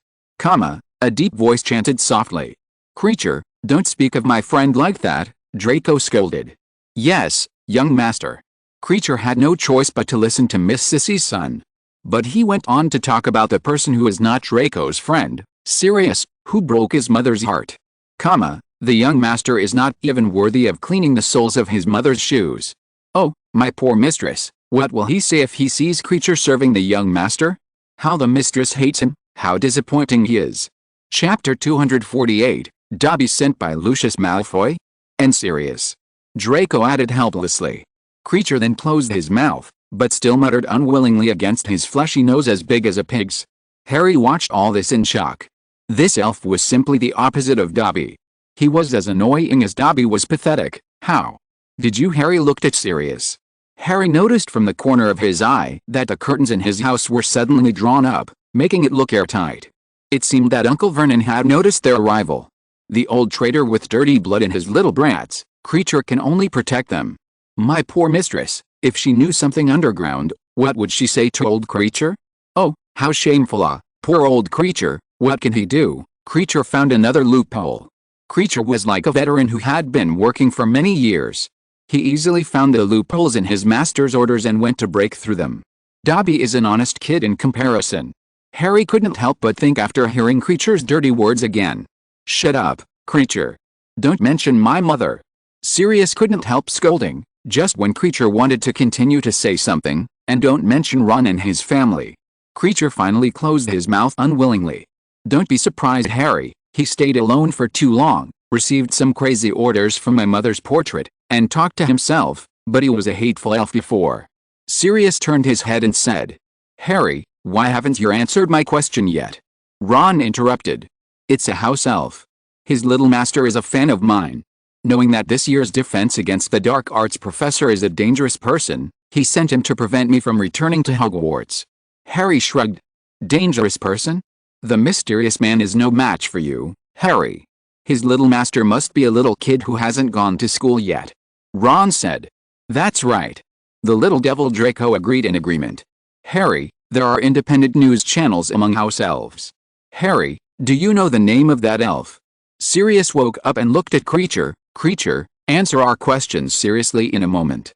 A deep voice chanted softly. Creature, don't speak of my friend like that, Draco scolded. Yes, young master. Creature had no choice but to listen to Miss Sissy's son. But he went on to talk about the person who is not Draco's friend, Sirius, who broke his mother's heart. The young master is not even worthy of cleaning the soles of his mother's shoes. Oh, my poor mistress, what will he say if he sees Creature serving the young master? How the mistress hates him, how disappointing he is. Chapter 248, Dobby sent by Lucius Malfoy? And Sirius. Draco added helplessly. Creature then closed his mouth, but still muttered unwillingly against his fleshy nose as big as a pig's. Harry watched all this in shock. This elf was simply the opposite of Dobby. He was as annoying as Dobby was pathetic. How? Did you? Harry looked at Sirius. Harry noticed from the corner of his eye that the curtains in his house were suddenly drawn up, making it look airtight. It seemed that Uncle Vernon had noticed their arrival. The old traitor with dirty blood in his little brats, Creature can only protect them. My poor mistress, if she knew something underground, what would she say to old Creature? Oh, how shameful. Poor old Creature, what can he do? Creature found another loophole. Creature was like a veteran who had been working for many years. He easily found the loopholes in his master's orders and went to break through them. Dobby is an honest kid in comparison. Harry couldn't help but think after hearing Creature's dirty words again. Shut up, Creature. Don't mention my mother. Sirius couldn't help scolding, just when Creature wanted to continue to say something, and don't mention Ron and his family. Creature finally closed his mouth unwillingly. Don't be surprised, Harry, he stayed alone for too long, received some crazy orders from my mother's portrait, and talked to himself, but he was a hateful elf before. Sirius turned his head and said, Harry, why haven't you answered my question yet? Ron interrupted. It's a house elf. His little master is a fan of mine. Knowing that this year's defense against the dark arts professor is a dangerous person, he sent him to prevent me from returning to Hogwarts. Harry shrugged. Dangerous person? The mysterious man is no match for you, Harry. His little master must be a little kid who hasn't gone to school yet. Ron said. That's right. The little devil Draco agreed in agreement. Harry, there are independent news channels among house elves. Harry, do you know the name of that elf? Sirius woke up and looked at Creature. Creature, answer our questions seriously in a moment.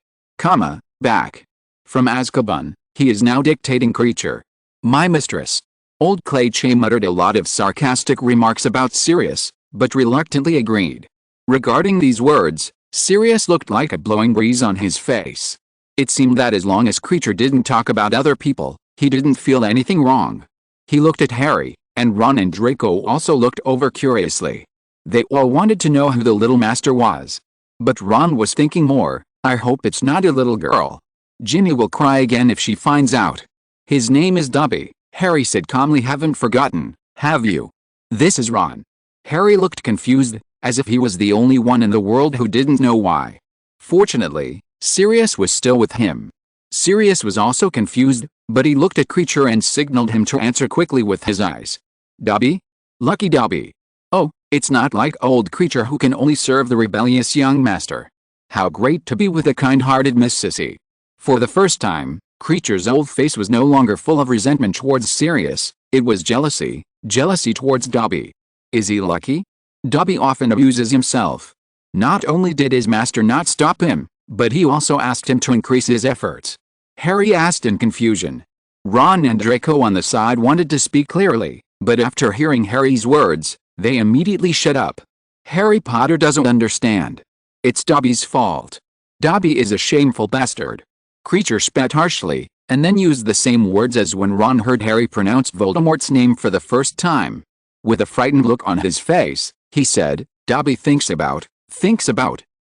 Back. From Azkaban, he is now dictating Creature. My mistress. Old Clayche muttered a lot of sarcastic remarks about Sirius, but reluctantly agreed. Regarding these words, Sirius looked like a blowing breeze on his face. It seemed that as long as Creature didn't talk about other people, he didn't feel anything wrong. He looked at Harry, and Ron and Draco also looked over curiously. They all wanted to know who the little master was. But Ron was thinking more, I hope it's not a little girl. Ginny will cry again if she finds out. His name is Dobby, Harry said calmly. Haven't forgotten, have you? This is Ron. Harry looked confused, as if he was the only one in the world who didn't know why. Fortunately, Sirius was still with him. Sirius was also confused, but he looked at Creature and signaled him to answer quickly with his eyes. Dobby? Lucky Dobby. Oh, it's not like old Creature who can only serve the rebellious young master. How great to be with a kind-hearted Miss Sissy. For the first time, Creature's old face was no longer full of resentment towards Sirius, it was jealousy towards Dobby. Is he lucky? Dobby often abuses himself. Not only did his master not stop him, but he also asked him to increase his efforts. Harry asked in confusion. Ron and Draco on the side wanted to speak clearly, but after hearing Harry's words, they immediately shut up. Harry Potter doesn't understand. It's Dobby's fault. Dobby is a shameful bastard. Creature spat harshly, and then used the same words as when Ron heard Harry pronounce Voldemort's name for the first time. With a frightened look on his face, he said, Dobby thinks about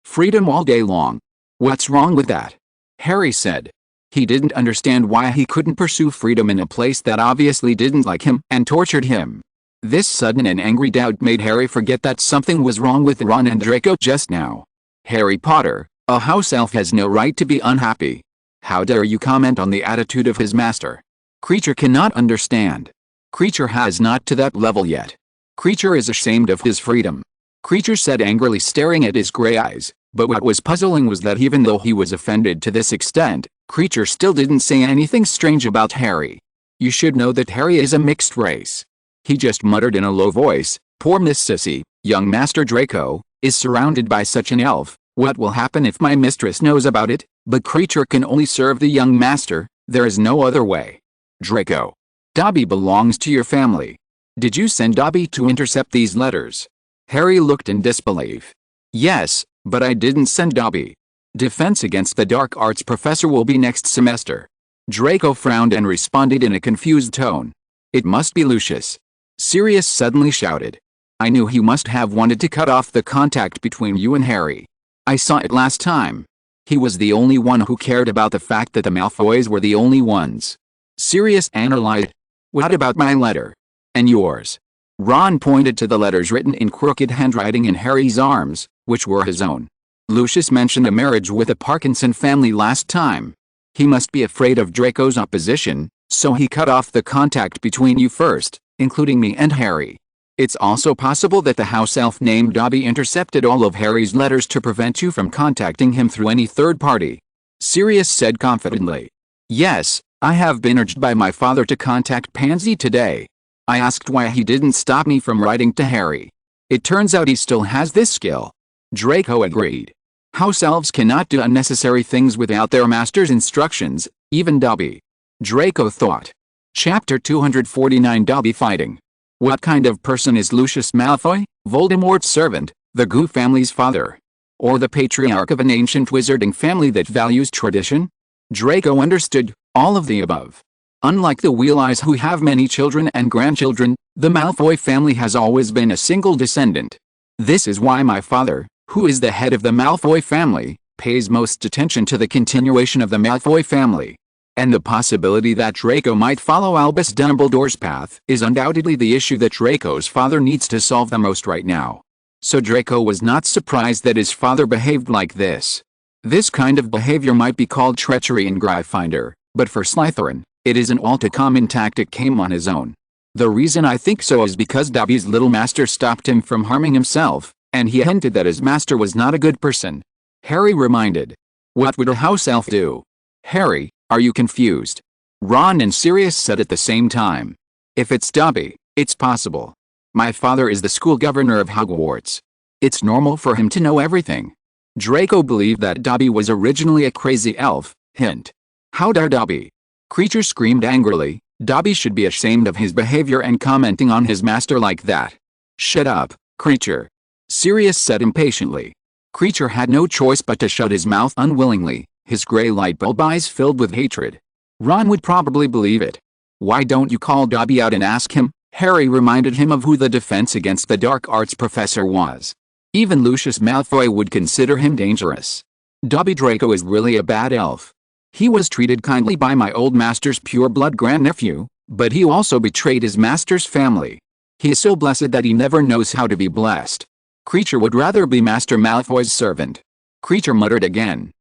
freedom all day long. What's wrong with that? Harry said. He didn't understand why he couldn't pursue freedom in a place that obviously didn't like him and tortured him. This sudden and angry doubt made Harry forget that something was wrong with Ron and Draco just now. Harry Potter, a house elf has no right to be unhappy. How dare you comment on the attitude of his master? Creature cannot understand. Creature has not to that level yet. Creature is ashamed of his freedom. Creature said angrily, staring at his gray eyes, but what was puzzling was that even though he was offended to this extent, Creature still didn't say anything strange about Harry. You should know that Harry is a mixed race. He just muttered in a low voice, poor Miss Sissy, young Master Draco, is surrounded by such an elf. What will happen if my mistress knows about it? But Creature can only serve the young master, there is no other way. Draco. Dobby belongs to your family. Did you send Dobby to intercept these letters? Harry looked in disbelief. Yes, but I didn't send Dobby. Defense against the dark arts professor will be next semester. Draco frowned and responded in a confused tone. It must be Lucius. Sirius suddenly shouted. I knew he must have wanted to cut off the contact between you and Harry. I saw it last time. He was the only one who cared about the fact that the Malfoys were the only ones. Sirius analyzed. What about my letter? And yours? Ron pointed to the letters written in crooked handwriting in Harry's arms, which were his own. Lucius mentioned a marriage with a Parkinson family last time. He must be afraid of Draco's opposition, so he cut off the contact between you first, including me and Harry. It's also possible that the house elf named Dobby intercepted all of Harry's letters to prevent you from contacting him through any third party. Sirius said confidently. Yes, I have been urged by my father to contact Pansy today. I asked why he didn't stop me from writing to Harry. It turns out he still has this skill. Draco agreed. House elves cannot do unnecessary things without their master's instructions, even Dobby. Draco thought. Chapter 249 Dobby fighting. What kind of person is Lucius Malfoy? Voldemort's servant, the Goo family's father? Or the patriarch of an ancient wizarding family that values tradition? Draco understood, all of the above. Unlike the Weasleys who have many children and grandchildren, the Malfoy family has always been a single descendant. This is why my father, who is the head of the Malfoy family, pays most attention to the continuation of the Malfoy family. And the possibility that Draco might follow Albus Dumbledore's path is undoubtedly the issue that Draco's father needs to solve the most right now. So Draco was not surprised that his father behaved like this. This kind of behavior might be called treachery in Gryffindor, but for Slytherin, it is an all-too-common tactic came on his own. The reason I think so is because Dobby's little master stopped him from harming himself, and he hinted that his master was not a good person. Harry reminded. What would a house elf do? Harry, are you confused? Ron and Sirius said at the same time. If it's Dobby, it's possible. My father is the school governor of Hogwarts. It's normal for him to know everything. Draco believed that Dobby was originally a crazy elf. Hint. How dare Dobby? Creature screamed angrily. Dobby should be ashamed of his behavior and commenting on his master like that. Shut up, Creature. Sirius said impatiently. Creature had no choice but to shut his mouth unwillingly, his gray light bulb eyes filled with hatred. Ron would probably believe it. Why don't you call Dobby out and ask him? Harry reminded him of who the Defense Against the Dark Arts professor was. Even Lucius Malfoy would consider him dangerous. Dobby Draco is really a bad elf. He was treated kindly by my old master's pure-blood grandnephew, but he also betrayed his master's family. He is so blessed that he never knows how to be blessed. Creature would rather be Master Malfoy's servant. Creature muttered again.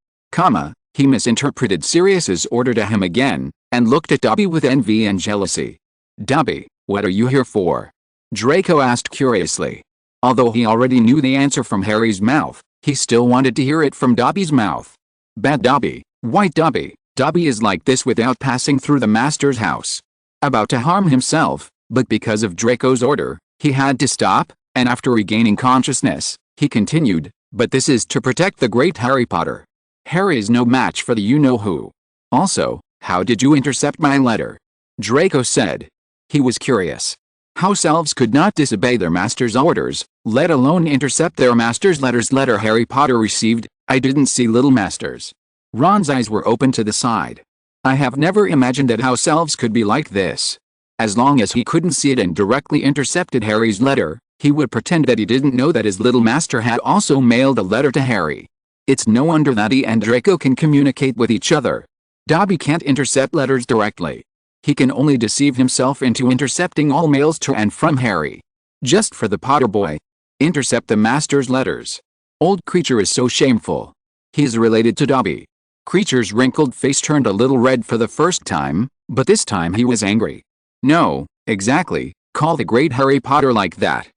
He misinterpreted Sirius's order to him again, and looked at Dobby with envy and jealousy. Dobby, what are you here for? Draco asked curiously. Although he already knew the answer from Harry's mouth, he still wanted to hear it from Dobby's mouth. Bad Dobby, white Dobby. Dobby is like this without passing through the master's house. About to harm himself, but because of Draco's order, he had to stop, and after regaining consciousness, he continued, but this is to protect the great Harry Potter. Harry is no match for the you-know-who. Also, how did you intercept my letter? Draco said. He was curious. House elves could not disobey their master's orders, let alone intercept their master's letters. Letter Harry Potter received. I didn't see little masters. Ron's eyes were open to the side. I have never imagined that house elves could be like this. As long as he couldn't see it and directly intercepted Harry's letter, he would pretend that he didn't know that his little master had also mailed a letter to Harry. It's no wonder that he and Draco can communicate with each other. Dobby can't intercept letters directly. He can only deceive himself into intercepting all mails to and from Harry. Just for the Potter boy. Intercept the master's letters. Old Creature is so shameful. He's related to Dobby. Creature's wrinkled face turned a little red for the first time, but this time he was angry. No, exactly, call the great Harry Potter like that.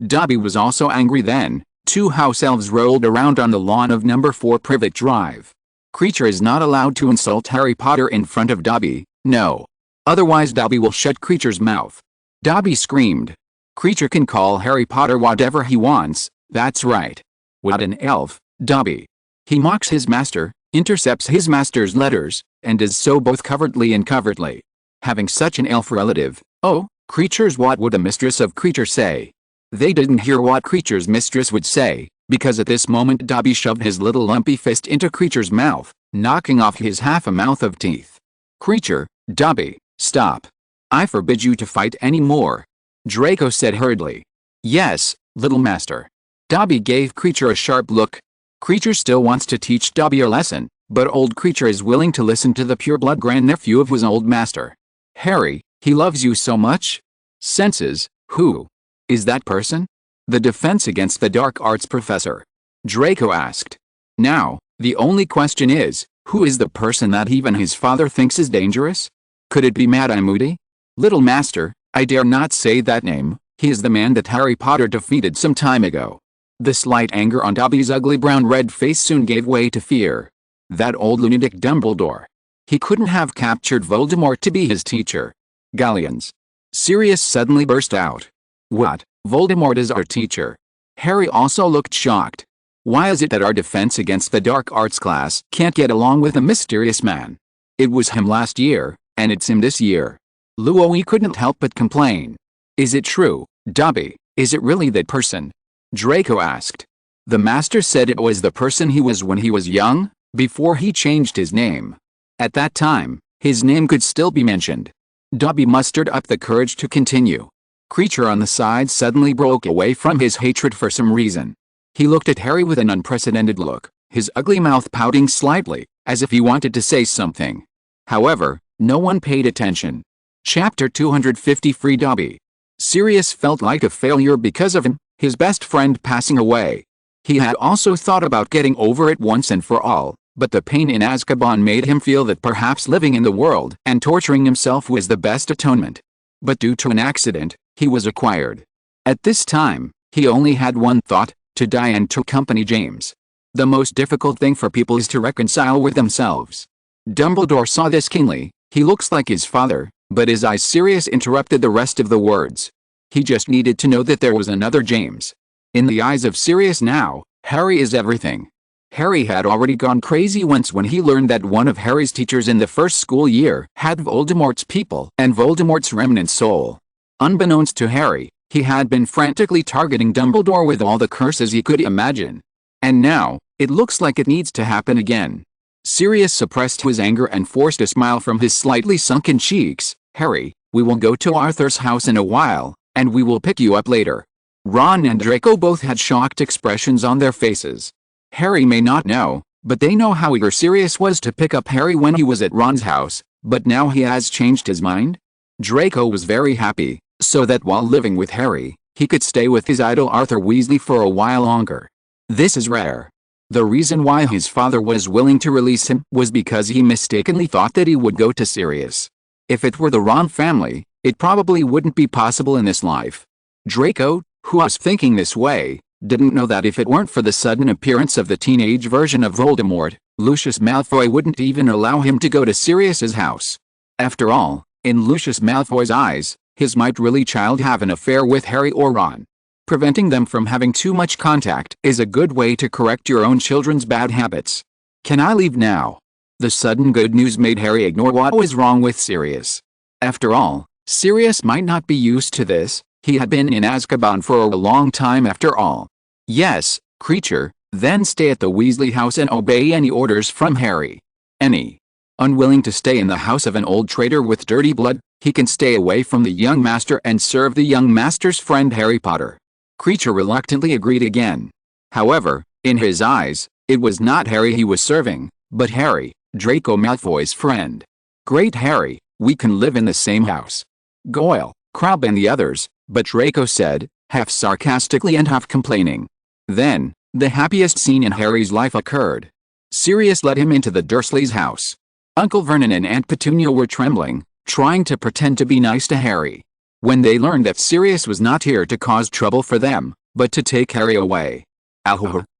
Dobby was also angry then. Two house elves rolled around on the lawn of number 4 Privet Drive. Creature is not allowed to insult Harry Potter in front of Dobby, no. Otherwise Dobby will shut Creature's mouth. Dobby screamed. Creature can call Harry Potter whatever he wants, that's right. What an elf, Dobby. He mocks his master, intercepts his master's letters, and does so both covertly and covertly. Having such an elf relative, oh, Creatures, what would the mistress of Creature say? They didn't hear what Creature's mistress would say, because at this moment Dobby shoved his little lumpy fist into Creature's mouth, knocking off his half a mouth of teeth. Creature, Dobby, stop. I forbid you to fight any more. Draco said hurriedly. Yes, little master. Dobby gave Creature a sharp look. Creature still wants to teach Dobby a lesson, but old Creature is willing to listen to the pure-blood grandnephew of his old master. Harry, he loves you so much? Senses, who? Is that person? The Defense Against the Dark Arts professor. Draco asked. Now, the only question is, who is the person that even his father thinks is dangerous? Could it be Mad-Eye Moody? Little master, I dare not say that name, he is the man that Harry Potter defeated some time ago. The slight anger on Dobby's ugly brown-red face soon gave way to fear. That old lunatic Dumbledore. He couldn't have captured Voldemort to be his teacher. Galleons. Sirius suddenly burst out. What? Voldemort is our teacher? Harry also looked shocked. Why is it that our Defense Against the Dark Arts class can't get along with a mysterious man? It was him last year, and it's him this year. Louis couldn't help but complain. Is it true, Dobby? Is it really that person? Draco asked. The master said it was the person he was when he was young, before he changed his name. At that time, his name could still be mentioned. Dobby mustered up the courage to continue. Creature on the side suddenly broke away from his hatred for some reason. He looked at Harry with an unprecedented look, his ugly mouth pouting slightly, as if he wanted to say something. However, no one paid attention. Chapter 250 Free Dobby. Sirius felt like a failure because of him, his best friend passing away. He had also thought about getting over it once and for all, but the pain in Azkaban made him feel that perhaps living in the world and torturing himself was the best atonement. but due to an accident, he was acquired. At this time, he only had one thought, to die and to accompany James. The most difficult thing for people is to reconcile with themselves. Dumbledore saw this keenly. He looks like his father, but his eyes Sirius interrupted the rest of the words. He just needed to know that there was another James. In the eyes of Sirius now, Harry is everything. Harry had already gone crazy once when he learned that one of Harry's teachers in the first school year had Voldemort's people and Voldemort's remnant soul. Unbeknownst to Harry, he had been frantically targeting Dumbledore with all the curses he could imagine. And now, it looks like it needs to happen again. Sirius suppressed his anger and forced a smile from his slightly sunken cheeks. Harry, we will go to Arthur's house in a while, and we will pick you up later. Ron and Draco both had shocked expressions on their faces. Harry may not know, but they know how eager Sirius was to pick up Harry when he was at Ron's house, but now he has changed his mind? Draco was very happy, so that while living with Harry, he could stay with his idol Arthur Weasley for a while longer. This is rare. The reason why his father was willing to release him was because he mistakenly thought that he would go to Sirius. If it were the Ron family, it probably wouldn't be possible in this life. Draco, who was thinking this way, didn't know that if it weren't for the sudden appearance of the teenage version of Voldemort, Lucius Malfoy wouldn't even allow him to go to Sirius's house. After all, in Lucius Malfoy's eyes, his might really child have an affair with Harry or Ron. Preventing them from having too much contact is a good way to correct your own children's bad habits. Can I leave now? The sudden good news made Harry ignore what was wrong with Sirius. After all, Sirius might not be used to this. He had been in Azkaban for a long time after all. Yes, creature, then stay at the Weasley house and obey any orders from Harry. Any. Unwilling to stay in the house of an old traitor with dirty blood, he can stay away from the young master and serve the young master's friend Harry Potter. Creature reluctantly agreed again. However, in his eyes, it was not Harry he was serving, but Harry, Draco Malfoy's friend. Great Harry, we can live in the same house. Goyle, Crabbe and the others, but Draco said, half sarcastically and half complaining. Then, the happiest scene in Harry's life occurred. Sirius led him into the Dursleys' house. Uncle Vernon and Aunt Petunia were trembling, trying to pretend to be nice to Harry. When they learned that Sirius was not here to cause trouble for them, but to take Harry away.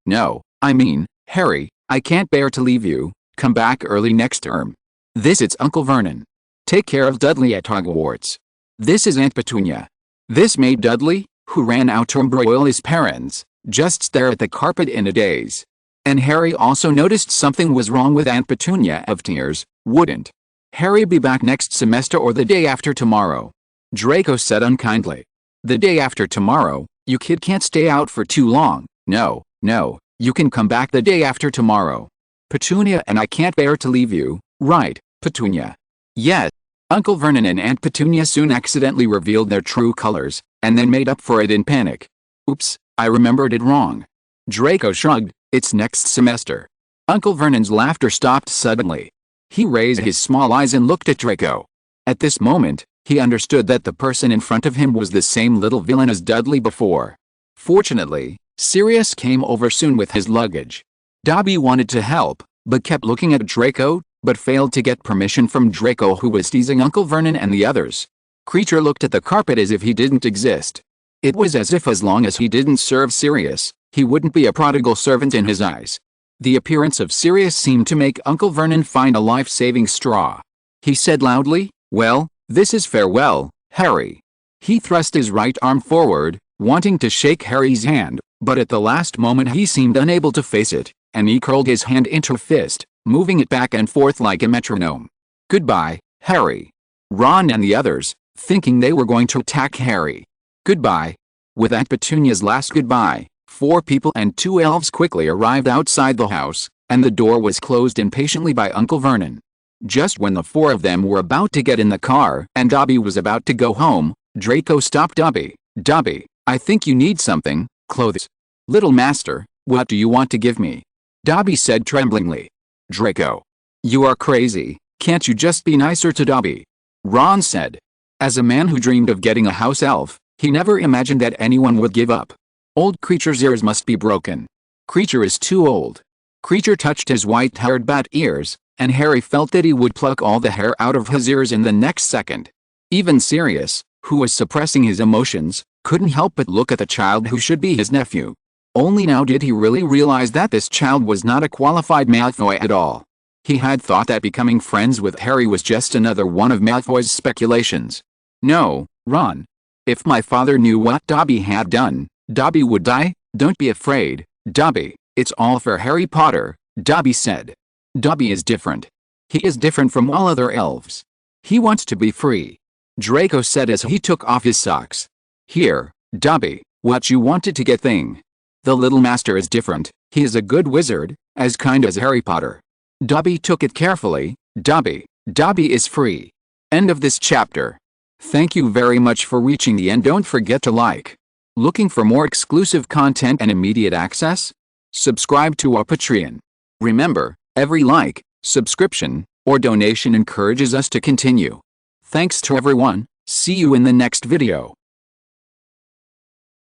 No, I mean, Harry, I can't bear to leave you. Come back early next term. This is Uncle Vernon. Take care of Dudley at Hogwarts. This is Aunt Petunia. This made Dudley, who ran out to embroil his parents, just stare at the carpet in a daze. And Harry also noticed something was wrong with Aunt Petunia of tears. Wouldn't Harry be back next semester or the day after tomorrow? Draco said unkindly. The day after tomorrow, you kid can't stay out for too long. No, you can come back the day after tomorrow. Petunia and I can't bear to leave you, right, Petunia? Yes. Uncle Vernon and Aunt Petunia soon accidentally revealed their true colors, and then made up for it in panic. Oops, I remembered it wrong. Draco shrugged, it's next semester. Uncle Vernon's laughter stopped suddenly. He raised his small eyes and looked at Draco. At this moment, he understood that the person in front of him was the same little villain as Dudley before. Fortunately, Sirius came over soon with his luggage. Dobby wanted to help, but kept looking at Draco, but failed to get permission from Draco, who was teasing Uncle Vernon and the others. Creature looked at the carpet as if he didn't exist. It was as if as long as he didn't serve Sirius, he wouldn't be a prodigal servant in his eyes. The appearance of Sirius seemed to make Uncle Vernon find a life-saving straw. He said loudly, well, this is farewell, Harry. He thrust his right arm forward, wanting to shake Harry's hand, but at the last moment he seemed unable to face it, and he curled his hand into a fist, moving it back and forth like a metronome. Goodbye, Harry. Ron and the others, thinking they were going to attack Harry. Goodbye. With Aunt Petunia's last goodbye, 4 people and 2 elves quickly arrived outside the house, and the door was closed impatiently by Uncle Vernon. Just when the 4 of them were about to get in the car and Dobby was about to go home, Draco stopped Dobby. Dobby, I think you need something, clothes. Little master, what do you want to give me? Dobby said tremblingly. Draco. You are crazy, can't you just be nicer to Dobby? Ron said. As a man who dreamed of getting a house elf, he never imagined that anyone would give up. Old Creature's ears must be broken. Creature is too old. Creature touched his white-haired bat ears, and Harry felt that he would pluck all the hair out of his ears in the next second. Even Sirius, who was suppressing his emotions, couldn't help but look at the child who should be his nephew. Only now did he really realize that this child was not a qualified Malfoy at all. He had thought that becoming friends with Harry was just another one of Malfoy's speculations. No, Ron. If my father knew what Dobby had done, Dobby would die. Don't be afraid, Dobby. It's all for Harry Potter, Dobby said. Dobby is different. He is different from all other elves. He wants to be free. Draco said as he took off his socks. Here, Dobby, what you wanted to get thing. The little master is different. He is a good wizard, as kind as Harry Potter. Dobby took it carefully. Dobby is free. End of this chapter. Thank you very much for reaching the end. Don't forget to like. Looking for more exclusive content and immediate access? Subscribe to our Patreon. Remember, every like, subscription, or donation encourages us to continue. Thanks to everyone. See you in the next video.